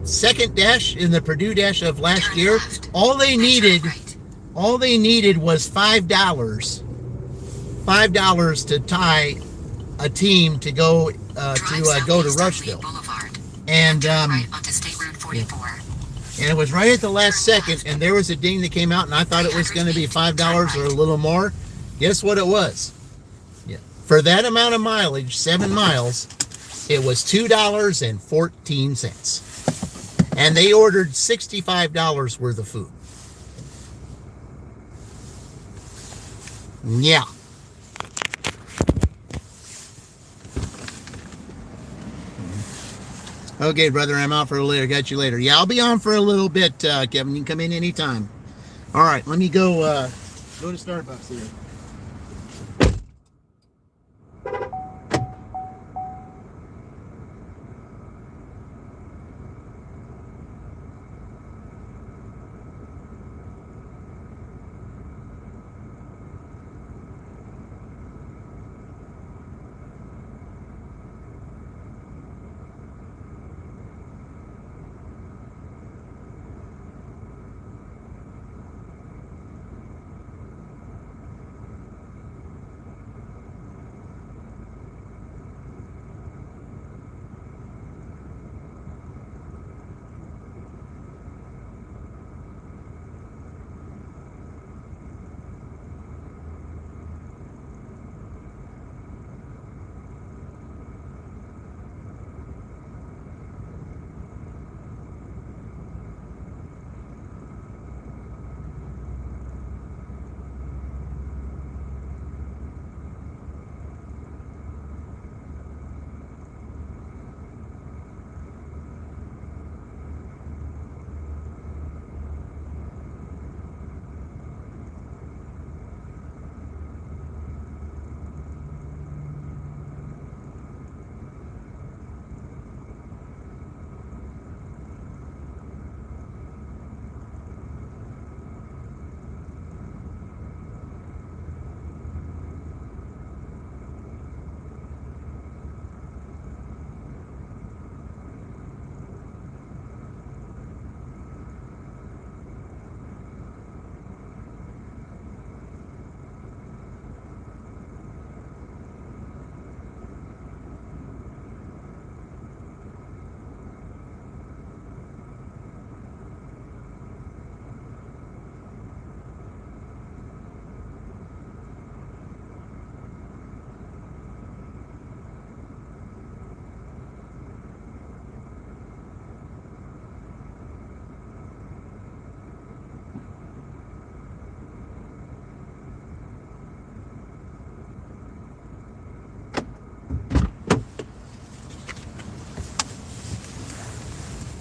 second dash in the Purdue dash of last Turn year, left. all they Then turn needed, right. all they needed was $5 to tie a team to go Drive go to southeast on Lee Rushville, Boulevard. and Turn right onto State Route 44. and it was right at the last second, and there was a ding that came out, and I thought it was going to be $5 or a little more. Guess what it was? Yeah, for that amount of mileage, 7 miles, it was $2.14, and they ordered $65 worth of food. Yeah. Okay, brother, I'm out for a later. Got you later. Yeah, I'll be on for a little bit, Kevin. You can come in anytime. All right, let me go to Starbucks here.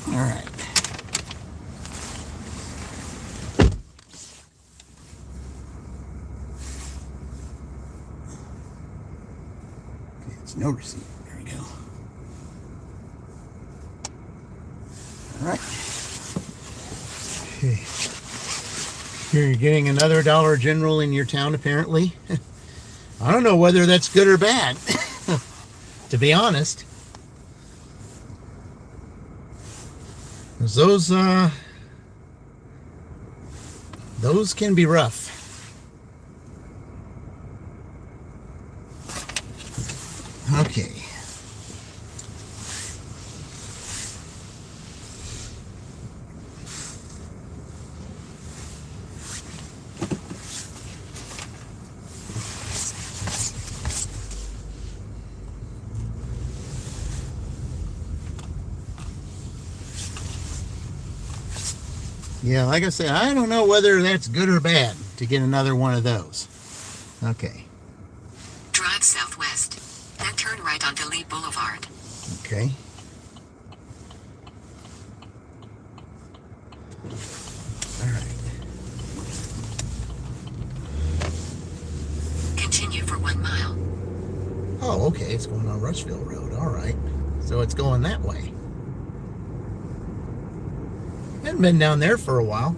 All right. Okay, it's no receipt. There we go. All right. Okay. Here you're getting another Dollar General in your town, apparently. I don't know whether that's good or bad, to be honest. 'Cause those can be rough. Okay. Yeah, like I said, I don't know whether that's good or bad to get another one of those. Okay. Drive southwest. Then turn right onto Lee Boulevard. Okay. All right. Continue for 1 mile. Oh, okay. It's going on Rushville Road. All right. So it's going that way. Hadn't been down there for a while.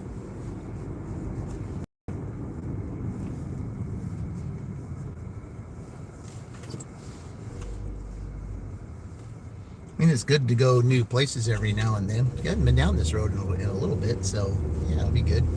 I mean, it's good to go new places every now and then. I haven't been down this road in a little bit, so yeah, it'll be good.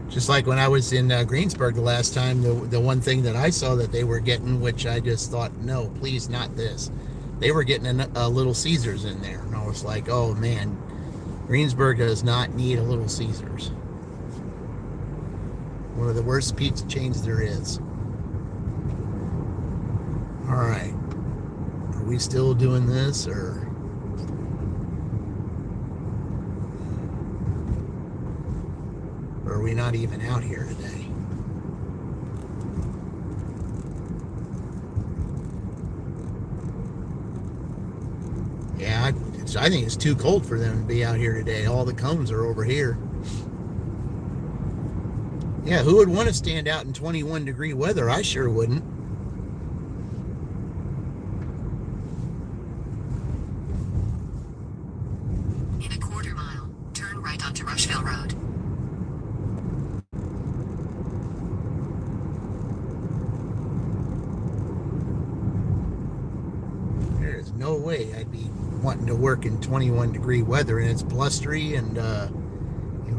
Just like when I was in Greensburg the last time, the one thing that I saw that they were getting, which I just thought, no, please, not this. They were getting a Little Caesars in there. And I was like, oh, man, Greensburg does not need a Little Caesars. One of the worst pizza chains there is. All right. Are we still doing this, or... Or are we not even out here today? Yeah, I think it's too cold for them to be out here today. All the cones are over here. Yeah, who would want to stand out in 21-degree weather? I sure wouldn't. In a quarter mile, turn right onto Rushville Road. There's no way I'd be wanting to work in 21-degree weather, and it's blustery and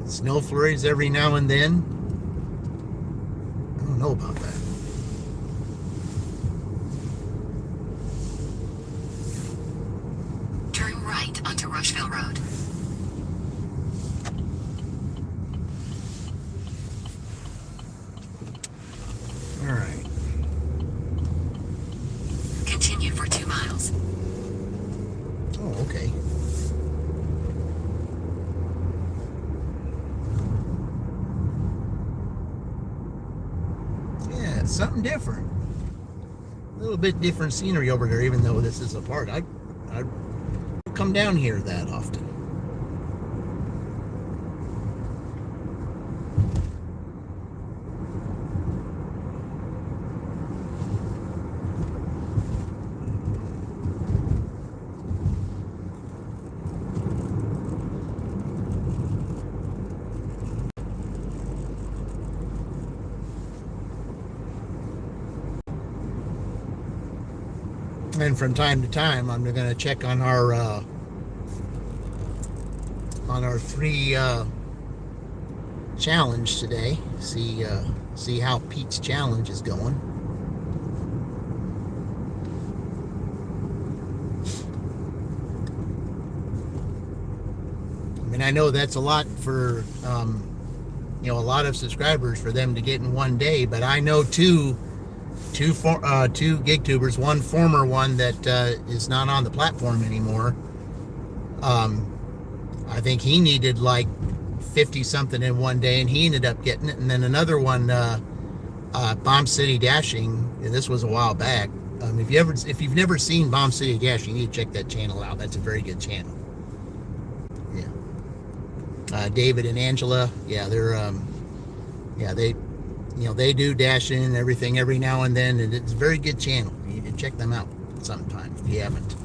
snow flurries every now and then. I don't know about that. Turn right onto Rushville Road. All right. Continue for 2 miles. Oh, okay. Yeah, it's something different. A little bit different scenery over there, even though this is a park. I come down here that often. And from time to time, I'm going to check on our 3 challenge today. See how Pete's challenge is going. I mean, I know that's a lot for a lot of subscribers for them to get in one day, but I know two gig tubers, one former one that is not on the platform anymore. I think he needed like 50 something in one day, and he ended up getting it. And then another one, Bomb City Dashing, and this was a while back. If you've never seen Bomb City Dashing, you need to check that channel out. That's a very good channel. Yeah. David and Angela, yeah, they're they do dashing and everything every now and then, and it's a very good channel. You need to check them out sometime if you haven't.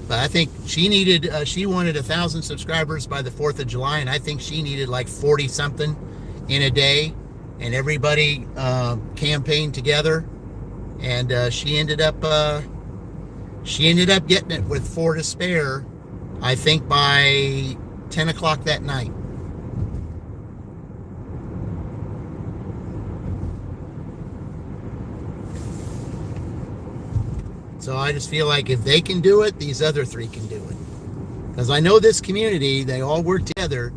But I think she wanted 1,000 subscribers by the 4th of July, and I think she needed like 40 something in a day, and everybody campaigned together, and she ended up getting it with 4 to spare, I think by 10 o'clock that night. So I just feel like if they can do it, these other three can do it. Because I know this community, they all work together.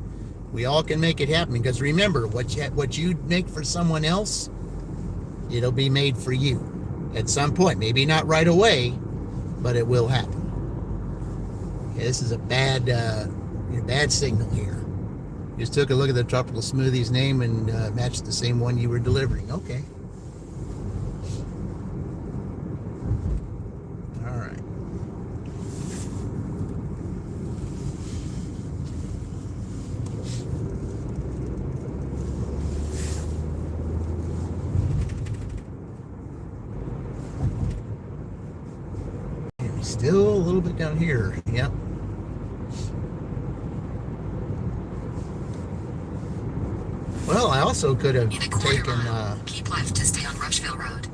We all can make it happen. Because remember, what you make for someone else, it'll be made for you at some point. Maybe not right away, but it will happen. Okay, this is a bad signal here. Just took a look at the Tropical Smoothies name and matched the same one you were delivering. Okay. All right. And still a little bit down here. Yep. Well, I also could have In a quarter taken, mile, keep left to stay on Rushville Road.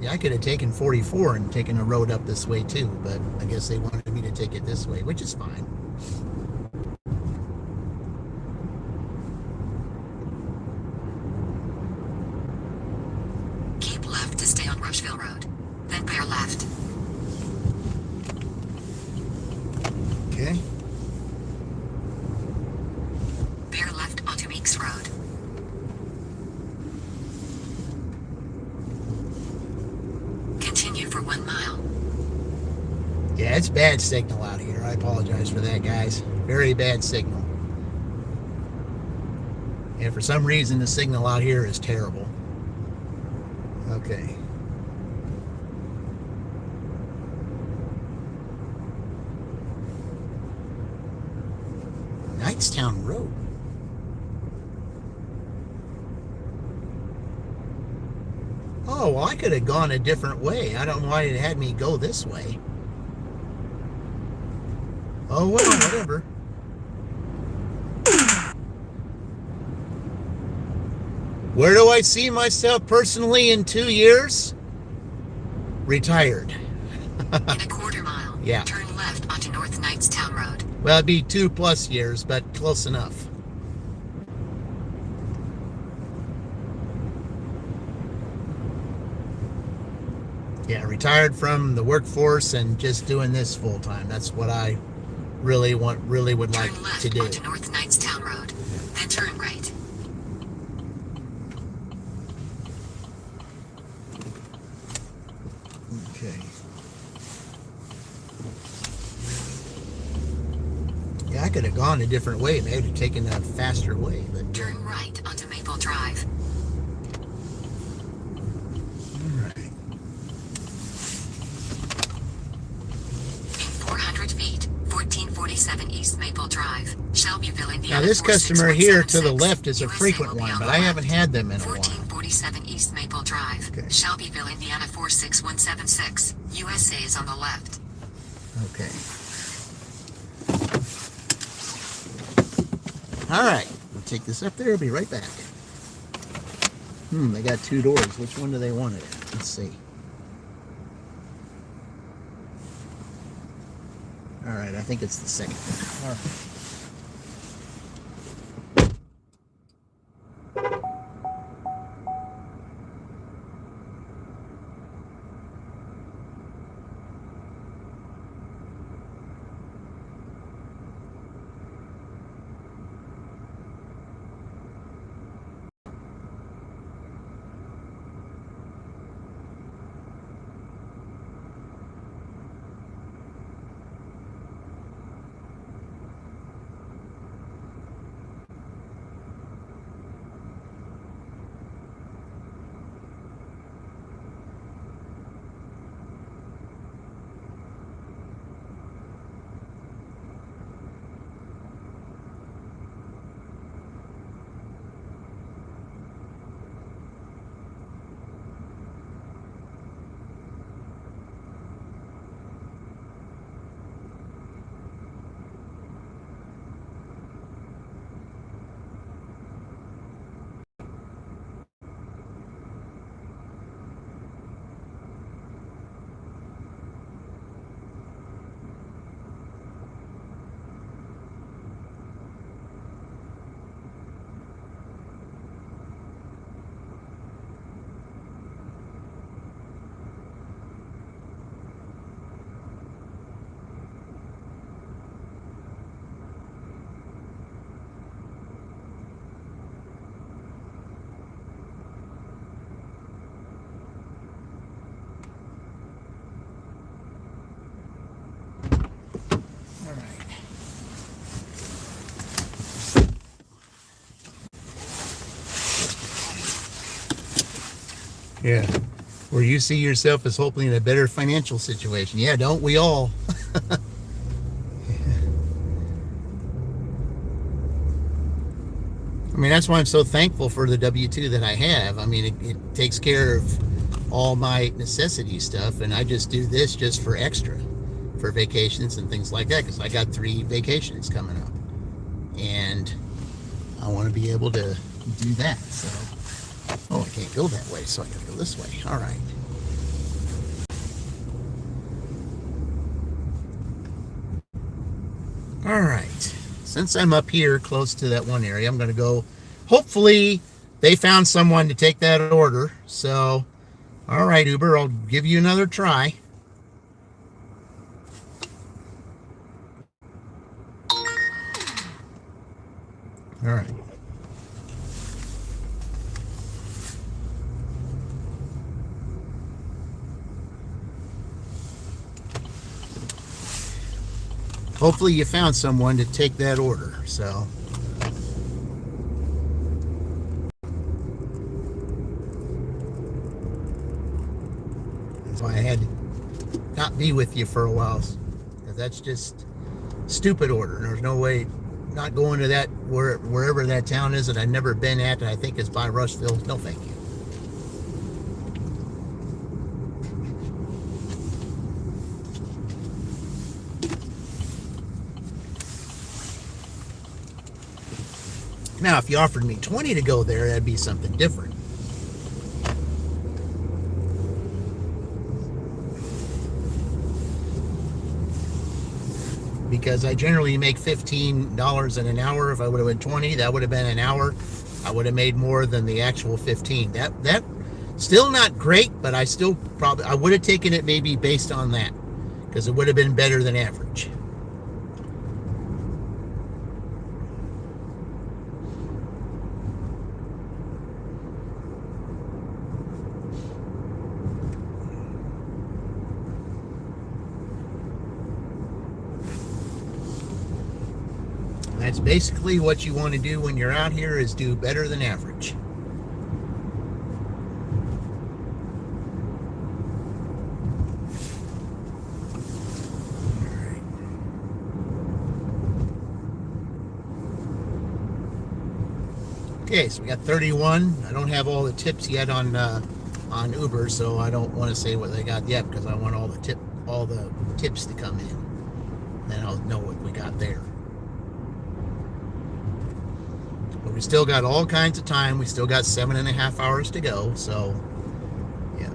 yeah, I could have taken 44 and taken a road up this way too, but I guess they wanted me to take it this way, which is fine. Keep left to stay on Rushville Road. Then bear left. Okay. Bear left onto Meeks Road. Continue for 1 mile. Yeah, it's bad signal out here. I apologize for that, guys. Very bad signal. And for some reason, the signal out here is terrible. Okay. Knightstown Road. Oh, well, I could have gone a different way. I don't know why it had me go this way. Oh, well, whatever. Where do I see myself personally in 2 years? Retired. In a quarter mile, Yeah. turn left onto North Knightstown Road. Well, it'd be 2+ years, but close enough. Yeah, retired from the workforce and just doing this full time. That's what I really would like Turn left to do. onto North Knightstown Road. Then turn right. Okay. Yeah, I could have gone a different way. Maybe I'd have taken a faster way, but Turn right onto Maple Drive. all right. In 400 feet, 1447 East Maple Drive, Shelbyville, Indiana. Now this customer here to the 46176. left is a USA frequent will be one, on but the I haven't left. had them in a while. 1447 East Maple Drive, Okay. Shelbyville, Indiana 46176. USA is on the left. Okay. All right. We'll take this up there. I'll be right back. They got 2 doors. Which one do they want it at? Let's see. All right. I think it's the second one. All right. Yeah. Where you see yourself as hopefully in a better financial situation. Yeah, don't we all? I mean, that's why I'm so thankful for the W-2 that I have. I mean, it takes care of all my necessity stuff, and I just do this just for extra, for vacations and things like that, because I got 3 vacations coming up, and I want to be able to do that. So, oh, I can't go that way, so I got to go this way. All right. All right. Since I'm up here close to that one area, I'm going to go. Hopefully, they found someone to take that order. So, all right, Uber, I'll give you another try. All right. Hopefully you found someone to take that order. So that's why I had to not be with you for a while. That's just stupid order. There's no way not going to that wherever that town is that I've never been at, and I think it's by Rushville. No, thank you. Now, if you offered me 20 to go there, that'd be something different. Because I generally make $15 in an hour. If I would have been 20, that would have been an hour. I would have made more than the actual 15. That still not great, but I still I would have taken it maybe based on that, because it would have been better than average. That's basically what you want to do when you're out here, is do better than average. Okay, so we got 31. I don't have all the tips yet on Uber, so I don't want to say what they got yet, because I want all the tips to come in. Then I'll know what we got there. But we still got all kinds of time. We still got 7.5 hours to go. So, yeah.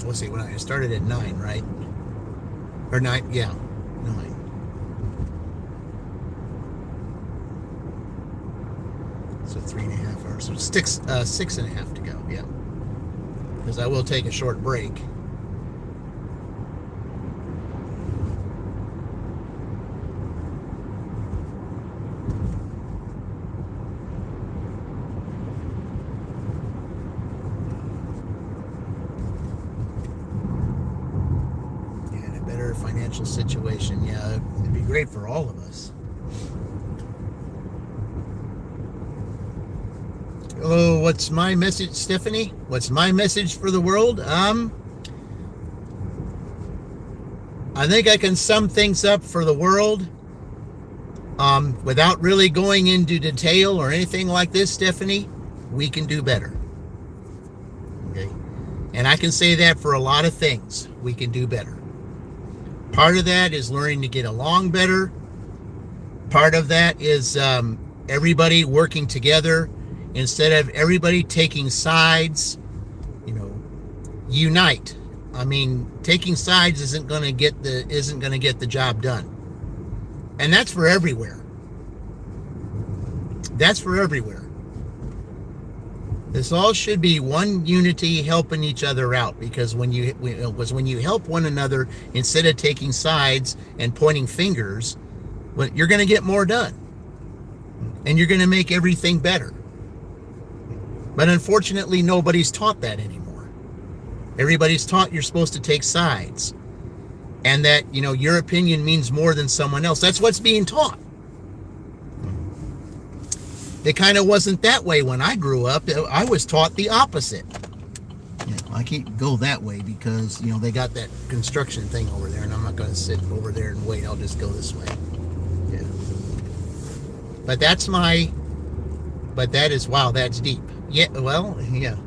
Let's see. When I started at 9, right? Or 9? Yeah, 9. So 3.5 hours. So 6.5 to go. Yeah. Because I will take a short break. Financial situation. Yeah, it'd be great for all of us. Hello, what's my message, Stephanie? What's my message for the world? I think I can sum things up for the world without really going into detail or anything like this, Stephanie. We can do better. Okay? And I can say that for a lot of things. We can do better. Part of that is learning to get along better. Part of that is everybody working together instead of everybody taking sides. Unite. I mean, taking sides isn't going to get the job done, and that's for everywhere. That's for everywhere. This all should be one unity, helping each other out, because when you help one another instead of taking sides and pointing fingers, you're going to get more done, and you're going to make everything better. But unfortunately, nobody's taught that anymore. Everybody's taught you're supposed to take sides, and that your opinion means more than someone else. That's what's being taught. it kind of wasn't that way when I grew up. I was taught the opposite. I can't go that way because, they got that construction thing over there, and I'm not going to sit over there and wait. I'll just go this way. Yeah. But that is, wow, that's deep. Yeah, well, yeah.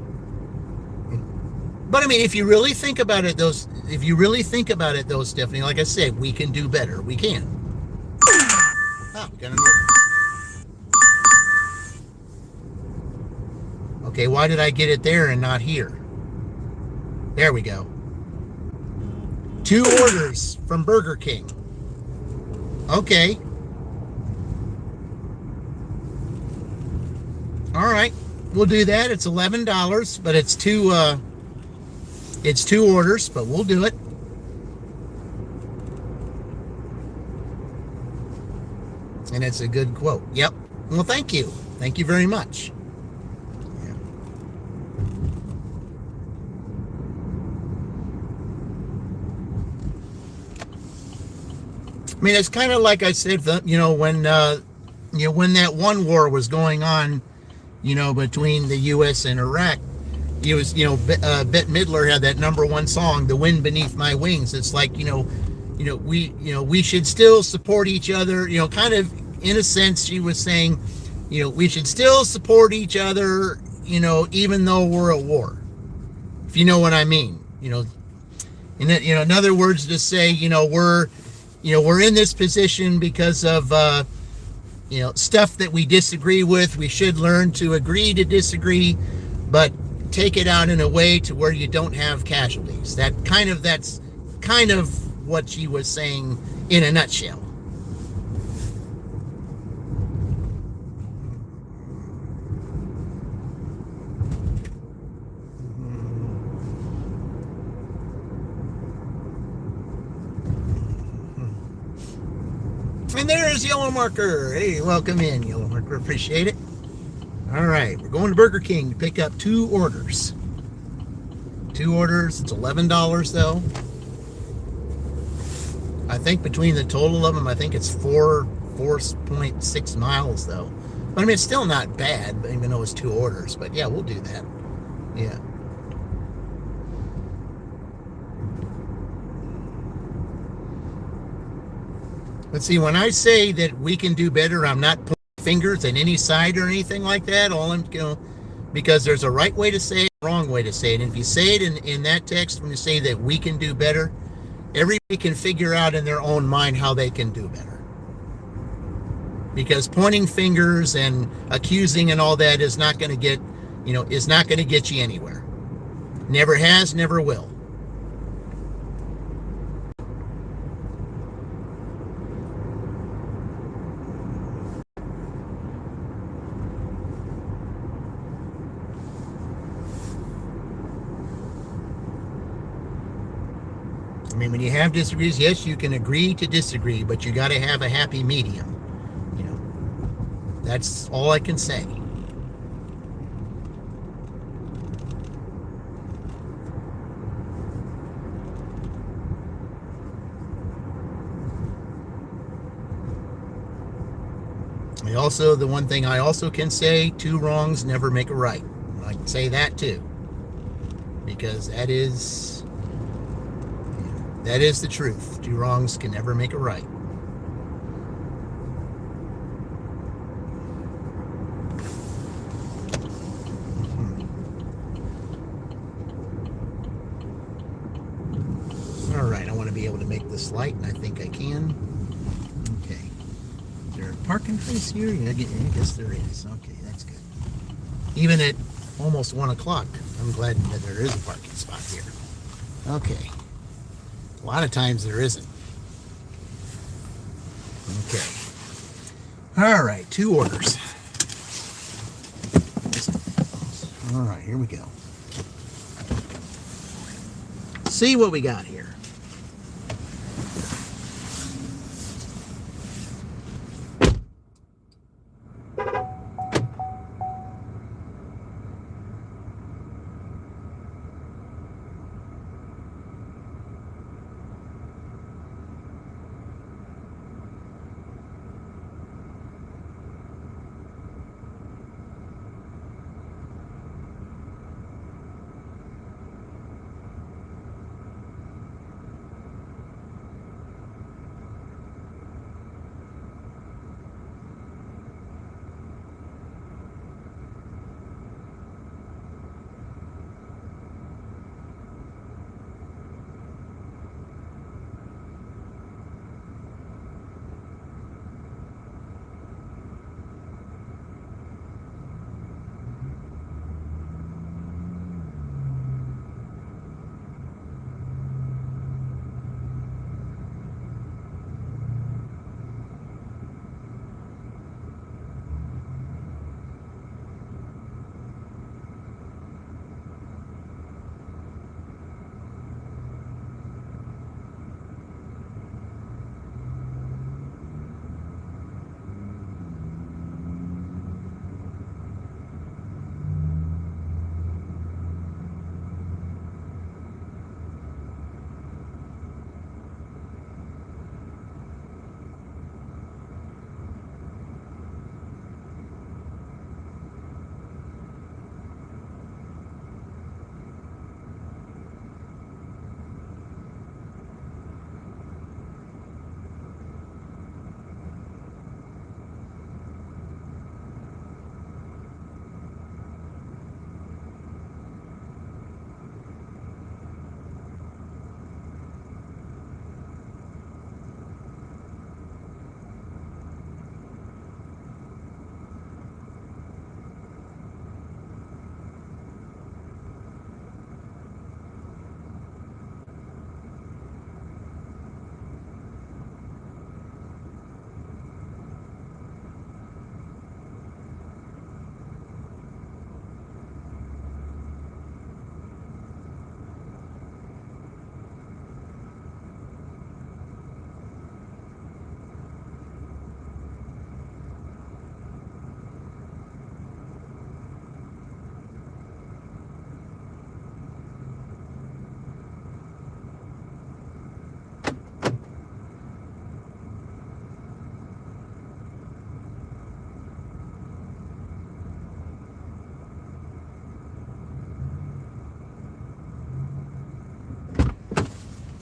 But I mean, if you really think about it, though, Stephanie, like I said, we can do better. We can. Oh, we got an order. Okay, why did I get it there and not here? There we go. 2 orders from Burger King. Okay. All right, we'll do that. It's $11, but it's two orders, but we'll do it. And it's a good quote. Yep. Well, thank you. Thank you very much. I mean, it's kind of like I said, when that one war was going on, between the U.S. and Iraq, it was, Bette Midler had that #1 song, "The Wind Beneath My Wings." It's like, we should still support each other. Kind of in a sense, she was saying, we should still support each other, even though we're at war. If you know what I mean, in other words, to say, we're in this position because of, stuff that we disagree with. We should learn to agree to disagree, but take it out in a way to where you don't have casualties. That's kind of what she was saying in a nutshell. And there's Yellow Marker. Hey, welcome in, Yellow Marker. Appreciate it. All right, we're going to Burger King to pick up 2 orders. 2 orders. It's $11 though. I think between the total of them, I think it's 4.6 miles though. But I mean, it's still not bad, even though it's 2 orders. But yeah, we'll do that. Yeah. Let's see, when I say that we can do better, I'm not pointing fingers at any side or anything like that. All I'm, because there's a right way to say it, a wrong way to say it. And if you say it in that text, when you say that we can do better, everybody can figure out in their own mind how they can do better. Because pointing fingers and accusing and all that is not going to get, is not going to get you anywhere. Never has, never will. I mean, when you have disagrees, yes, you can agree to disagree, but you got to have a happy medium. That's all I can say. The one thing I also can say, 2 wrongs never make a right. I can say that too, because that is the truth. 2 wrongs can never make a right. All right, I want to be able to make this light, and I think I can. Okay. Is there a parking place here? Yeah, I guess there is. Okay, that's good. Even at almost 1 o'clock, I'm glad that there is a parking spot here. Okay. A lot of times there isn't. Okay. All right, 2 orders. All right, here we go. See what we got here.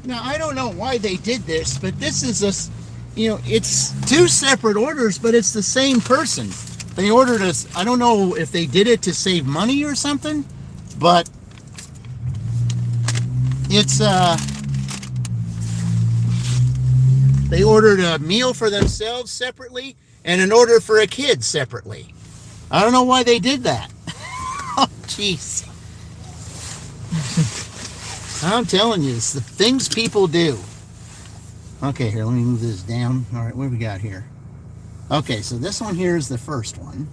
Now, I don't know why they did this, but this is it's two separate orders, but it's the same person. They ordered us, I don't know if they did it to save money or something, but it's, they ordered a meal for themselves separately and an order for a kid separately. I don't know why they did that. Oh, jeez. I'm telling you, it's the things people do. Okay, here, let me move this down. All right, what do we got here? Okay, so this one here is the first one.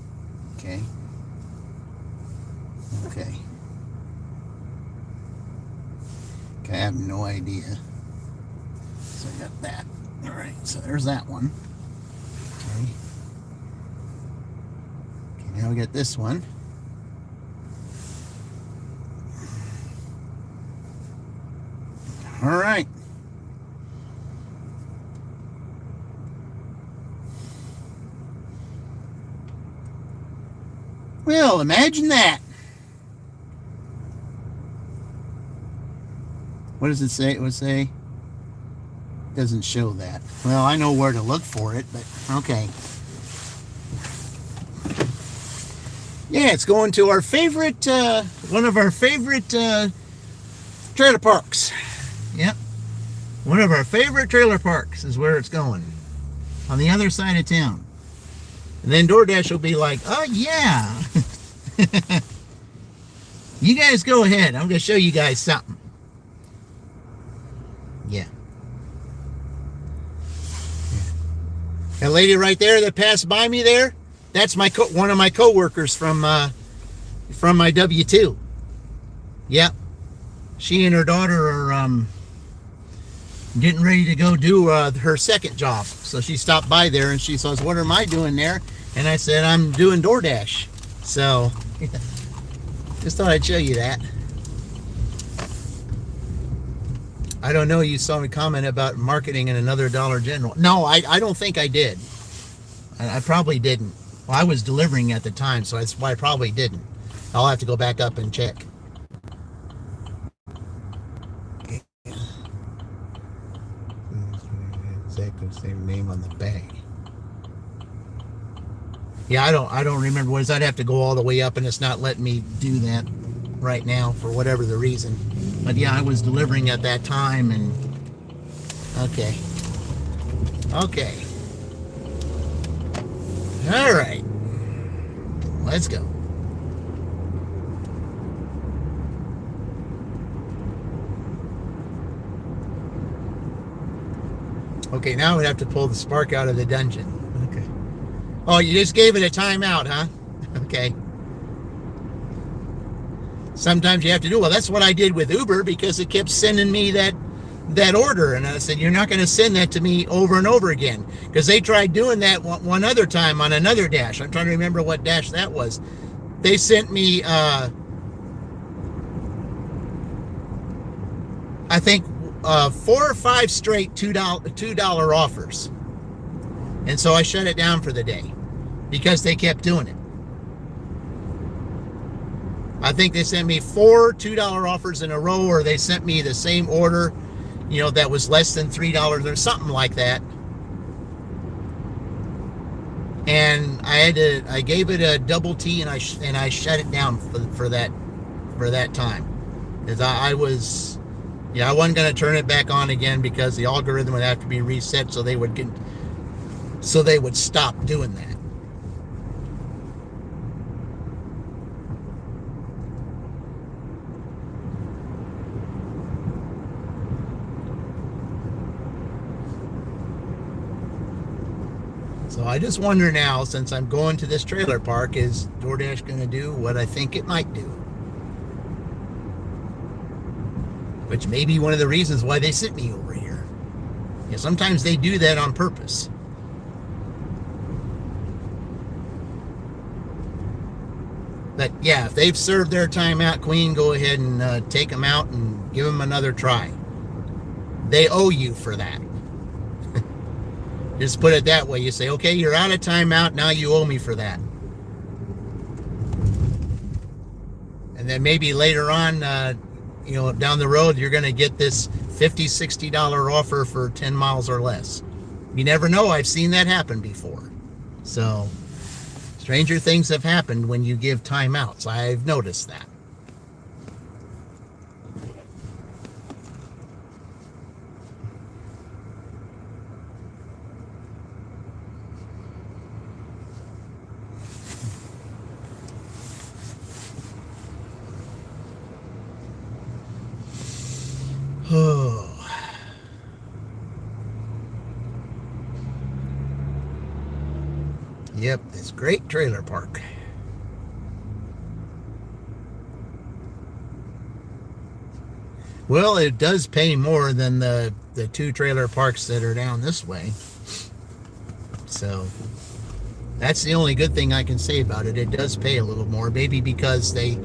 Okay. Okay. Okay, I have no idea. So I got that. All right, so there's that one. Okay. Okay, now we got this one. All right. Well, imagine that. What does it say? It would say, doesn't show that. Well, I know where to look for it, but okay. Yeah, it's going to our favorite, one of our favorite trailer parks. Yep. One of our favorite trailer parks is where it's going. On the other side of town. And then DoorDash will be like, oh yeah. You guys go ahead. I'm going to show you guys something. Yeah. That lady right there that passed by me there, that's my one of my coworkers from my W-2. Yep. She and her daughter are getting ready to go do her second job. So she stopped by there and she says, what am I doing there? And I said, I'm doing DoorDash. So just thought I'd show you that. I don't know, you saw me comment about marketing in another Dollar General. No, I don't think I did. I probably didn't. Well, I was delivering at the time, so that's why I probably didn't. I'll have to go back up and check. Exactly the same name on the bag. Yeah, I don't remember what it is. I'd have to go all the way up, and it's not letting me do that right now for whatever the reason. But yeah, I was delivering at that time, and okay. All right, let's go. Okay, now we'd have to pull the spark out of the dungeon. Okay. Oh, you just gave it a timeout, huh? Okay. Sometimes you have to do, well, that's what I did with Uber because it kept sending me that order. And I said, you're not going to send that to me over and over again. Because they tried doing that one other time on another dash. I'm trying to remember what dash that was. They sent me, I think, 4 or 5 straight $2 offers. And so I shut it down for the day because they kept doing it. I think they sent me 4 $2 offers in a row, or they sent me the same order, that was less than $3 or something like that. And I gave it a double T, and I shut it down for that time, because I wasn't going to turn it back on again because the algorithm would have to be reset so they would stop doing that. So I just wonder now, since I'm going to this trailer park, is DoorDash going to do what I think it might do? Which may be one of the reasons why they sent me over here. Sometimes they do that on purpose. But yeah, if they've served their time out, Queen, go ahead and take them out and give them another try. They owe you for that. Just put it that way. You say, okay, you're out of timeout. Now you owe me for that. And then maybe later on, down the road, you're going to get this $50, $60 offer for 10 miles or less. You never know. I've seen that happen before. So, stranger things have happened when you give timeouts. I've noticed that. Oh. Yep, this great trailer park. Well, it does pay more than the two trailer parks that are down this way. So that's the only good thing I can say about it. It does pay a little more, maybe because they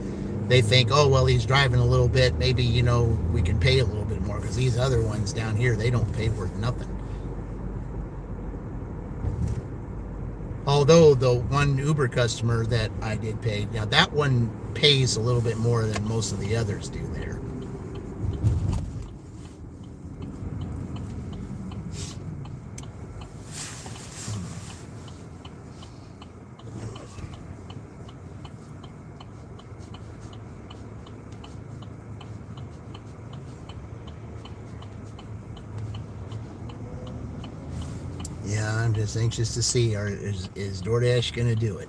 think, oh, well, he's driving a little bit. Maybe, we can pay a little bit more, because these other ones down here, they don't pay worth nothing. Although the one Uber customer that I did pay, now that one pays a little bit more than most of the others do there. Yeah, I'm just anxious to see, is DoorDash going to do it?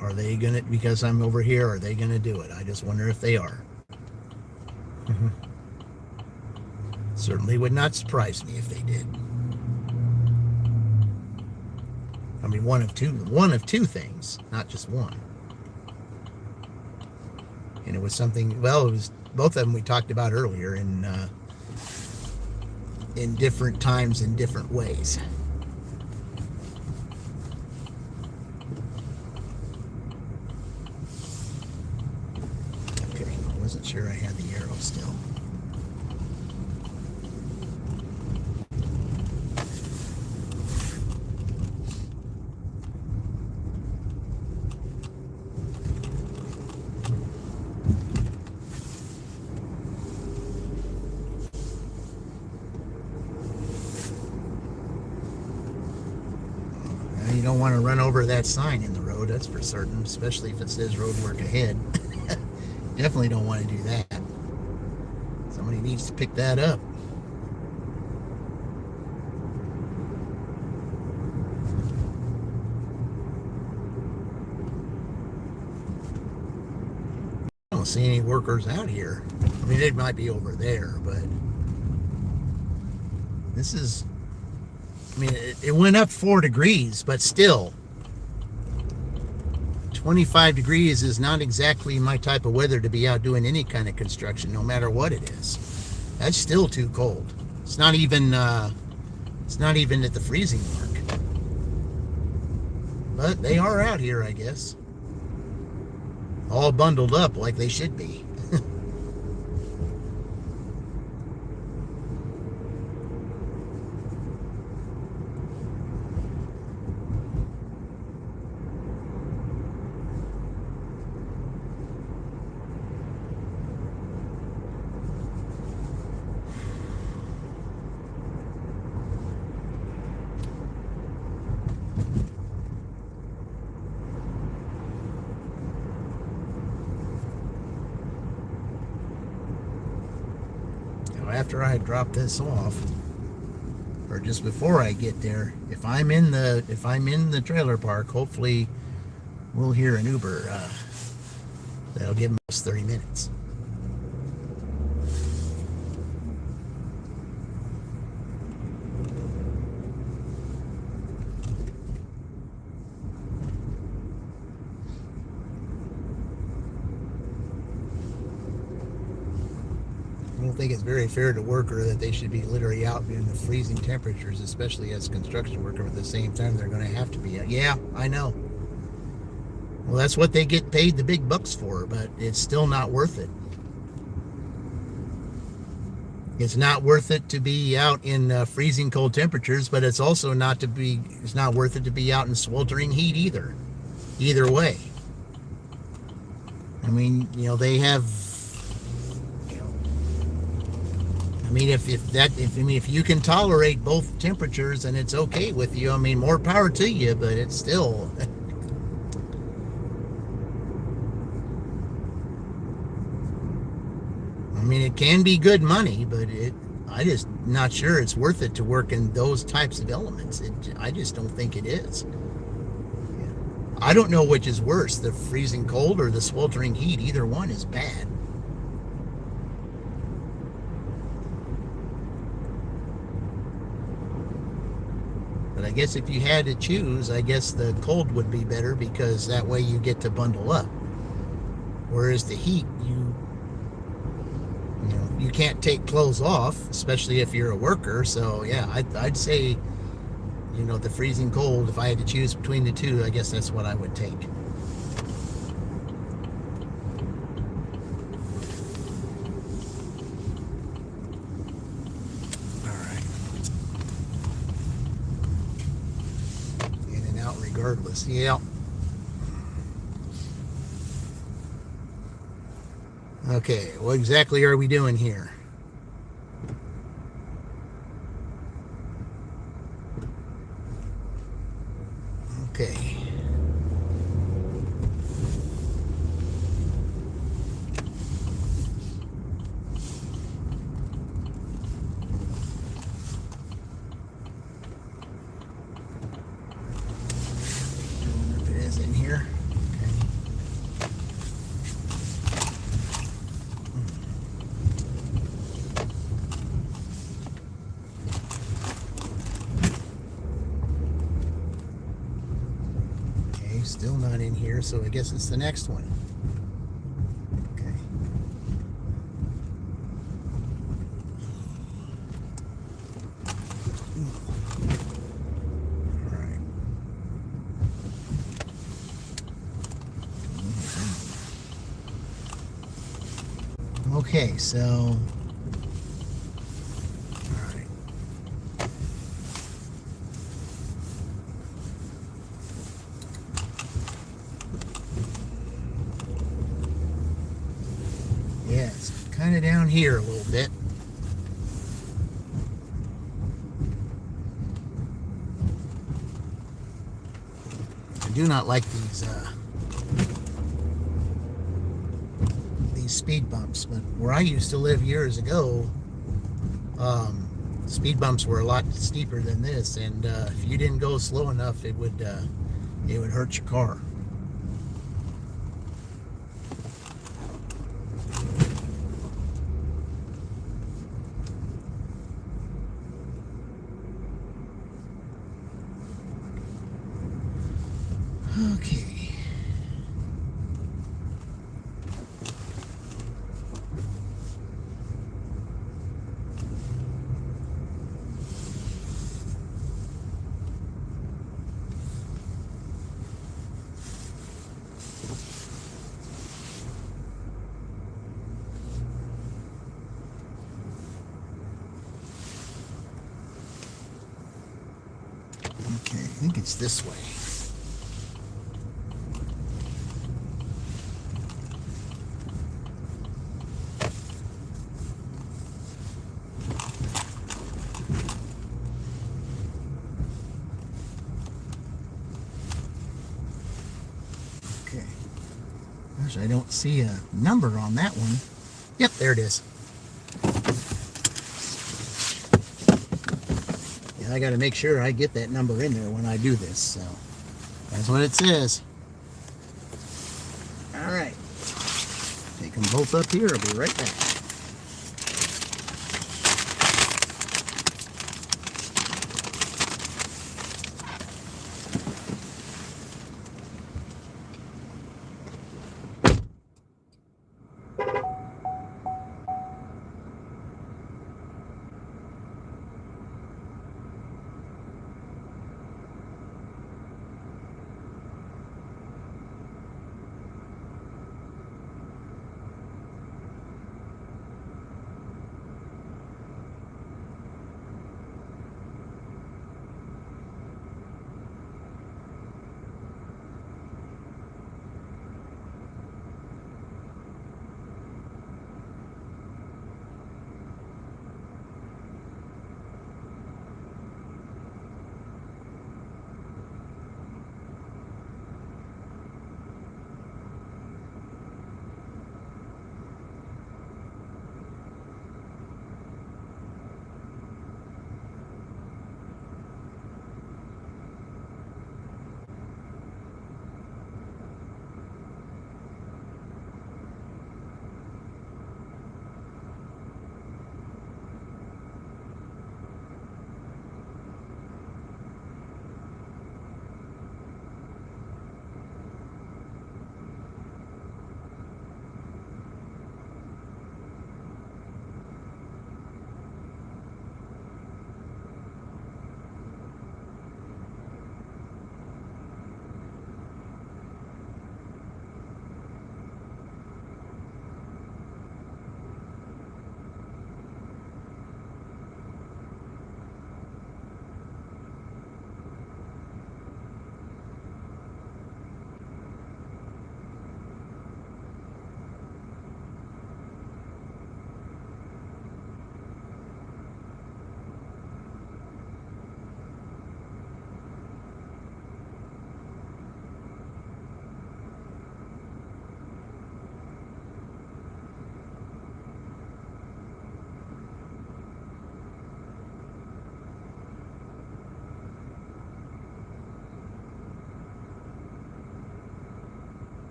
Are they going to, because I'm over here, are they going to do it? I just wonder if they are. Certainly would not surprise me if they did. I mean, one of two things, not just one. And it was something, well, it was both of them we talked about earlier in different times in different ways. Okay, I wasn't sure I had the arrow still. You don't want to run over that sign in the road, that's for certain, especially if it says road work ahead. Definitely don't want to do that. Somebody needs to pick that up. I don't see any workers out here. I mean, it might be over there, but this is, I mean, it went up 4 degrees, but still, 25 degrees is not exactly my type of weather to be out doing any kind of construction, no matter what it is. That's still too cold. It's not even at the freezing mark. But they are out here, I guess. All bundled up like they should be. After I drop this off, or just before I get there, if I'm in the trailer park, hopefully we'll hear an Uber. That'll give us 30 minutes. I don't think it's very fair to worker that they should be literally out in the freezing temperatures, especially as a construction worker. At the same time, they're going to have to be out. Yeah, I know. Well, that's what they get paid the big bucks for, but it's still not worth it. It's not worth it to be out in freezing cold temperatures, but it's also not worth it to be out in sweltering heat either. Either way. I mean, they have I mean, if you can tolerate both temperatures and it's okay with you, I mean, more power to you, but it's still. I mean, it can be good money, but I just not sure it's worth it to work in those types of elements. I just don't think it is. I don't know which is worse, the freezing cold or the sweltering heat. Either one is bad. But I guess if you had to choose, I guess the cold would be better because that way you get to bundle up. Whereas the heat, you can't take clothes off, especially if you're a worker. So yeah, I'd say, the freezing cold, if I had to choose between the two, I guess that's what I would take. All right. In and out regardless. Yeah. Okay, what exactly are we doing here? Okay. If it is in here. Still not in here, so I guess it's the next one. Okay. All right. Okay, so yeah, it's kind of down here a little bit. I do not like these speed bumps, but where I used to live years ago, speed bumps were a lot steeper than this, and if you didn't go slow enough, it would hurt your car. Okay. Okay, I think it's this way. Gosh, I don't see a number on that one. Yep, there it is. Yeah, I got to make sure I get that number in there when I do this. So that's what it says. All right. Take them both up here. I'll be right back.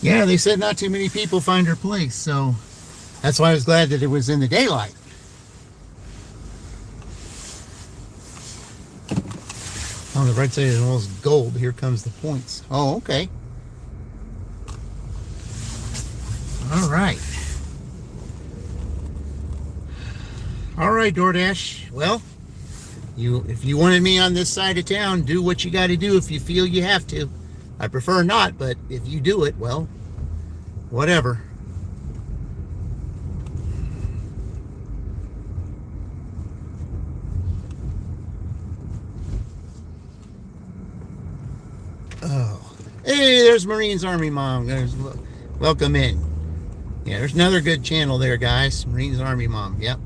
Yeah, they said not too many people find her place, so that's why I was glad that it was in the daylight. On the right side is almost gold. Here comes the points. Oh, okay. All right. All right, DoorDash. Well, if you wanted me on this side of town, do what you got to do if you feel you have to. I prefer not, but if you do it, well, whatever. Oh, hey, there's Marines Army Mom. Welcome in. Yeah, there's another good channel there, guys. Marines Army Mom. Yep.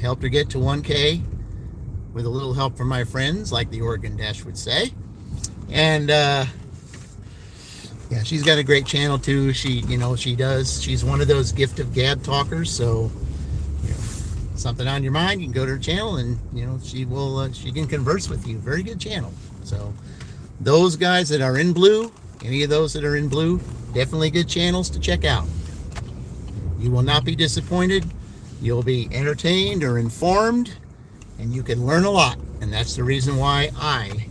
Helped her get to 1K with a little help from my friends, like the Oregon Dash would say. And yeah, she's got a great channel too. She's one of those gift of gab talkers. So, something on your mind, you can go to her channel and she can converse with you. Very good channel. So, those guys that are in blue, any of those that are in blue, definitely good channels to check out. You will not be disappointed. You'll be entertained or informed, and you can learn a lot. And that's the reason why I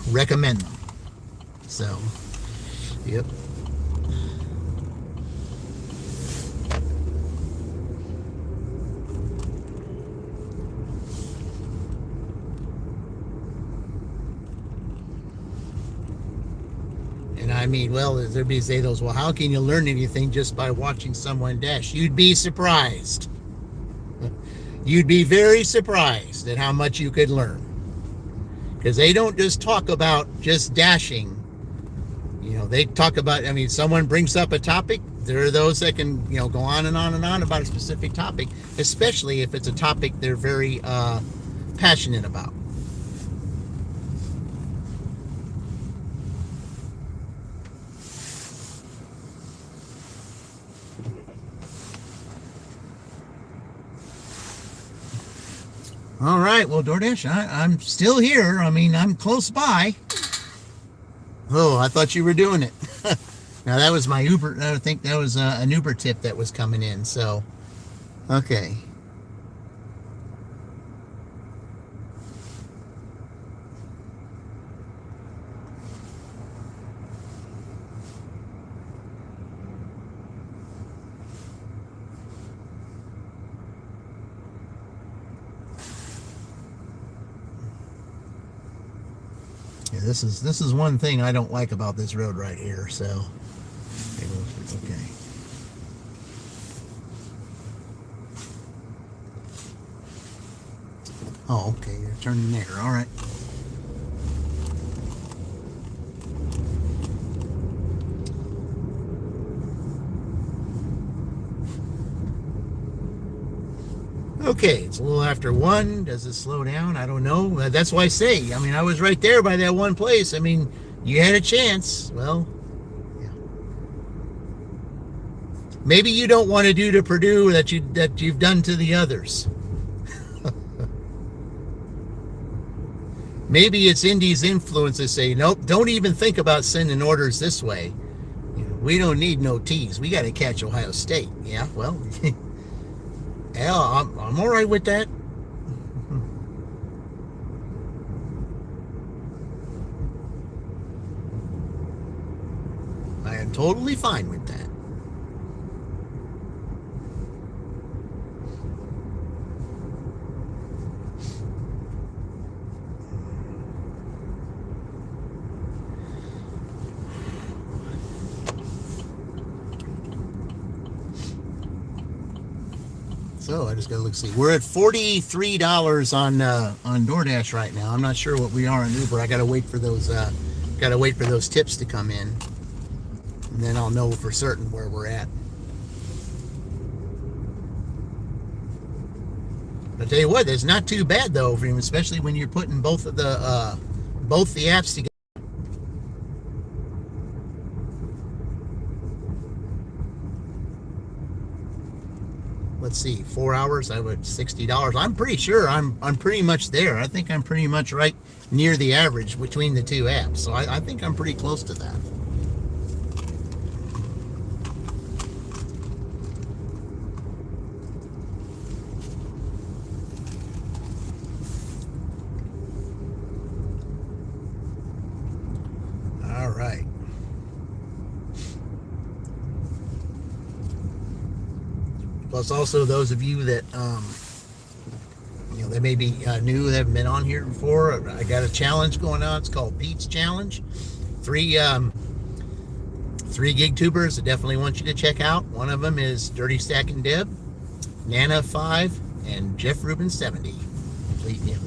recommend them. So, yep. And I mean, well, as everybody say those, well, how can you learn anything just by watching someone dash? You'd be surprised. You'd be very surprised at how much you could learn. Because they don't just talk about just dashing. They talk about, someone brings up a topic. There are those that can, go on and on and on about a specific topic, especially if it's a topic they're very passionate about. All right, well, DoorDash, I'm still here. I'm close by. Oh, I thought you were doing it. Now, that was my Uber. I think that was an Uber tip that was coming in. So, okay. Yeah, this is one thing I don't like about this road right here. So, it's okay. Oh, okay. You're turning there. All right. Okay, it's a little after 1. Does it slow down? I don't know. That's why I say, I was right there by that one place. You had a chance. Well, yeah. Maybe you don't want to do to Purdue that you've done to the others. Maybe it's Indy's influence to say, nope, don't even think about sending orders this way. We don't need no T's. We got to catch Ohio State. Yeah, well... Yeah, I'm all right with that. I am totally fine with that. So I just gotta look. See, we're at $43 on DoorDash right now. I'm not sure what we are on Uber. I gotta wait for those. Tips to come in, and then I'll know for certain where we're at. I'll tell you what, it's not too bad though, for him, especially when you're putting both the apps together. Let's see, 4 hours, I would $60. I'm pretty sure I'm pretty much there. I think I'm pretty much right near the average between the two apps. So I think I'm pretty close to that. Right. Plus, also those of you that they may be new, haven't been on here before. I got a challenge going on. It's called Pete's Challenge. Three gig tubers I definitely want you to check out. One of them is Dirty Stack and Deb, Nana 5, and Jeff Rubin 70. Please, if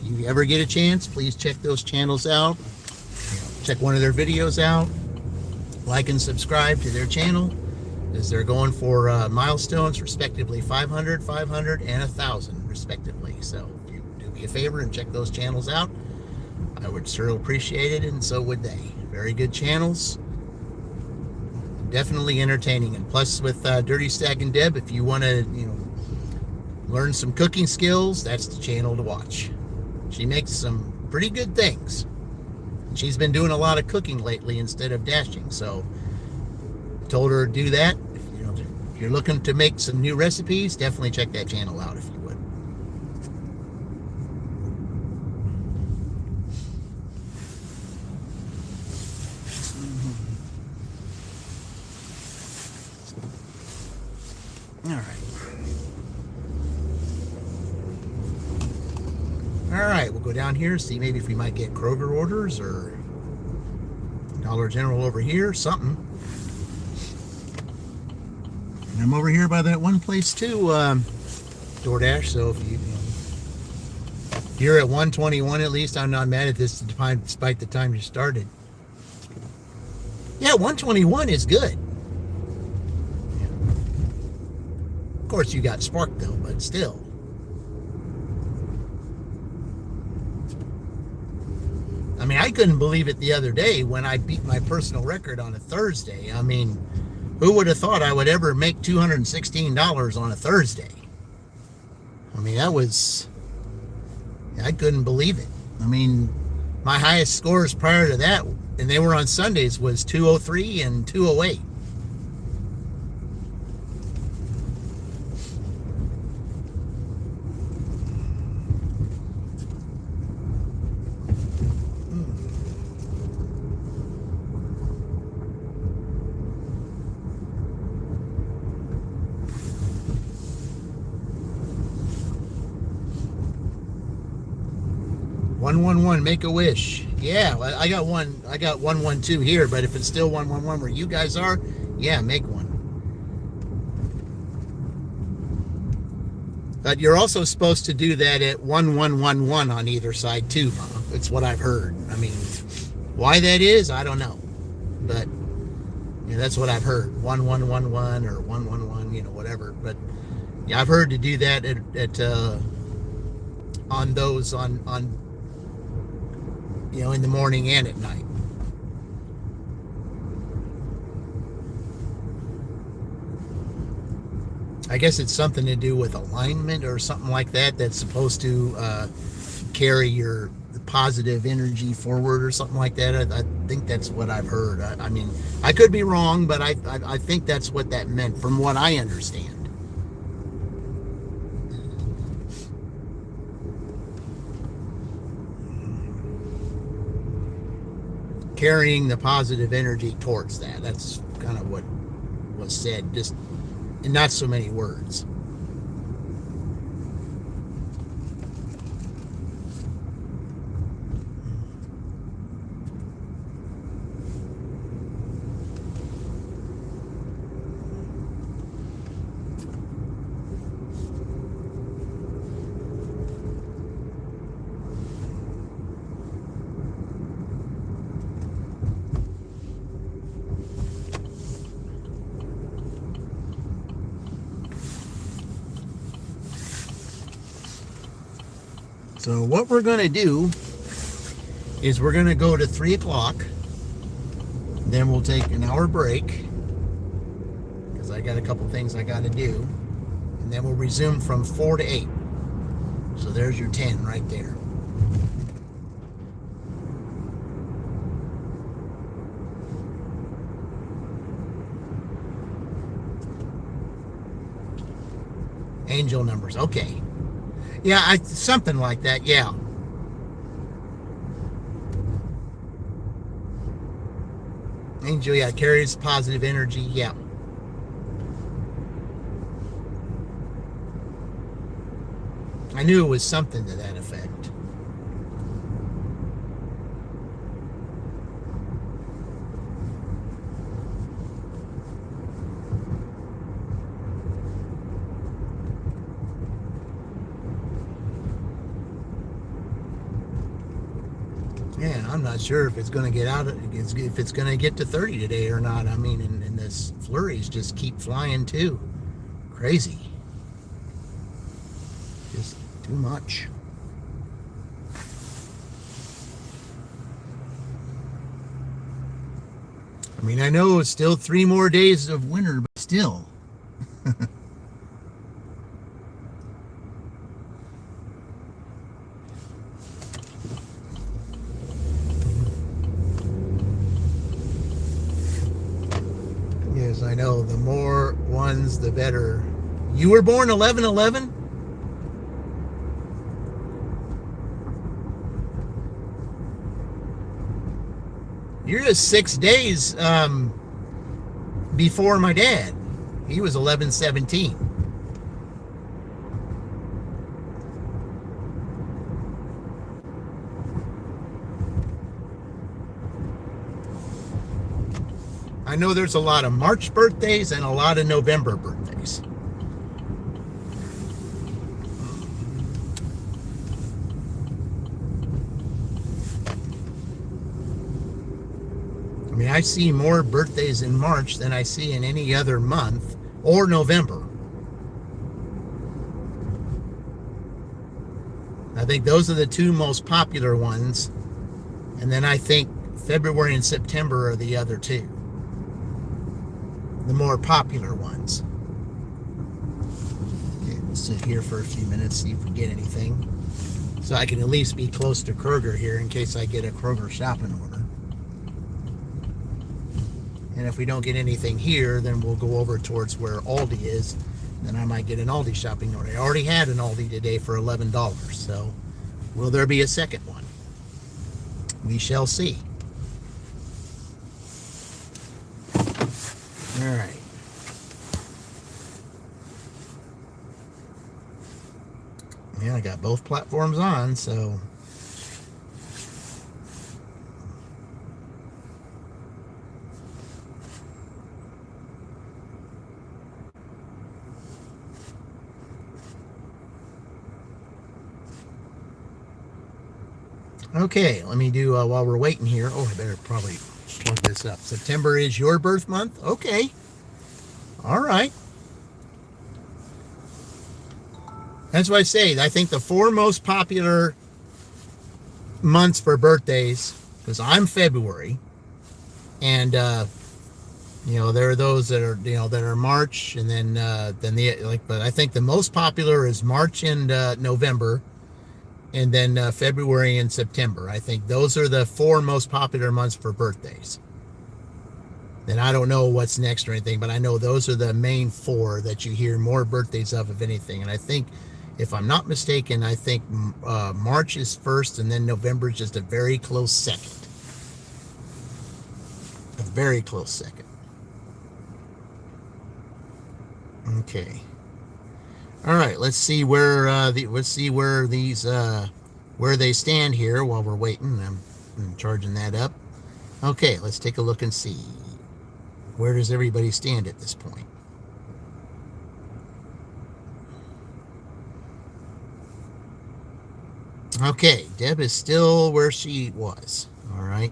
you ever get a chance, please check those channels out. Check one of their videos out. Like and subscribe to their channel, as they're going for milestones, respectively 500, 500, and 1,000, respectively. So if you do me a favor and check those channels out, I would sure appreciate it, and so would they. Very good channels. Definitely entertaining. And plus, with Dirty Stack and Deb, if you want to, learn some cooking skills, that's the channel to watch. She makes some pretty good things. She's been doing a lot of cooking lately instead of dashing, so told her to do that. If you're looking to make some new recipes, definitely check that channel out if you would. All right, we'll go down here, see maybe if we might get Kroger orders or Dollar General over here, something. And I'm over here by that one place too, DoorDash. So if you're at 121 at least, I'm not mad at this despite the time you started. Yeah, 121 is good. Of course, you got Spark though, but still. I mean, I couldn't believe it the other day when I beat my personal record on a Thursday. I mean, who would have thought I would ever make $216 on a Thursday? I mean, I couldn't believe it. I mean, my highest scores prior to that, and they were on Sundays, was 203 and 208. $111, make a wish. Yeah, I got 112 here, but if it's still 111 where you guys are, yeah, make one. But you're also supposed to do that at 1111 on either side too, Mom. It's what I've heard. I mean, why that is, I don't know. But that's what I've heard. 1111 or 111, whatever. But yeah, I've heard to do that at on those on in the morning and at night. I guess it's something to do with alignment or something like that. That's supposed to carry your positive energy forward or something like that. I think that's what I've heard. I mean, I could be wrong, but I think that's what that meant from what I understand. Carrying the positive energy towards that. That's kind of what was said, just in not so many words. So what we're going to do is we're going to go to 3 o'clock. Then we'll take an hour break because I got a couple things I got to do. And then we'll resume from 4 to 8. So there's your 10 right there. Angel numbers. Okay. Yeah, something like that, yeah. Angel, yeah, carries positive energy. Yeah. I knew it was something to that effect. Yeah, I'm not sure if it's going to get out, if it's going to get to 30 today or not. I mean, and this flurries just keep flying too. Crazy. Just too much. I mean, I know it's still 3 more days of winter, but still. Yes, I know. The more ones, the better. You were born 11/11? You're just 6 days before my dad. He was 11/17. I know there's a lot of March birthdays and a lot of November birthdays. I mean, I see more birthdays in March than I see in any other month or November. I think those are the 2 most popular ones. And then I think February and September are the other 2. The more popular ones. Okay, we'll sit here for a few minutes, see if we get anything. So I can at least be close to Kroger here in case I get a Kroger shopping order. And if we don't get anything here, then we'll go over towards where Aldi is. Then I might get an Aldi shopping order. I already had an Aldi today for $11. So will there be a second one? We shall see. All right. Yeah, I got both platforms on, so. Okay, let me do, while we're waiting here. Oh, I better probably plug this up. September is your birth month? Okay. All right. That's what I say. I think the 4 most popular months for birthdays, because I'm February, and there are those that are that are March, and then but I think the most popular is March and November, and then February and September. I think those are the 4 most popular months for birthdays. Then I don't know what's next or anything, but I know those are the main 4 that you hear more birthdays of anything. And I think, if I'm not mistaken, I think March is first, and then November is just a very close second. A very close second. Okay. All right. Let's see where where they stand here while we're waiting. I'm charging that up. Okay. Let's take a look and see. Where does everybody stand at this point? Okay, Deb is still where she was. All right.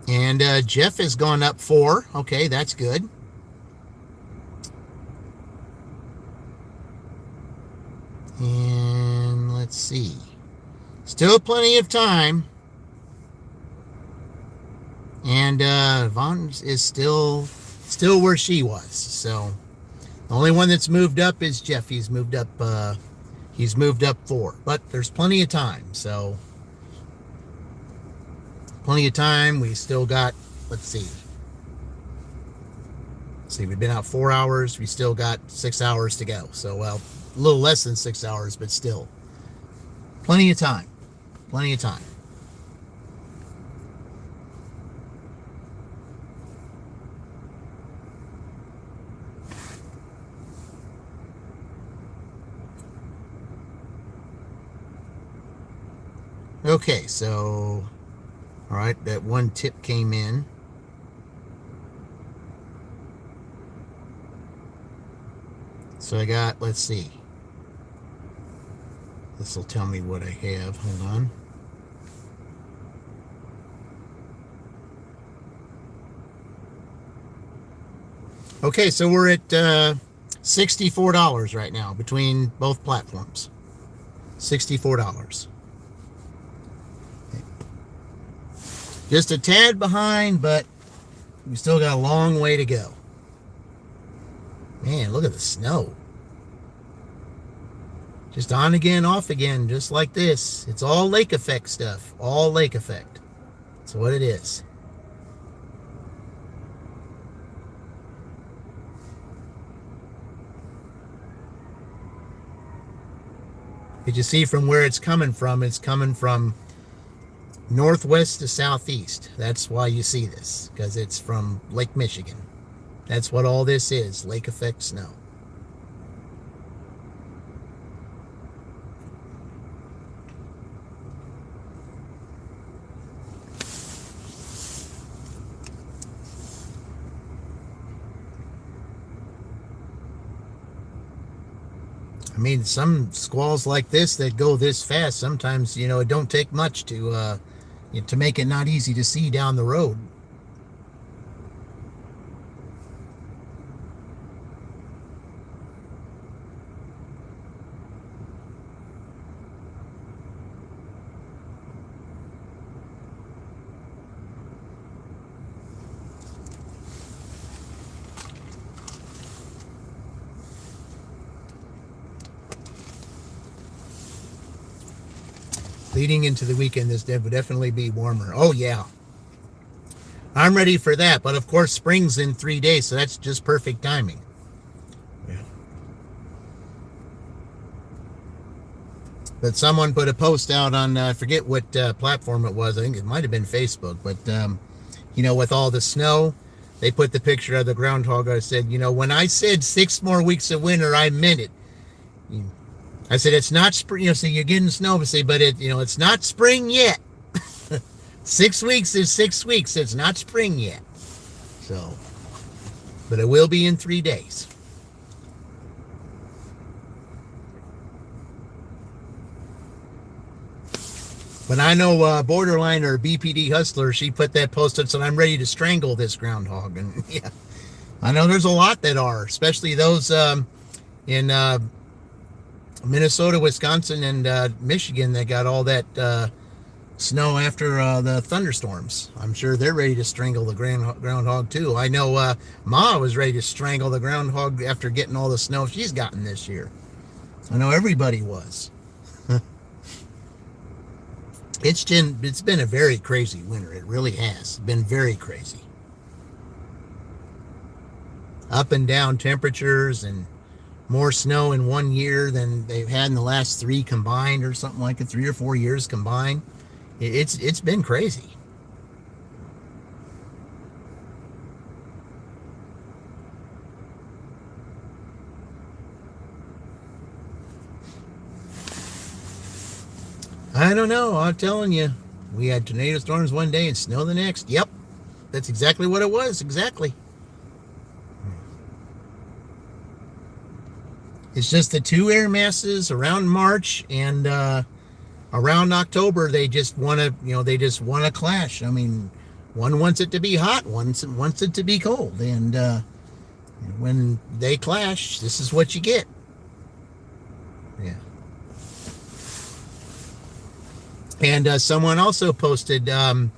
And Jeff has gone up 4. Okay, that's good. And let's see. Still plenty of time. And Vaughn is still where she was. So the only one that's moved up is Jeff. He's moved up 4. But there's plenty of time. So plenty of time. We still got, let's see, we've been out 4 hours. We still got 6 hours to go. So, well, a little less than 6 hours, but still plenty of time. Plenty of time. Okay, so, all right, that one tip came in. So I got, let's see. This will tell me what I have. Hold on. Okay, so we're at $64 right now between both platforms. $64. Just a tad behind, but we still got a long way to go. Man, look at the snow. Just on again, off again, just like this. It's all lake effect stuff. All lake effect. That's what it is. Did you see from where it's coming from? It's coming from northwest to southeast. That's why you see this, because it's from Lake Michigan. That's what all this is, lake effect snow. I mean, some squalls like this that go this fast, sometimes, it don't take much to make it not easy to see down the road. Leading into the weekend, this would definitely be warmer. Oh, yeah. I'm ready for that. But, of course, spring's in 3 days, so that's just perfect timing. Yeah. But someone put a post out on, I forget what platform it was. I think it might have been Facebook. But, with all the snow, they put the picture of the groundhog. I said, when I said 6 more weeks of winter, I meant it. I said, it's not spring, so you're getting snow, but it's not spring yet. 6 weeks is 6 weeks. It's not spring yet. So, but it will be in 3 days. But I know Borderline or BPD Hustler, she put that post and said, I'm ready to strangle this groundhog. And yeah, I know there's a lot that are, especially those in Minnesota, Wisconsin, and Michigan that got all that snow after the thunderstorms. I'm sure they're ready to strangle the groundhog too. I know Ma was ready to strangle the groundhog after getting all the snow she's gotten this year. I know everybody was. It's been a very crazy winter. It really has been very crazy. Up and down temperatures and more snow in 1 year than they've had in the last 3 combined, or something like it, 3 or 4 years combined. It's been crazy. I don't know. I'm telling you, we had tornado storms one day and snow the next. Yep, that's exactly what it was. Exactly. It's just the 2 air masses around March and around October. They just want to clash. I mean, one wants it to be hot, one wants it to be cold, and when they clash, this is what you get. Yeah. And someone also posted, a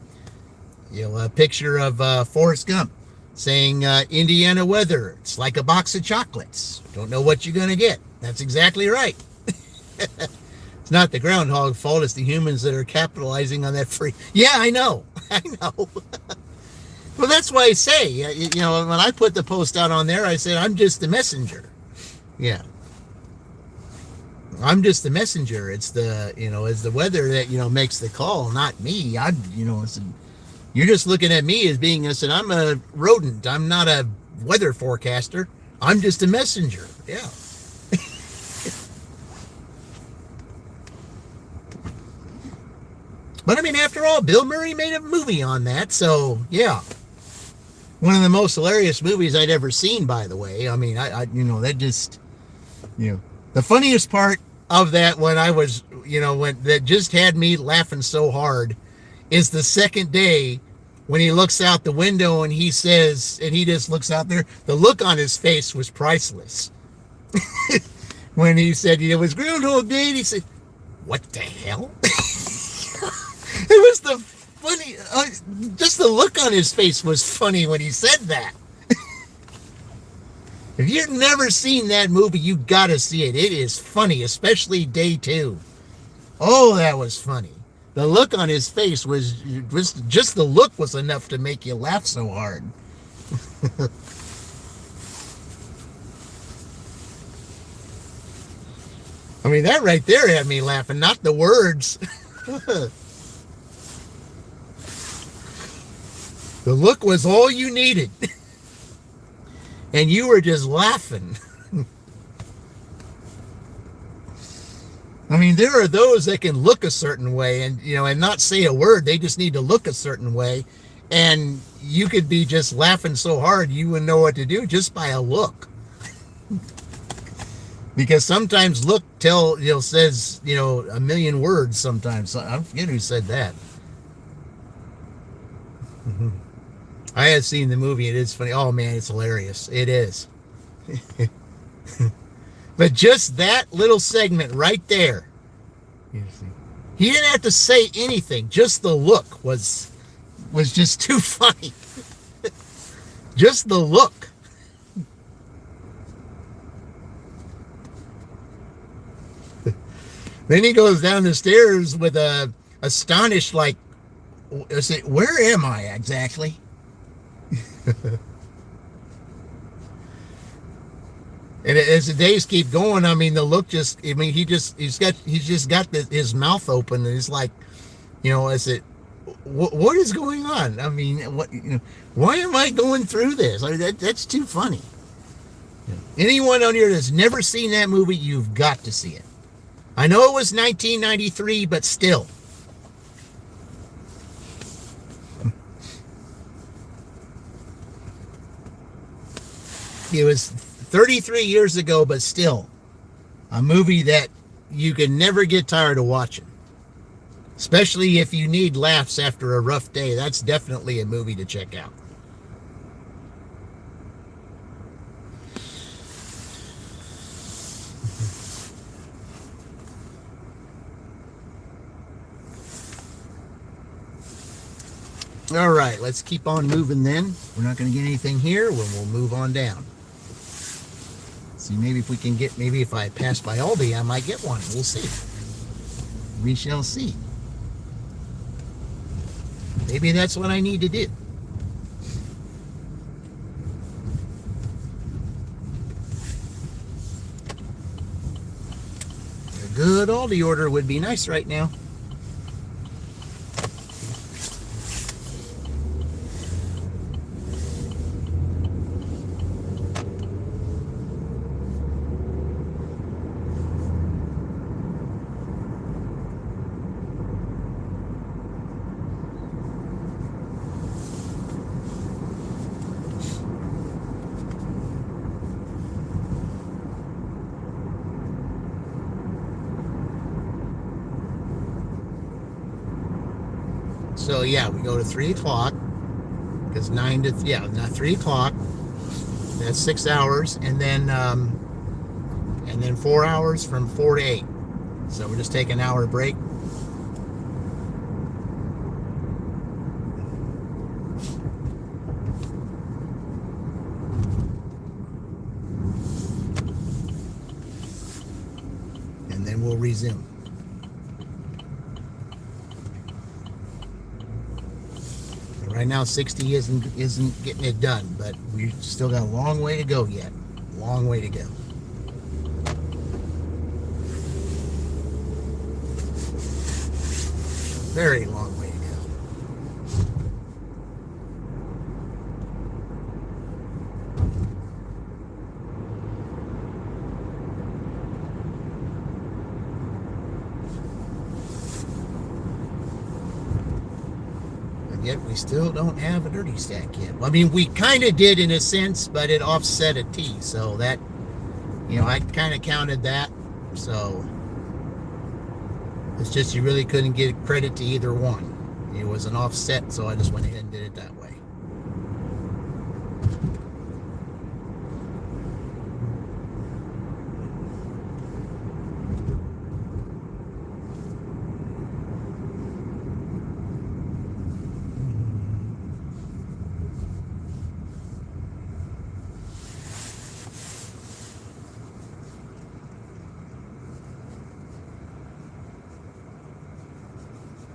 picture of Forrest Gump saying, Indiana weather, it's like a box of chocolates. Don't know what you're going to get. That's exactly right. It's not the groundhog fault. It's the humans that are capitalizing on that free. Yeah, I know. I know. Well, that's why I say, when I put the post out on there, I said, I'm just the messenger. Yeah. I'm just the messenger. It's it's the weather that, makes the call, not me. You're just looking at me as being, I said, I'm a rodent. I'm not a weather forecaster. I'm just a messenger. Yeah. But I mean, after all, Bill Murray made a movie on that, so yeah. One of the most hilarious movies I'd ever seen, by the way. I mean, that just, the funniest part of that when I was, when that just had me laughing so hard is the second day when he looks out the window and he says, and he just looks out there, the look on his face was priceless. When he said it was Groundhog Day, and he said, "What the hell?" It was the funny, just the look on his face was funny when he said that. If you've never seen that movie, you gotta see it. It is funny, especially day 2. Oh, that was funny. The look on his face was just the look was enough to make you laugh so hard. I mean, that right there had me laughing, not the words. The look was all you needed. And you were just laughing. I mean, there are those that can look a certain way and, and not say a word. They just need to look a certain way. And you could be just laughing so hard you wouldn't know what to do just by a look. Because sometimes look says, a million words sometimes. I forget who said that. I had seen the movie. It is funny. Oh, man, it's hilarious. It is. But just that little segment right there. He didn't have to say anything. Just the look was just too funny. Just the look. Then he goes down the stairs with a astonished, like, where am I exactly? And as the days keep going, I mean, the look he's just got his mouth open, and it's like, what is going on? I mean, why am I going through this? I mean, that's too funny. Anyone on here that's never seen that movie, you've got to see it. I know it was 1993, but still. It was 33 years ago, but still a movie that you can never get tired of watching. Especially if you need laughs after a rough day. That's definitely a movie to check out. All right, let's keep on moving then. We're not going to get anything here. We'll move on down. See, maybe if I pass by Aldi, I might get one. We'll see. We shall see. Maybe that's what I need to do. A good Aldi order would be nice right now. So yeah, we go to 3 o'clock because 3 o'clock. That's 6 hours, and then 4 hours from 4 to 8. So we'll just take an hour break. And then we'll resume. Right now, 60 isn't getting it done, but we've still got a long way to go yet. Long way to go. Very long way to go. yet we still don't have a dirty stack yet. I mean, we kind of did in a sense, but it offset a T, so that, I kind of counted that. So it's just you really couldn't get credit to either one. It was an offset, so I just went ahead and did it that way.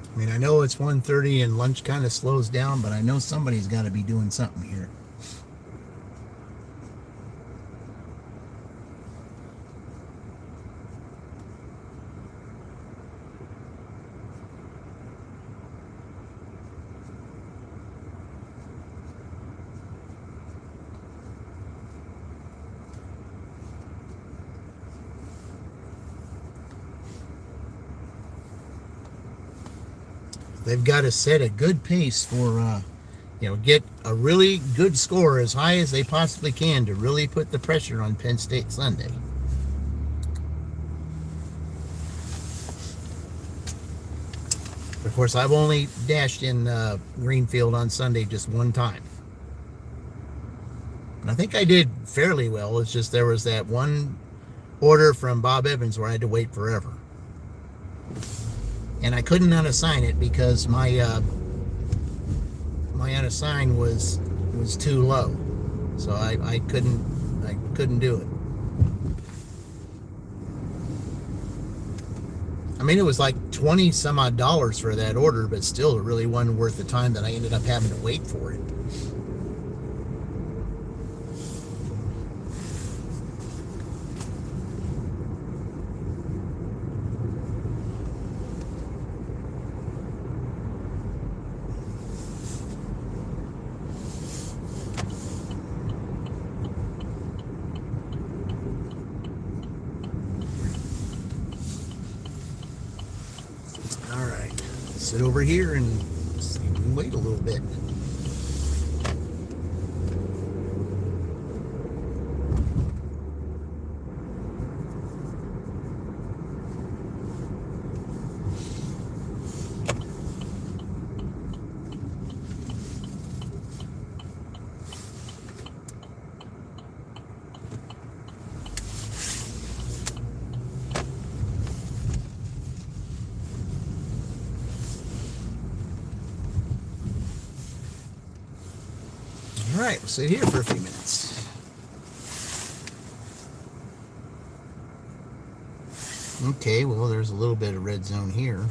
I mean, I know it's 1:30 and lunch kind of slows down, but I know somebody's got to be doing something here. They've got to set a good pace for, get a really good score as high as they possibly can to really put the pressure on Penn State Sunday. Of course, I've only dashed in Greenfield on Sunday just one time. And I think I did fairly well. It's just there was that one order from Bob Evans where I had to wait forever. And I couldn't unassign it because my unassigned was too low, so I couldn't do it. I mean, it was like $20 some odd for that order, but still, it really wasn't worth the time that I ended up having to wait for it. Sit over here and see if we can wait a little bit. All right, we'll sit here for a few minutes. Okay, well, there's a little bit of red zone here.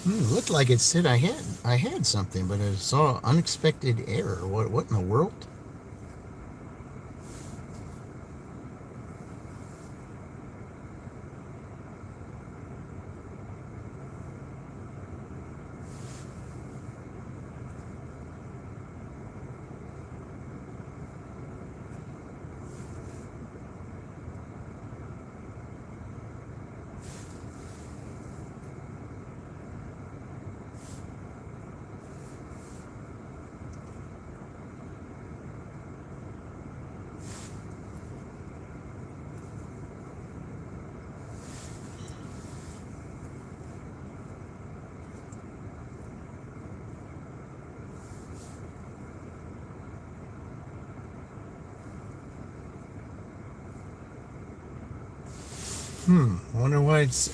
It looked like it said I had something, but I saw unexpected error. What in the world?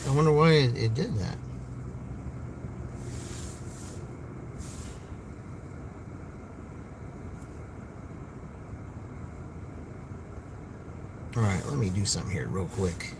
I wonder why it did that. All right, let me do something here real quick.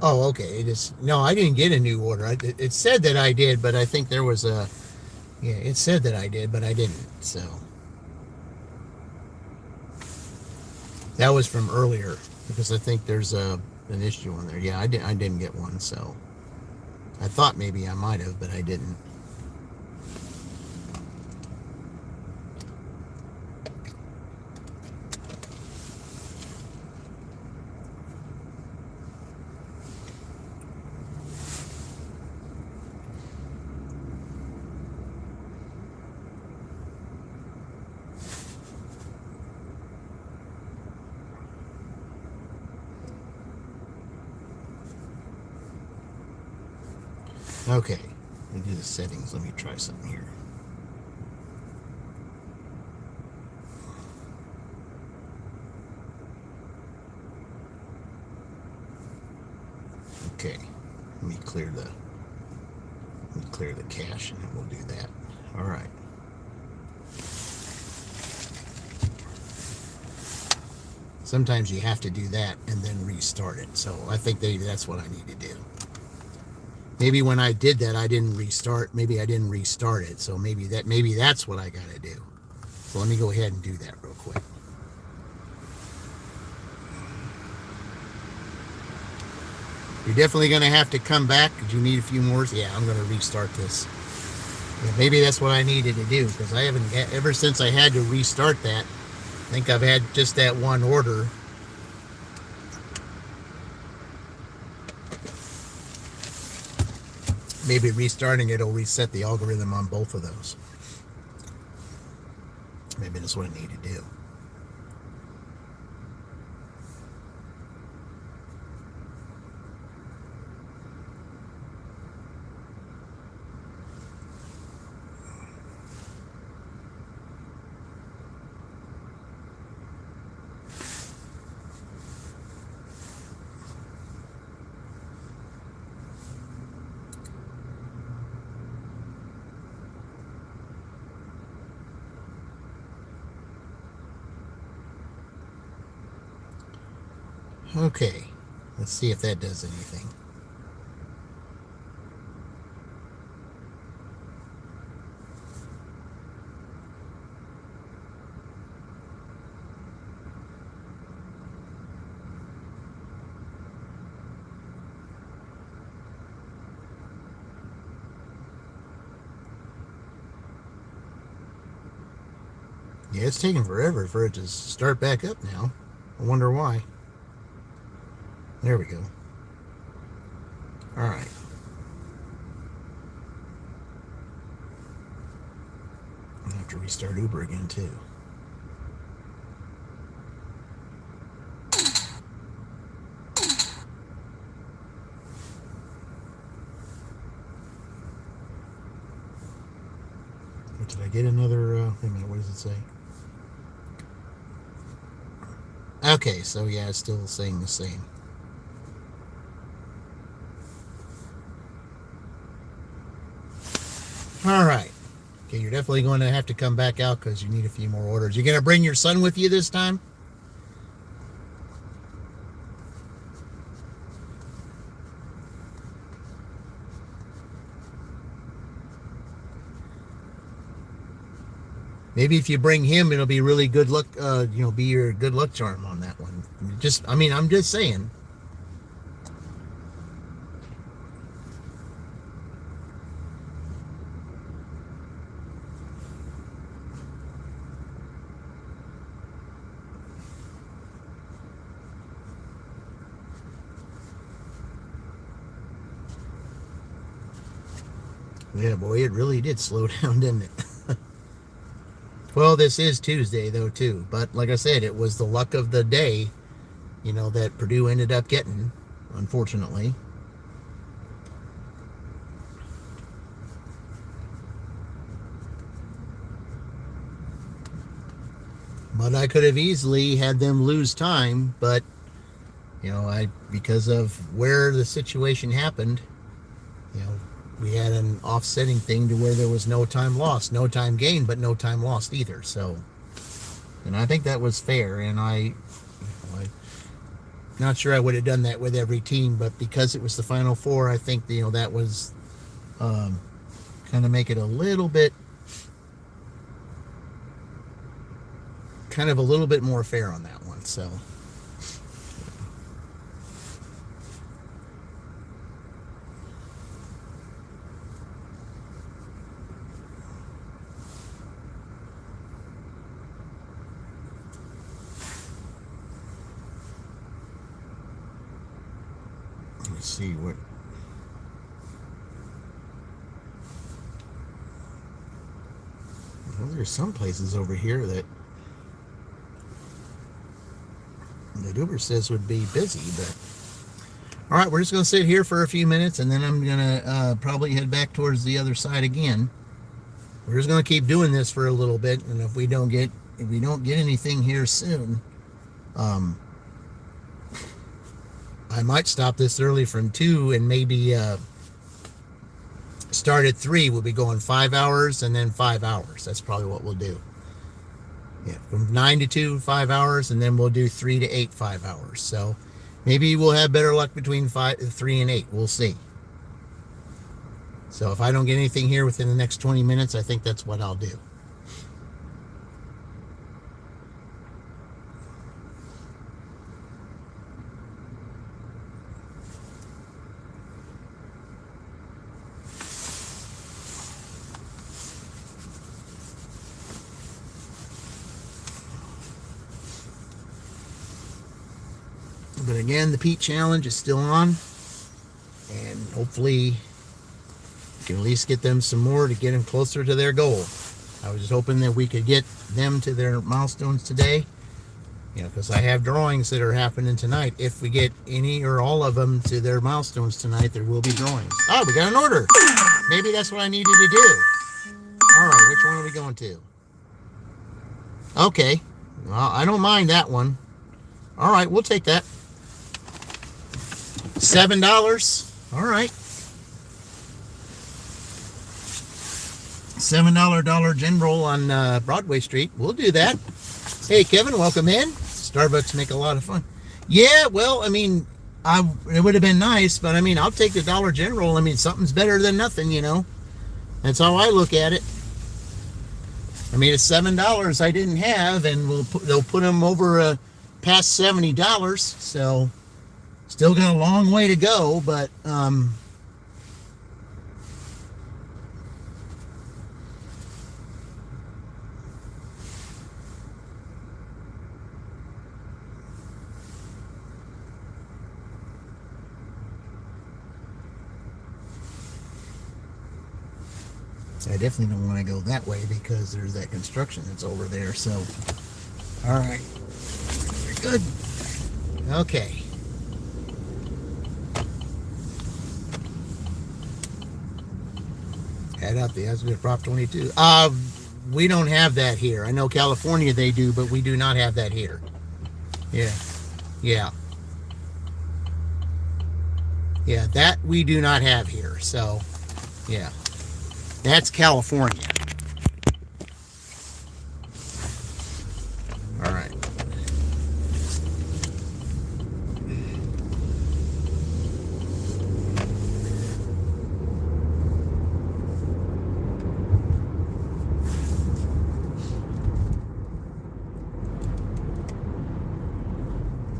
Oh, okay. It is. No, I didn't get a new order. It said that I did, but I think there was a. Yeah, it said that I did, but I didn't. So that was from earlier because I think there's an issue on there. Yeah, I didn't get one. So I thought maybe I might have, but I didn't. Okay, let me do the settings. Let me try something here. Okay, let me clear the cache, and then we'll do that. All right. Sometimes you have to do that and then restart it. So I think that's what I need to do. Maybe when I did that, I didn't restart. Maybe I didn't restart it. So maybe that's what I got to do. So let me go ahead and do that real quick. You're definitely going to have to come back because you need a few more. Yeah, I'm going to restart this. Yeah, maybe that's what I needed to do because I haven't, ever since I had to restart that, I think I've had just that one order. Maybe restarting it will reset the algorithm on both of those. Maybe that's what I need to do. Okay, let's see if that does anything. Yeah, it's taking forever for it to start back up now. I wonder why. There we go. All right. I have to restart Uber again too. Did I get another? Wait a minute. What does it say? Okay, so yeah, it's still saying the same. All right. Okay, you're definitely going to have to come back out because you need a few more orders. You're going to bring your son with you this time? Maybe if you bring him, it'll be really good luck, be your good luck charm on that one. I'm just saying. Yeah, boy, it really did slow down, didn't it? Well, this is Tuesday, though, too. But like I said, it was the luck of the day, that Purdue ended up getting, unfortunately. But I could have easily had them lose time, but, because of where the situation happened, we had an offsetting thing to where there was no time lost, no time gained, but no time lost either. So, and I think that was fair. And I Not sure I would have done that with every team, but because it was the Final Four, I think that was kind of make it a little bit more fair on that one. So let's see what. Well, there's some places over here that Uber says would be busy, but all right, we're just going to sit here for a few minutes, and then I'm going to probably head back towards the other side again. We're just going to keep doing this for a little bit, and if we don't get anything here soon, I might stop this early from 2 and maybe start at 3. We'll be going 5 hours and then 5 hours. That's probably what we'll do. Yeah, from 9 to 2, 5 hours, and then we'll do 3 to 8, 5 hours. So maybe we'll have better luck between 3 and 8. We'll see. So if I don't get anything here within the next 20 minutes, I think that's what I'll do. But again, the Pete Challenge is still on, and hopefully you can at least get them some more to get them closer to their goal. I was just hoping that we could get them to their milestones today, because I have drawings that are happening tonight. If we get any or all of them to their milestones tonight, there will be drawings. Oh, we got an order. Maybe that's what I needed to do. All right, which one are we going to? Okay, well, I don't mind that one. All right, we'll take that. $7. All right. $7 Dollar General on Broadway Street. We'll do that. Hey, Kevin, welcome in. Starbucks make a lot of fun. Yeah, well, I mean, it would have been nice, but I mean, I'll take the Dollar General. I mean, something's better than nothing, That's how I look at it. I mean, it's $7 I didn't have, and they'll put them over past $70. So still got a long way to go, but I definitely don't want to go that way because there's that construction that's over there. So, all right, good. Okay. Head up the Esmond Prop 22. We don't have that here. I know California they do, but we do not have that here. Yeah. Yeah, that we do not have here. So, yeah. That's California. All right.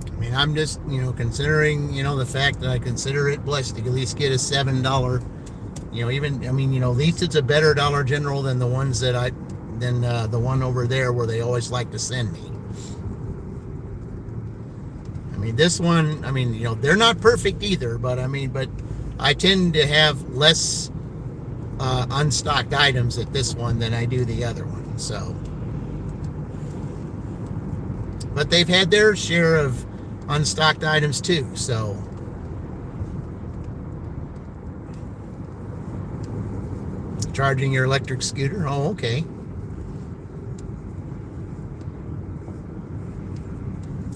I mean, I'm just, considering, the fact that I consider it blessed to at least get a $7, at least it's a better Dollar General than the ones that the one over there where they always like to send me. I mean, this one, they're not perfect either, but I tend to have less unstocked items at this one than I do the other one, so. But they've had their share of unstocked items too, so. Charging your electric scooter. Oh, okay.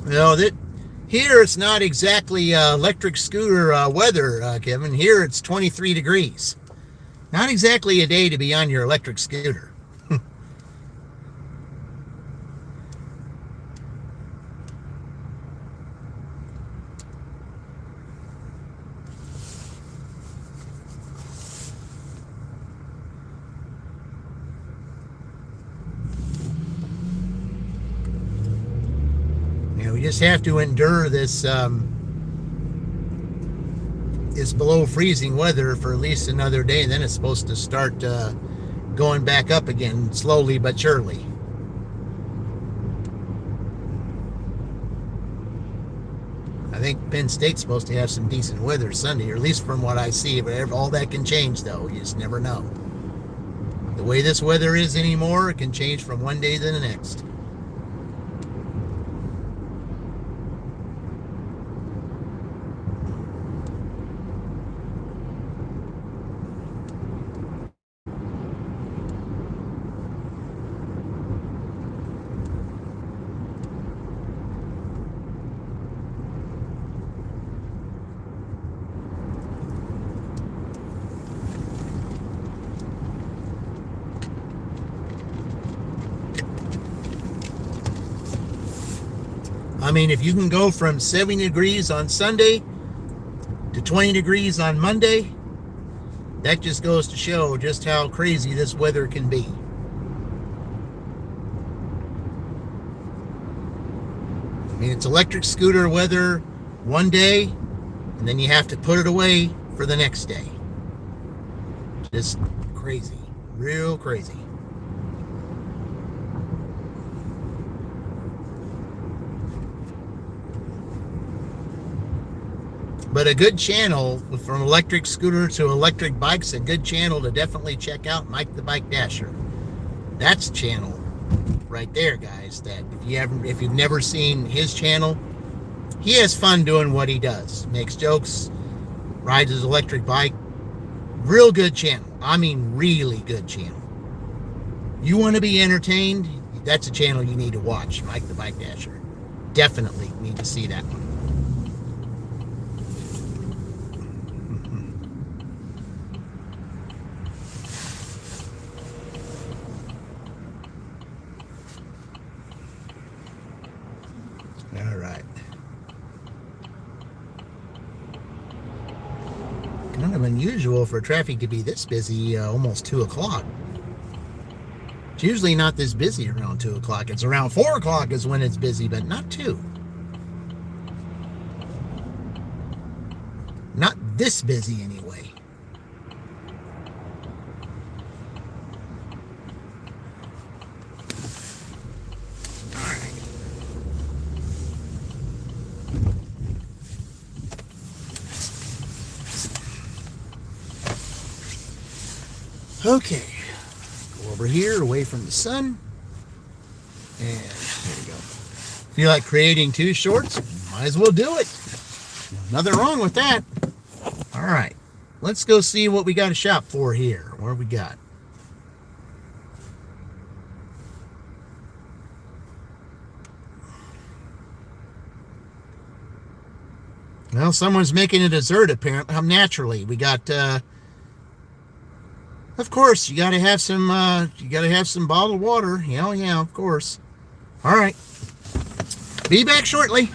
Well, here it's not exactly electric scooter weather, Kevin. Here it's 23 degrees. Not exactly a day to be on your electric scooter. just have to endure this this below freezing weather for at least another day, and then it's supposed to start going back up again, slowly but surely. I think Penn State's supposed to have some decent weather Sunday, or at least from what I see. But all that can change, though. You just never know. The way this weather is anymore, it can change from one day to the next. I mean, if you can go from 70 degrees on Sunday to 20 degrees on Monday, that just goes to show just how crazy this weather can be. I mean, it's electric scooter weather one day, and then you have to put it away for the next day. Just crazy, real crazy. But a good channel, from electric scooter to electric bikes, a good channel to definitely check out, Mike the Bike Dasher. That's a channel right there, guys, that if you've never seen his channel, he has fun doing what he does. Makes jokes, rides his electric bike. Real good channel. I mean, really good channel. You want to be entertained? That's a channel you need to watch, Mike the Bike Dasher. Definitely need to see that one. All right. Kind of unusual for traffic to be this busy almost 2 o'clock. It's usually not this busy around 2 o'clock. It's around 4 o'clock is when it's busy, but not 2. Not this busy anyway. Okay, go over here away from the sun, and there we go. Feel like creating 2 shorts? Might as well do it. Nothing wrong with that. All right, let's go see what we got to shop for here. What have we got? Well, someone's making a dessert apparently. Naturally, we got. Of course, you gotta have some bottled water. Yeah, of course. All right. Be back shortly.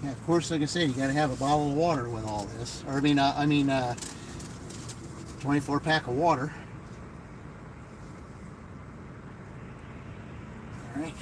Yeah, of course, like I said, you got to have a bottle of water with all this. Or 24 pack of water. All right.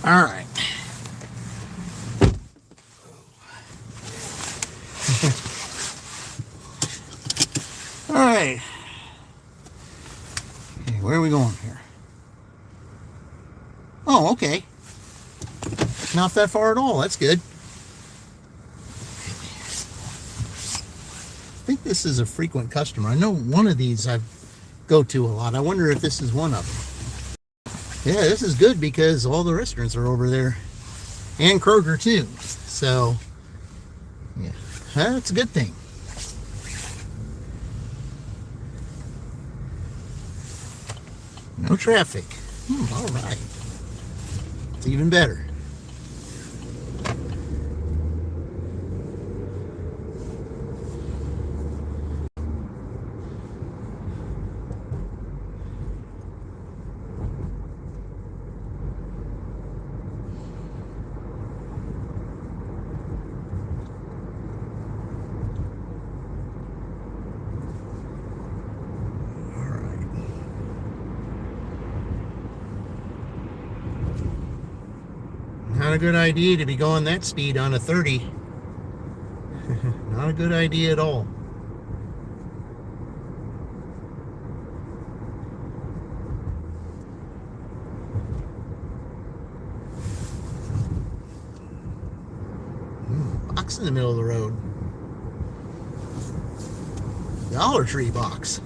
All right. All right. Okay, where are we going here? Oh, okay. Not that far at all. That's good. I think this is a frequent customer. I know one of these I go to a lot. I wonder if this is one of them. Yeah, this is good because all the restaurants are over there. And Kroger too. So, yeah, that's a good thing. No traffic. All right. It's even better. Not a good idea to be going that speed on a 30. Not a good idea at all. Box in the middle of the road. Dollar Tree box.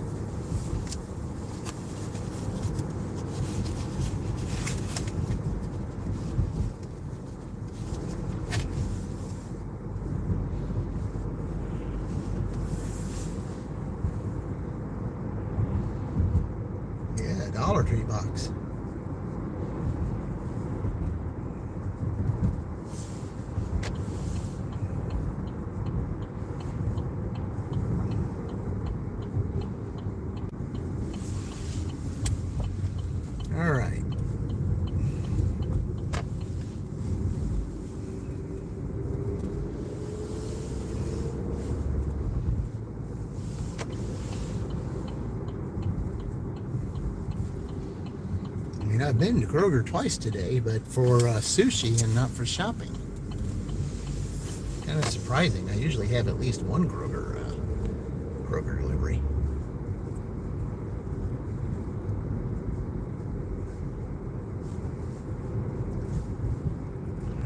Dollar Tree box. All right. I've been to Kroger twice today, but for sushi and not for shopping. Kind of surprising. I usually have at least one Kroger delivery.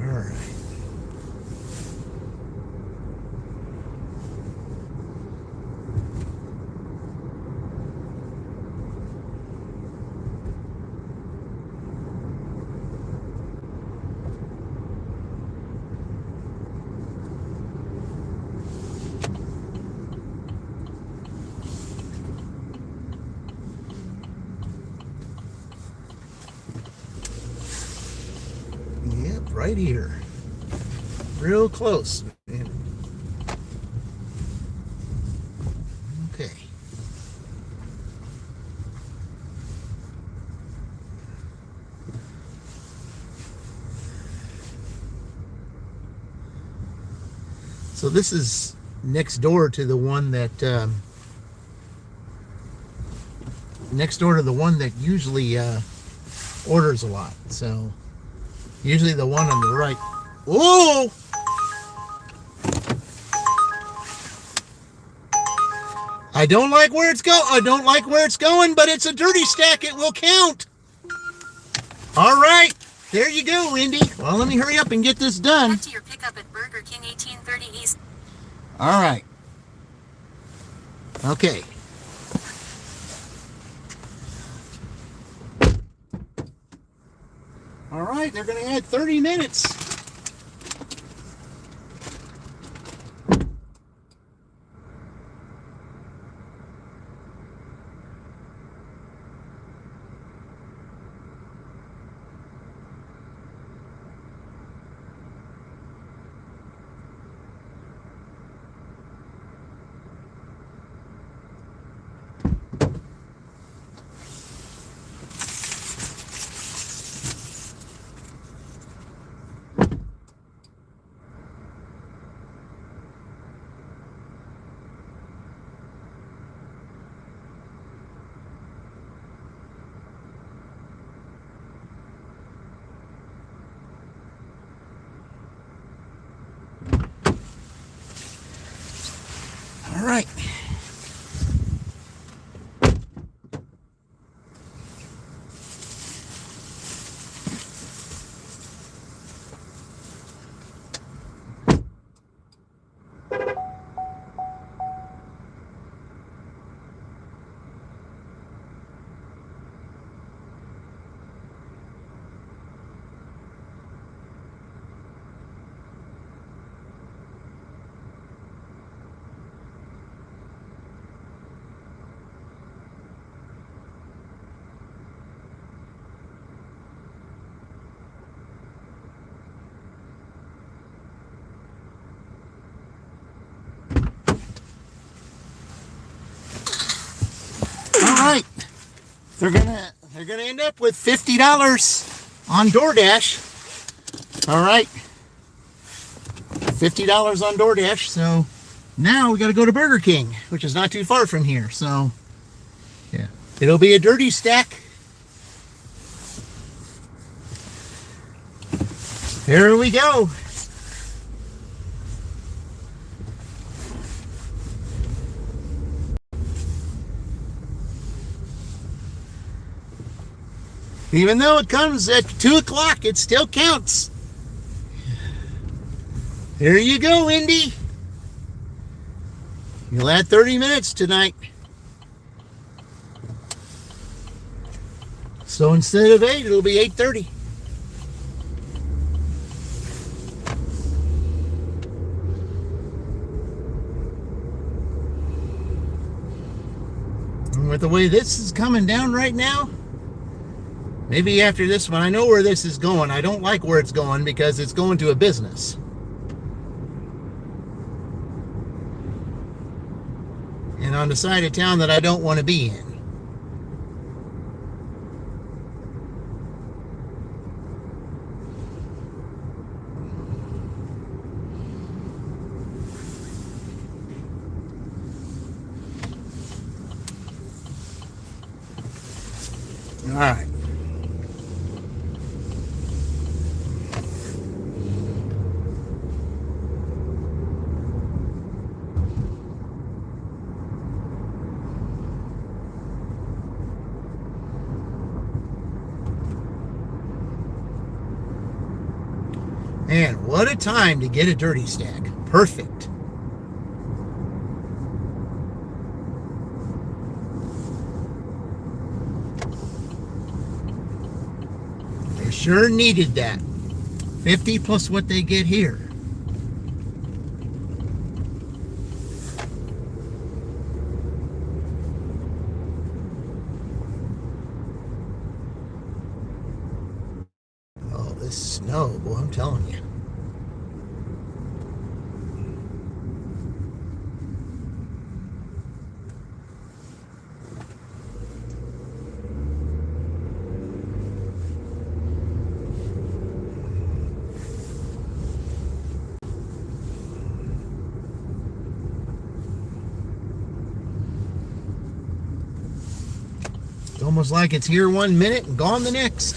All right. Right here, real close. Okay. So this is next door to the one that usually orders a lot. So usually the one on the right. Whoa! I don't like where it's going, but it's a dirty stack. It will count. All right. There you go, Indy. Well, let me hurry up and get this done. Head to your pickup at Burger King 1830 East. All right. Okay. All right, they're going to add 30 minutes. All right. All right, they're gonna end up with $50 on DoorDash. All right, $50 on DoorDash. So now we got to go to Burger King, which is not too far from here. So yeah, it'll be a dirty stack. Here we go. Even though it comes at 2 o'clock, it still counts. There you go, Indy. You'll add 30 minutes tonight. So instead of 8, it'll be 8:30. And with the way this is coming down right now, maybe after this one, I know where this is going. I don't like where it's going because it's going to a business. And on the side of town that I don't want to be in. All right. Man, what a time to get a dirty stack. Perfect. They sure needed that. 50 plus what they get here. Oh, this snow, boy, I'm telling you. It's almost like it's here 1 minute and gone the next.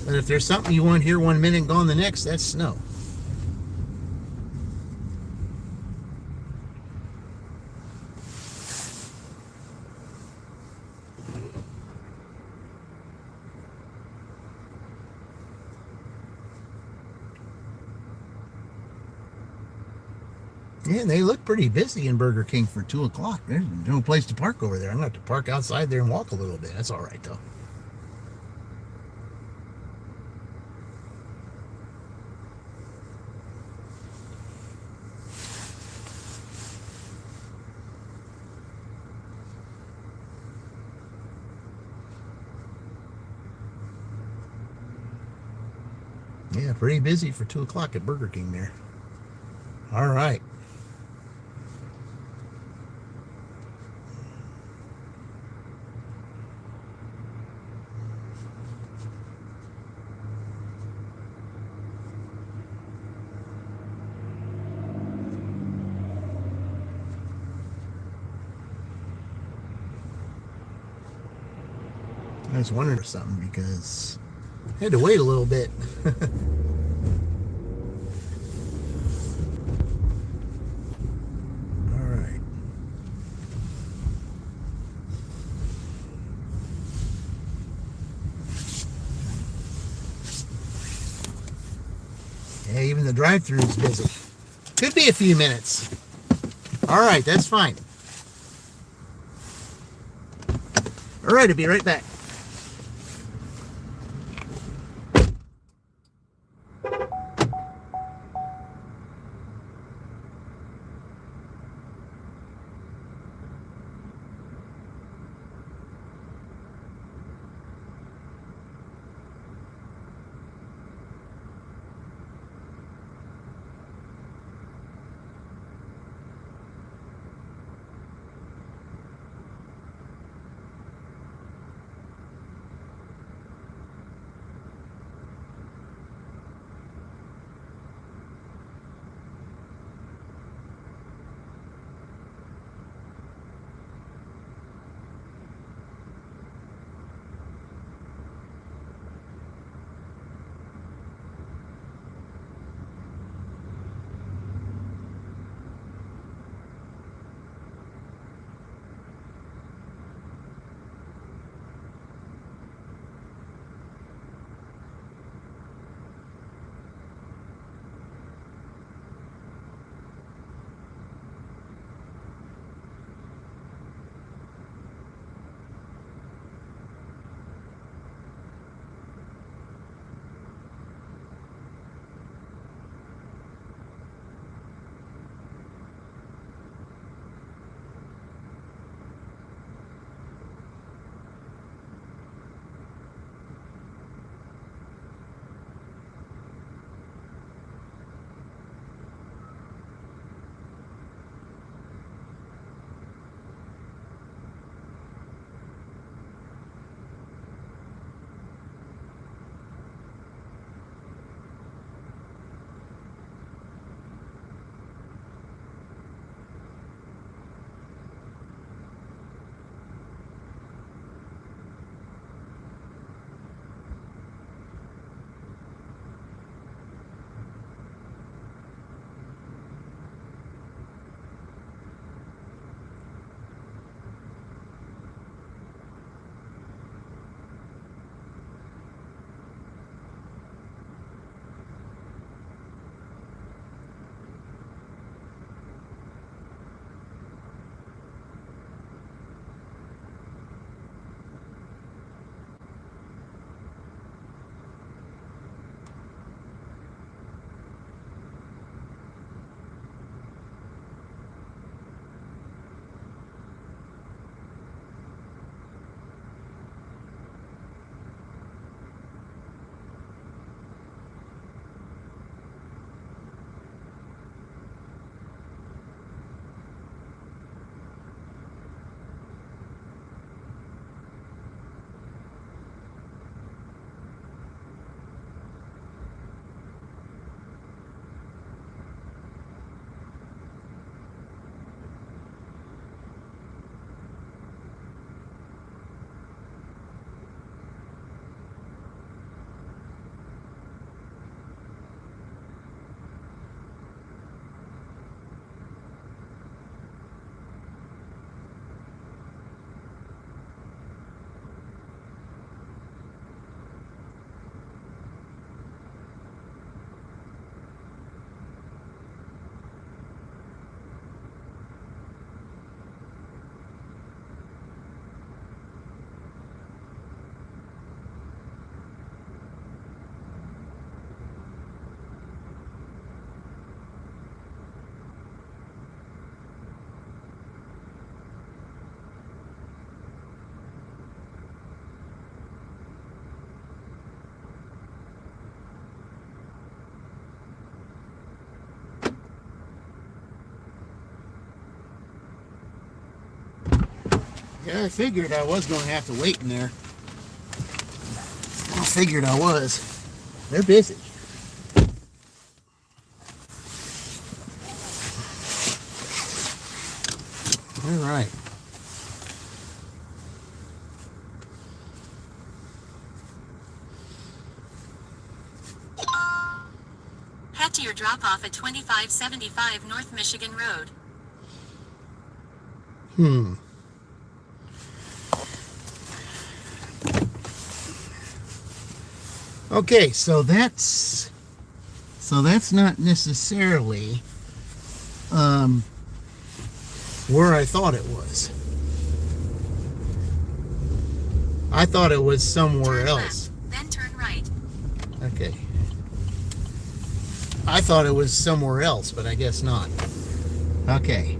But if there's something you want here 1 minute and gone the next, that's snow. Yeah, they look pretty busy in Burger King for 2 o'clock. There's no place to park over there. I'm going to have to park outside there and walk a little bit. That's all right, though. Yeah, pretty busy for 2 o'clock at Burger King there. All right. I was wondering for something because I had to wait a little bit. All right. Yeah, even the drive-thru is busy. Could be a few minutes. All right, that's fine. All right, I'll be right back. Yeah, I figured I was going to have to wait in there. I figured I was. They're busy. All right. Head to your drop-off at 2575 North Michigan Road. Okay, so that's not necessarily where I thought it was. I thought it was somewhere Turn else. left, then turn right. Okay. I thought it was somewhere else, but I guess not. Okay.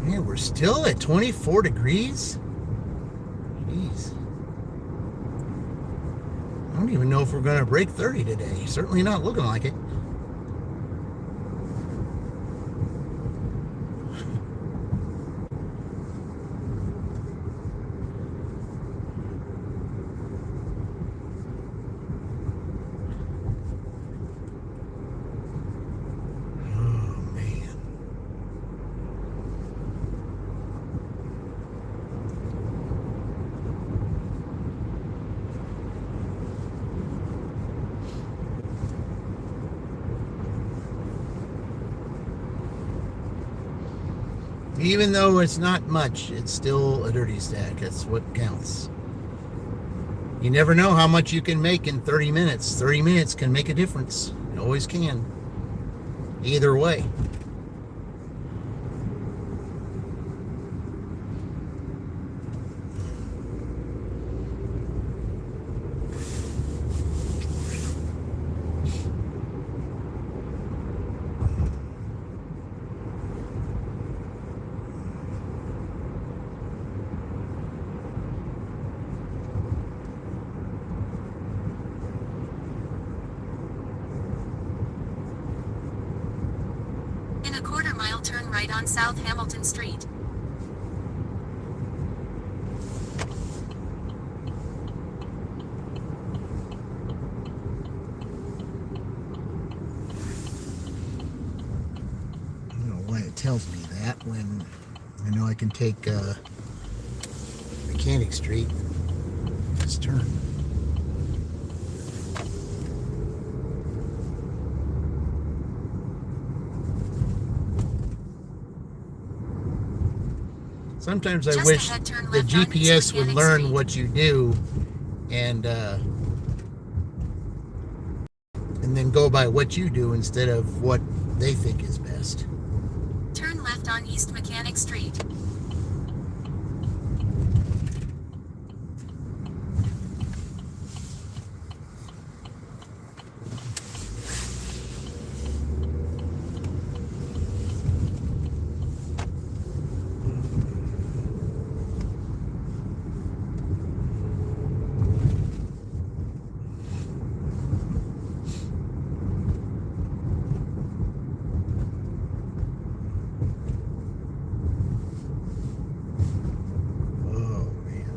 Yeah, we're still at 24 degrees? Jeez. I don't even know if we're going to break 30 today. Certainly not looking like it. Oh, man. Even though it's not much, it's still a dirty stack. That's what counts. You never know how much you can make in 30 minutes. 30 minutes can make a difference. It always can. Either way. In a quarter-mile, turn right on South Hamilton Street. I don't know why it tells me that when I know I can take Mechanic Street. Just turn. Sometimes I Just wish ahead, turn the left on East GPS would Mechanic learn Street. what you do and then go by what you do instead of what they think is best. Turn left on East Mechanic Street. Oh man.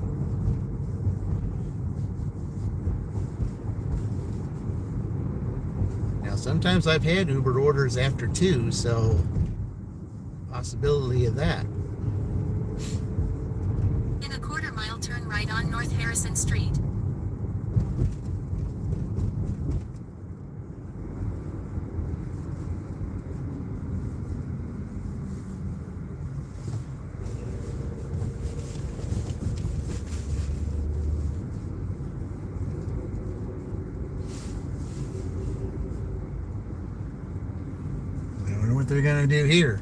Now sometimes I've had Uber orders after 2, so possibility of that. In a quarter-mile, turn right on North Harrison Street. I wonder what they're gonna do here.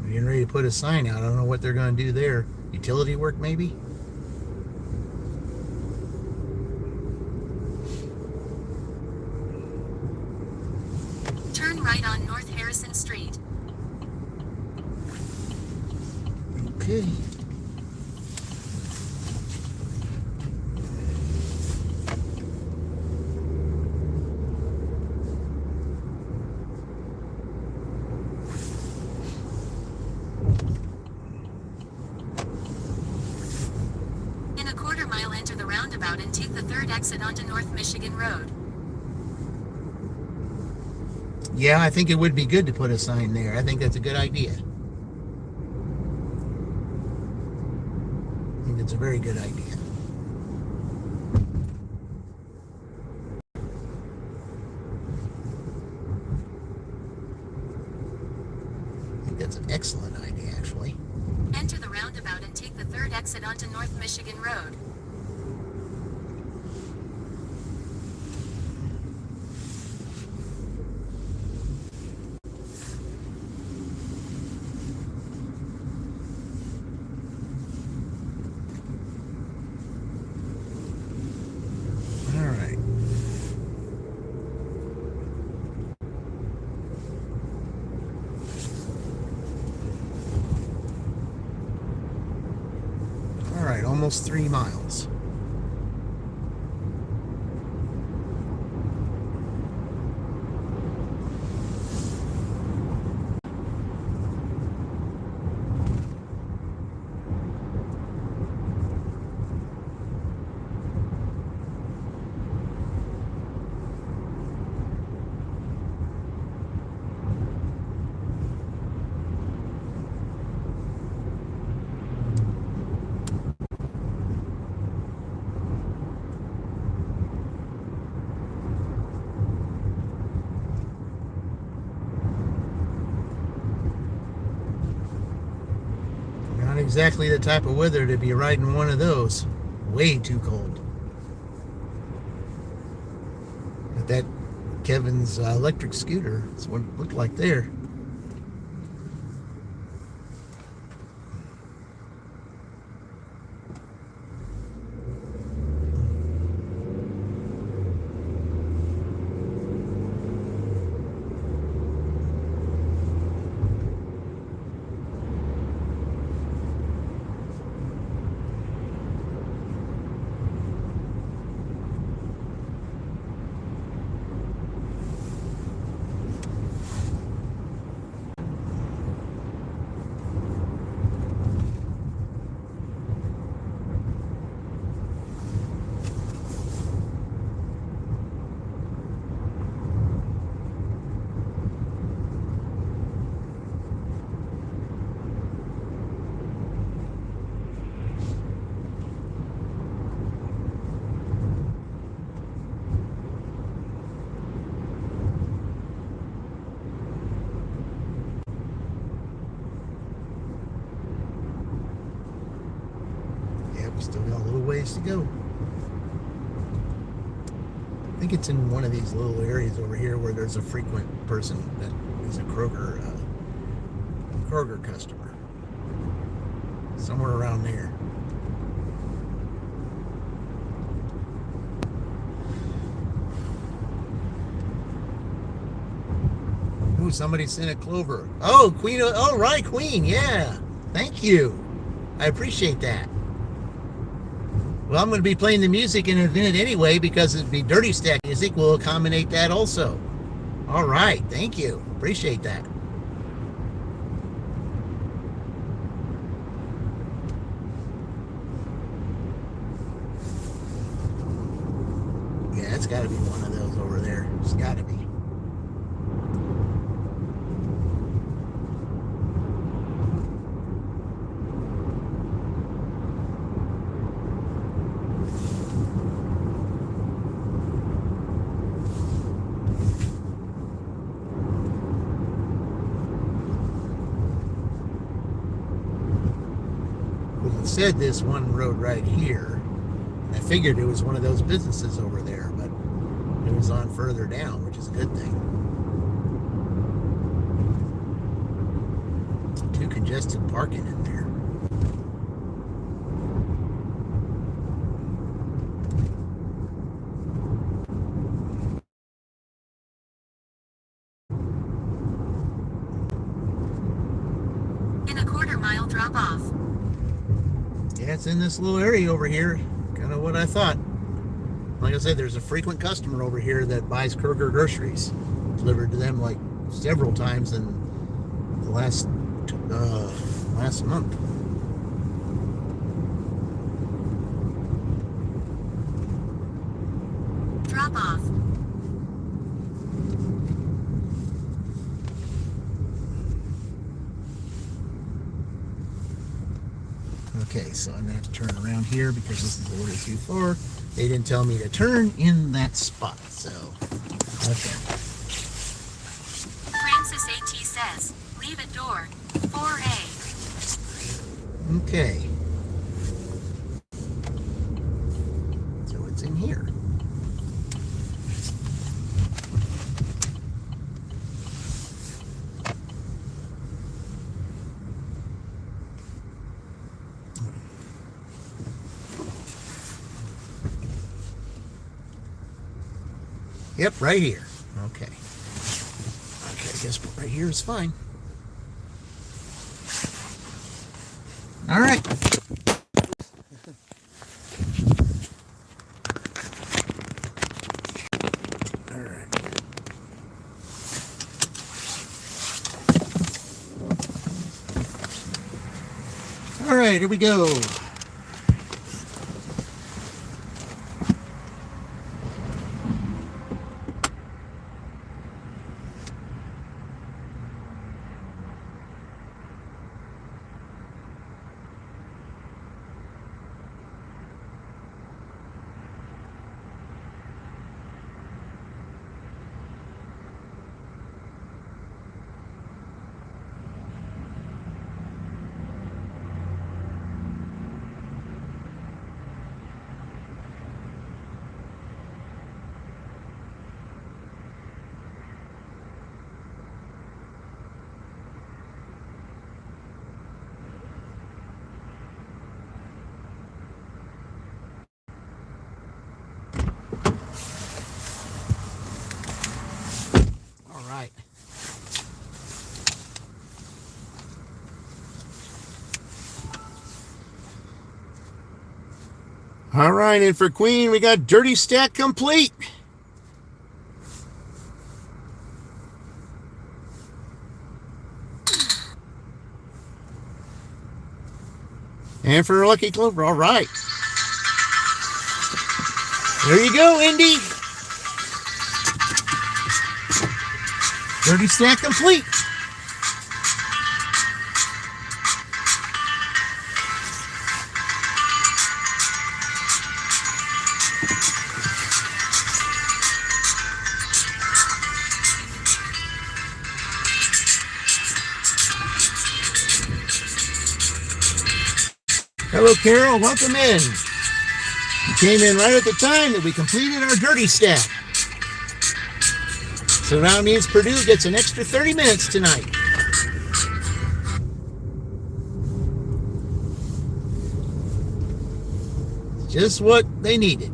They're getting ready to put a sign out. I don't know what they're gonna do there. Utility work maybe? Turn right on North Harrison Street. Okay. In a quarter mile, enter the roundabout and take the third exit onto North Michigan Road. Yeah, I think it would be good to put a sign there. I think that's a good idea. I think it's a very good idea. I think that's an excellent idea, actually. Enter the roundabout and take the third exit onto North Michigan Road. All right. All right, almost 3 miles. Not exactly the type of weather to be riding one of those. Way too cold. But that Kevin's electric scooter, that's what it looked like there. Yep, still got a little ways to go. I think it's in one of these little areas over here where there's a frequent person that is a Kroger customer. Somewhere around there. Ooh, somebody sent a clover. Oh, Queen. Oh, right, Queen. Yeah. Thank you. I appreciate that. Well, I'm going to be playing the music in a minute anyway because it'd be Dirty Stack music will accommodate that also. All right. Thank you. Appreciate that. Yeah, it's got to be one of those over there. It's got to be. It said this one road right here. I figured it was one of those businesses over there, but it was on further down, which is a good thing. Too congested parking in there. In a quarter mile, drop off. Yeah, it's in this little area over here. Kind of what I thought. Like I said, there's a frequent customer over here that buys Kroger groceries. Delivered to them like several times in the last month. Drop off. Okay, so I'm gonna have to turn around here because this is a little too far. They didn't tell me to turn in that spot, so okay. Francis AT says, leave at door 4A. Okay. So it's in here. Yep, right here. Okay. Okay, I guess right here is fine. All right. All right. All right, here we go. Right. All right, and for Queen, we got Dirty Stack complete. And for Lucky Clover, all right. There you go, Indy. Dirty Stack complete. Hello, Carol. Welcome in. You came in right at the time that we completed our Dirty Stack. So now it means Purdue gets an extra 30 minutes tonight. Just what they needed.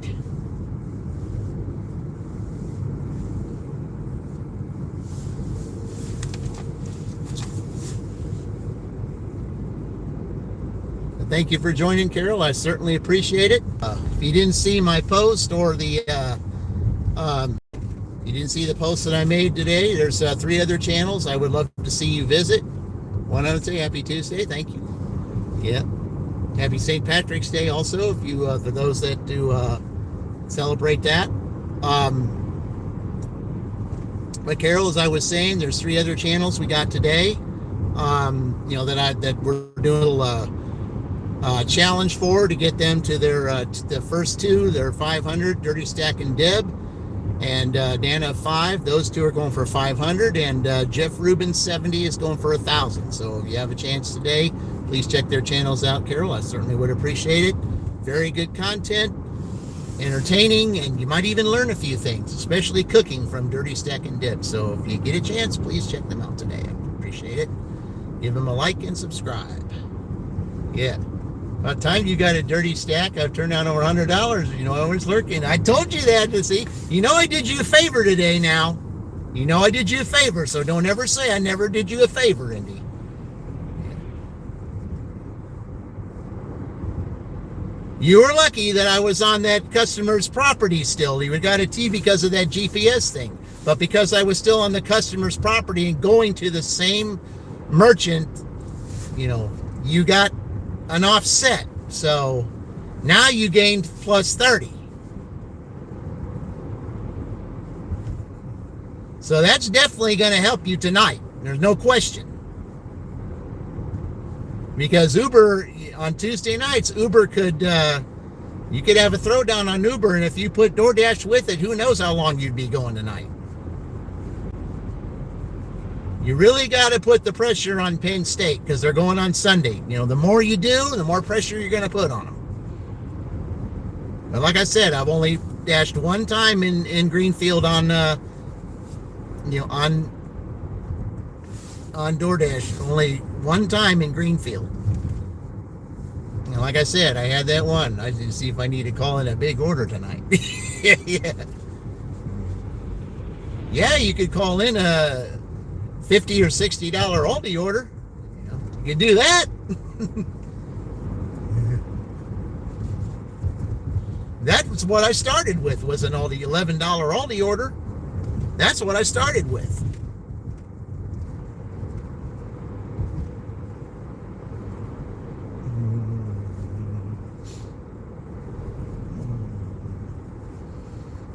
Thank you for joining, Carol. I certainly appreciate it. If you didn't see my post or the you didn't see the post that I made today, there's 3 other channels I would love to see you visit. One, I would say Happy Tuesday. Thank you. Yeah. Happy St. Patrick's Day also, if you for those that do celebrate that. But Carol, as I was saying, there's 3 other channels we got today. That we're doing a little challenge for to get them to their the first 2, their 500, Dirty Stack and Deb. And Dana 5, those 2 are going for 500, and Jeff Rubin 70 is going for 1,000. So if you have a chance today, please check their channels out, Carol. I certainly would appreciate it. Very good content, entertaining, and you might even learn a few things, especially cooking from Dirty Stack and Deb. So if you get a chance, please check them out today. I appreciate it. Give them a like and subscribe. Yeah. By the time you got a Dirty Stack, I've turned down over $100. You know, I was lurking. I told you that, to see. You know I did you a favor today now. You know I did you a favor, so don't ever say I never did you a favor, Indy. You were lucky that I was on that customer's property still. You got a T because of that GPS thing. But because I was still on the customer's property and going to the same merchant, you got an offset. So now you gained plus 30. So that's definitely going to help you tonight. There's no question. Because Uber, on Tuesday nights, Uber could, you could have a throwdown on Uber, and if you put DoorDash with it, who knows how long you'd be going tonight. You really got to put the pressure on Penn State because they're going on Sunday. The more you do, the more pressure you're going to put on them. But like I said, I've only dashed one time in Greenfield on DoorDash. Only one time in Greenfield. And like I said, I had that one. I just see if I need to call in a big order tonight. Yeah. Yeah, you could call in a $50 or $60 Aldi order. You can do that. That was what I started with, was an Aldi $11 Aldi order. That's what I started with.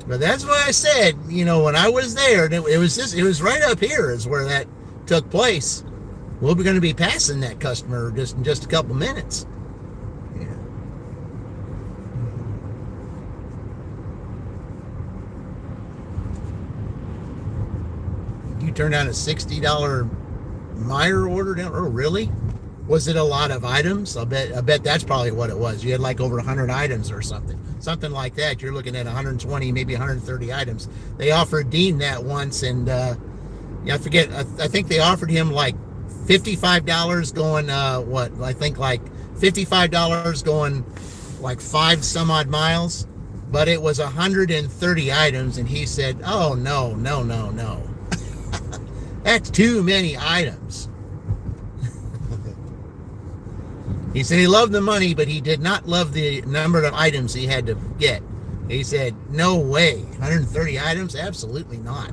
But that's why I said, when I was there, it was right up here is where that took place. We'll be going to be passing that customer in just a couple minutes. Yeah. You turned down a $60 Meyer order down. Oh, really? Was it a lot of items? I bet that's probably what it was. You had like over 100 items or something like that. You're looking at 120, maybe 130 items. They offered Dean that once, and I forget. I think they offered him like $55 going. I think like $55 going like 5 some odd miles, but it was 130 items, and he said, "Oh no, that's too many items." He said he loved the money, but he did not love the number of items he had to get. He said, no way. 130 items? Absolutely not.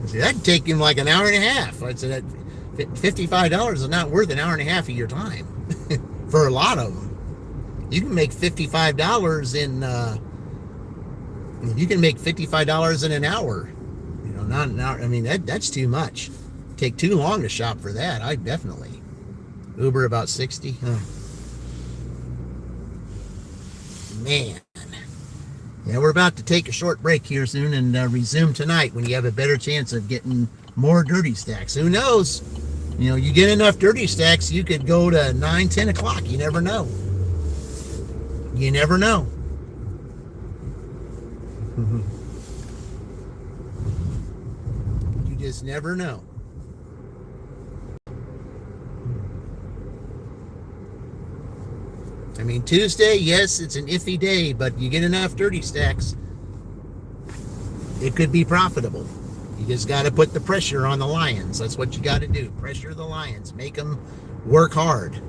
I said, that'd take him like an hour and a half. I said, $55 is not worth an hour and a half of your time for a lot of them. You can make $55 in an hour. Not an hour. I mean, that's too much. Take too long to shop for that. I definitely. Uber about 60. Huh. Man. Yeah, we're about to take a short break here soon and resume tonight when you have a better chance of getting more dirty stacks. Who knows? You get enough dirty stacks, you could go to 9, 10 o'clock. You never know. You never know. You just never know. I mean, Tuesday, yes, it's an iffy day, but you get enough dirty stacks, it could be profitable. You just got to put the pressure on the Lions. That's what you got to do. Pressure the Lions. Make them work hard.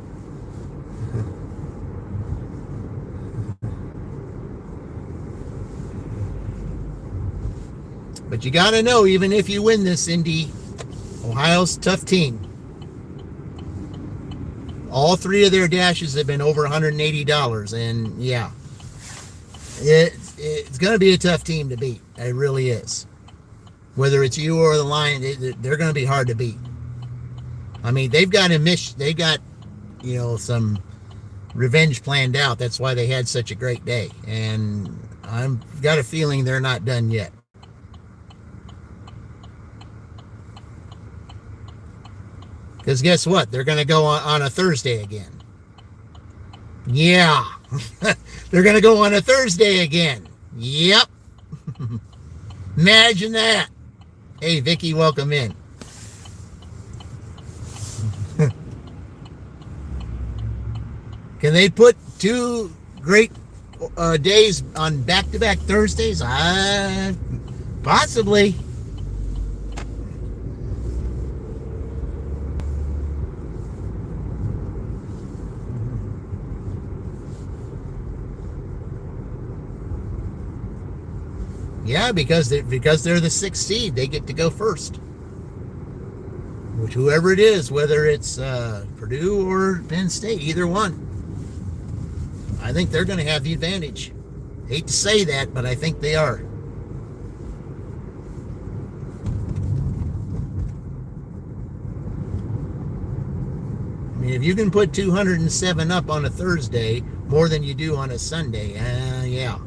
But you got to know, even if you win this, Indy, Ohio's a tough team. All 3 of their dashes have been over $180, and yeah, it's going to be a tough team to beat. It really is. Whether it's you or the Lion, they're going to be hard to beat. I mean, they've got some revenge planned out. That's why they had such a great day, and I've got a feeling they're not done yet. Because guess what? They're going to go on a Thursday again. Yeah. They're going to go on a Thursday again. Yep. Imagine that. Hey, Vicky, welcome in. Can they put 2 great days on back-to-back Thursdays? Possibly. Yeah, because they're the 6th seed, they get to go first. Which whoever it is, whether it's Purdue or Penn State, either one, I think they're going to have the advantage. Hate to say that, but I think they are. I mean, if you can put 207 up on a Thursday more than you do on a Sunday, yeah.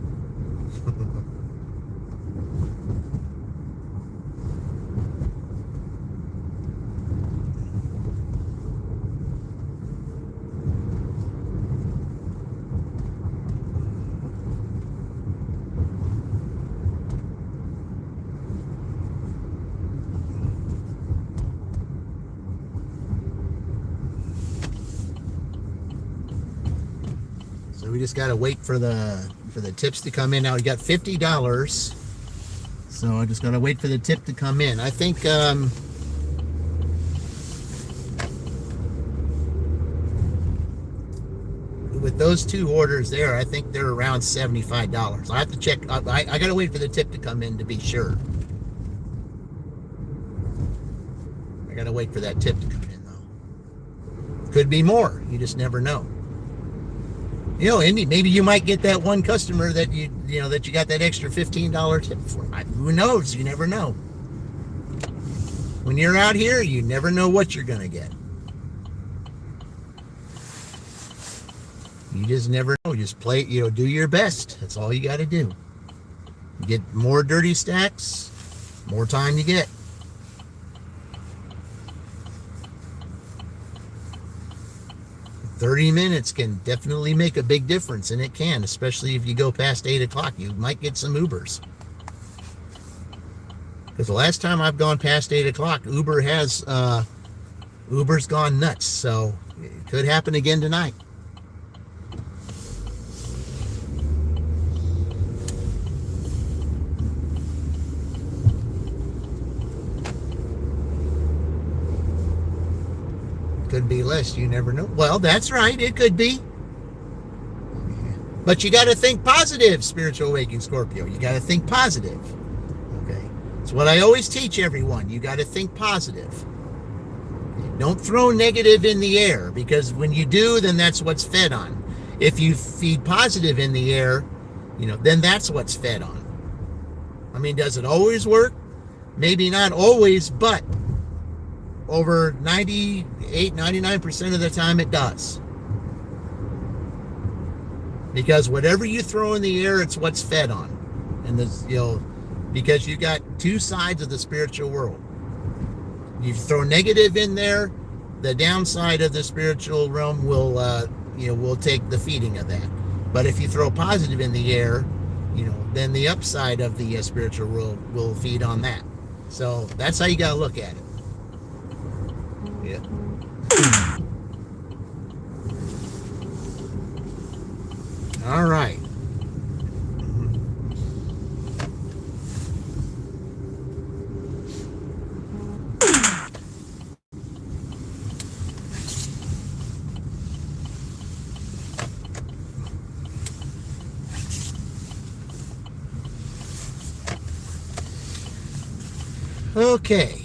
So we just got to wait for the tips to come in. Now we got $50. So I'm just going to wait for the tip to come in. I think with those 2 orders there, I think they're around $75. I have to check. I got to wait for the tip to come in to be sure. I got to wait for that tip to come in though. Could be more. You just never know. You know, Indy, maybe you might get that one customer that you got that extra $15 tip for. Who knows? You never know. When you're out here, you never know what you're going to get. You just never know. Just play, do your best. That's all you got to do. Get more dirty stacks, more time you get. 30 minutes can definitely make a big difference, and it can, especially if you go past 8 o'clock. You might get some Ubers. Because the last time I've gone past 8 o'clock, Uber's gone nuts. So it could happen again tonight. Could be less, you never know. Well, that's right, it could be. But you got to think positive, Spiritual Awakening Scorpio. You got to think positive. Okay? It's what I always teach everyone. You got to think positive. Don't throw negative in the air, because when you do, then that's what's fed on. If you feed positive in the air, then that's what's fed on. I mean, does it always work? Maybe not always, but over 98-99% of the time it does. Because whatever you throw in the air, it's what's fed on. And this, because you got 2 sides of the spiritual world. You throw negative in there, the downside of the spiritual realm will take the feeding of that. But if you throw positive in the air, then the upside of the spiritual world will feed on that. So that's how you got to look at it. Yeah. All right. Okay.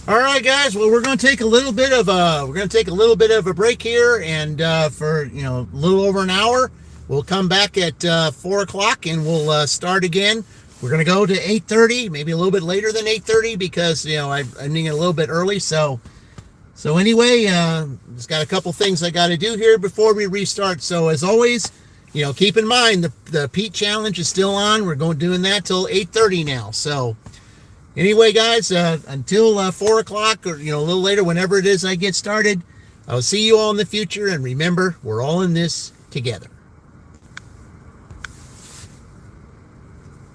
All right, guys. Well, we're going to take a little bit of a break here, and for a little over an hour, we'll come back at 4 o'clock, and we'll start again. We're going to go to 8:30, maybe a little bit later than 8:30, because I'm ending it a little bit early. So anyway, just got a couple things I got to do here before we restart. So as always, keep in mind the Pete Challenge is still on. We're doing that till 8:30 now. So. Anyway, guys, until 4 o'clock or, a little later, whenever it is I get started, I'll see you all in the future. And remember, we're all in this together.